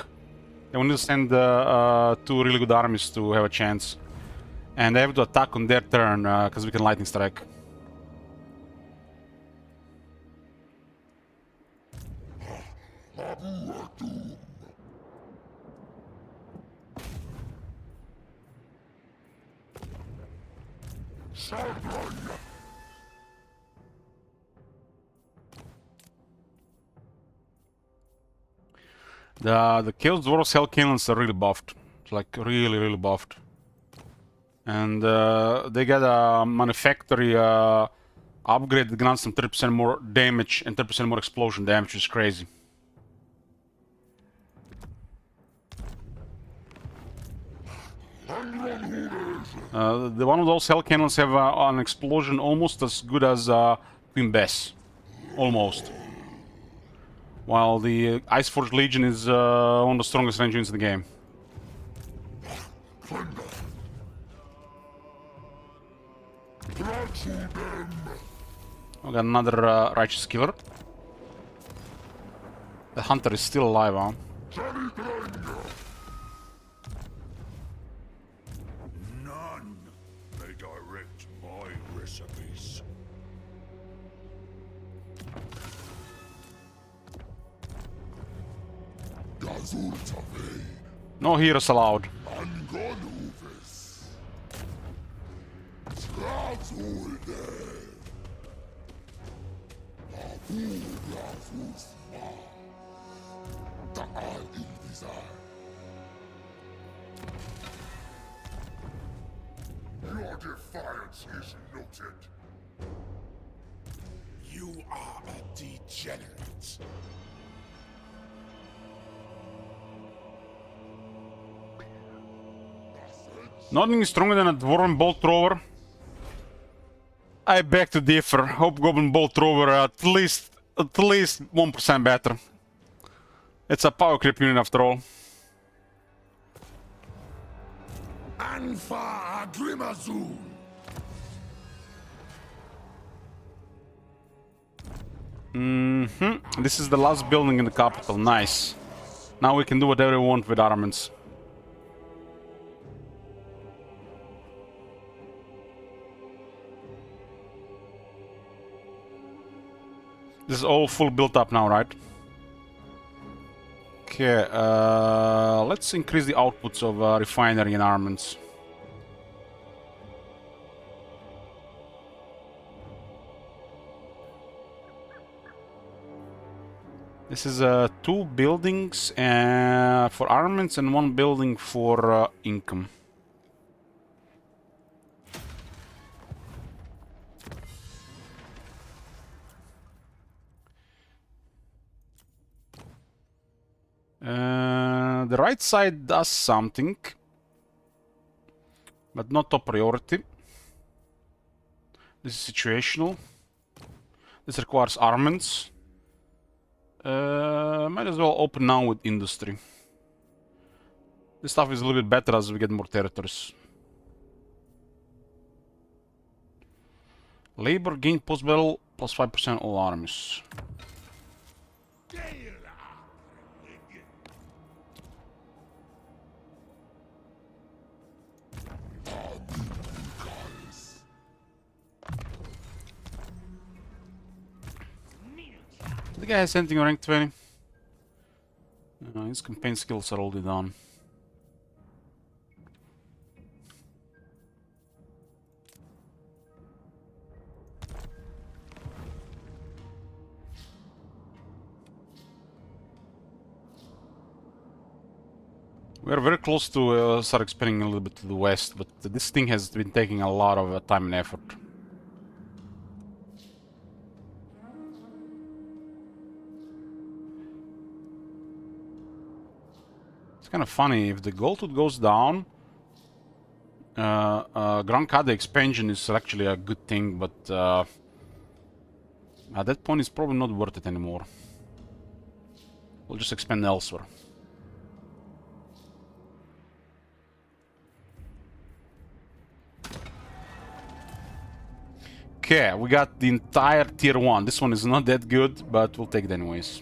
They want to send 2 really good armies to have a chance. And they have to attack on their turn, because we can lightning strike. The Chaos Dwarves Hell Cannons are really buffed. It's like really buffed. And they get a manufactory upgrade that grants them 30% more damage and 30% more explosion damage, which is crazy. One of those Hell Cannons have an explosion almost as good as Queen Bess. Almost. While the Iceforged Legion is one of the strongest range units in the game. We got another Righteous Killer. The Hunter is still alive, huh? None may direct my recipes. No heroes allowed. Your defiance is noted. You are a degenerate. Nothing is stronger than a Dwarven Bolt Thrower. I beg to differ. Hobgoblin Bolt Thrower at least 1% better. It's a power creep unit after all. Anfa Agrimazul. This is the last building in the capital. Nice. Now we can do whatever we want with armaments. This is all full built up now, right? Okay, let's increase the outputs of refinery and armaments. This is 2 buildings for armaments and 1 building for income. The right side does something, but not top priority. This is situational. This requires armaments. Might as well open now with industry. This stuff is a little bit better as we get more territories. Labor gain post-battle plus 5% all armies. The guy has anything on rank 20? His campaign skills are already done. We are very close to start expanding a little bit to the west, but this thing has been taking a lot of time and effort. It's kind of funny, if the goldwood goes down, Grand Kade expansion is actually a good thing, but at that point it's probably not worth it anymore. We'll just expand elsewhere. Okay, we got the entire tier 1. This one is not that good, but we'll take it anyways.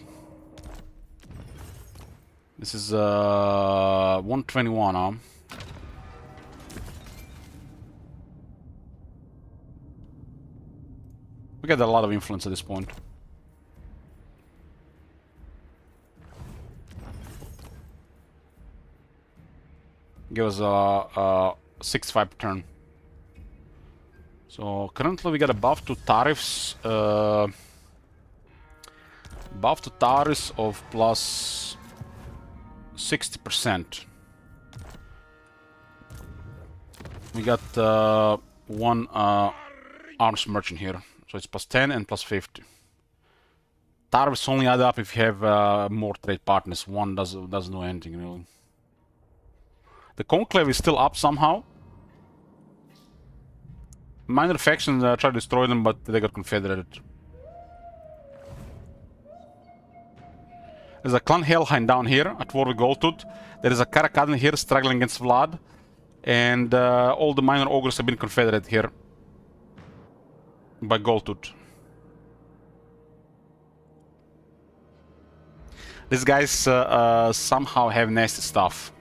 This is 121, huh? We got a lot of influence at this point. Give us a 6-5 per turn. So currently we got a buff to tariffs. Buff to tariffs of plus 60%. We got 1 arms merchant here, so it's plus 10 and plus 50. Tariffs only add up if you have more trade partners. One doesn't do anything really. The conclave is still up somehow. Minor factions tried to destroy them, but they got confederated. There's a clan Helheim down here at war with Goldtooth. There is a Karakadan here struggling against Vlad. And all the minor ogres have been confederated here by Goldtooth. These guys somehow have nasty stuff.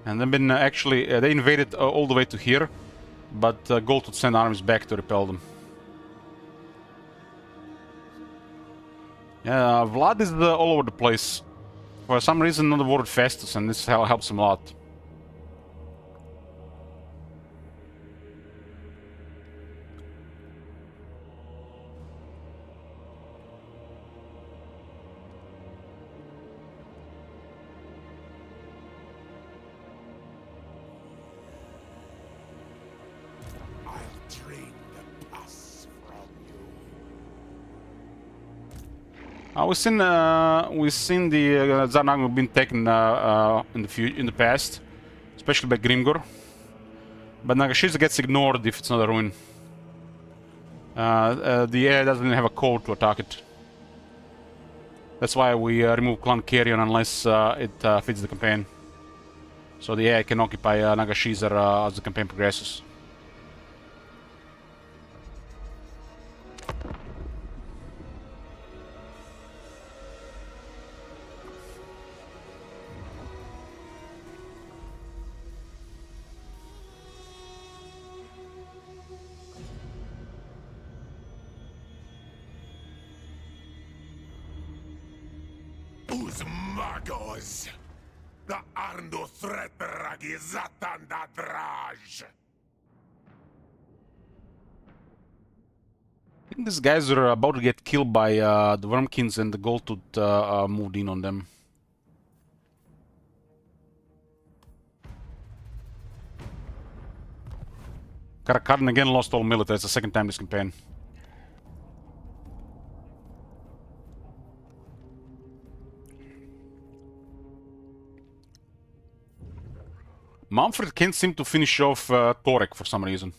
And they've been actually, they invaded all the way to here. But Goldtooth sent armies back to repel them. Yeah, Vlad is all over the place. For some reason, not awarded Festus, and this helps him a lot. We've seen the Zharr been taken in the past, especially by Grimgor. But Nagashiza gets ignored if it's not a ruin. The air doesn't have a code to attack it. That's why we remove Clan Carrion unless it fits the campaign. So the AI can occupy Nagashizar as the campaign progresses. Os magos! Da Arndo Thretragi Zatanda Draj! I think these guys are about to get killed by the Wormkins, and the Goldtooth moved in on them. Karakardan again lost all military. It's the second time this campaign. Manfred can't seem to finish off Torek for some reason.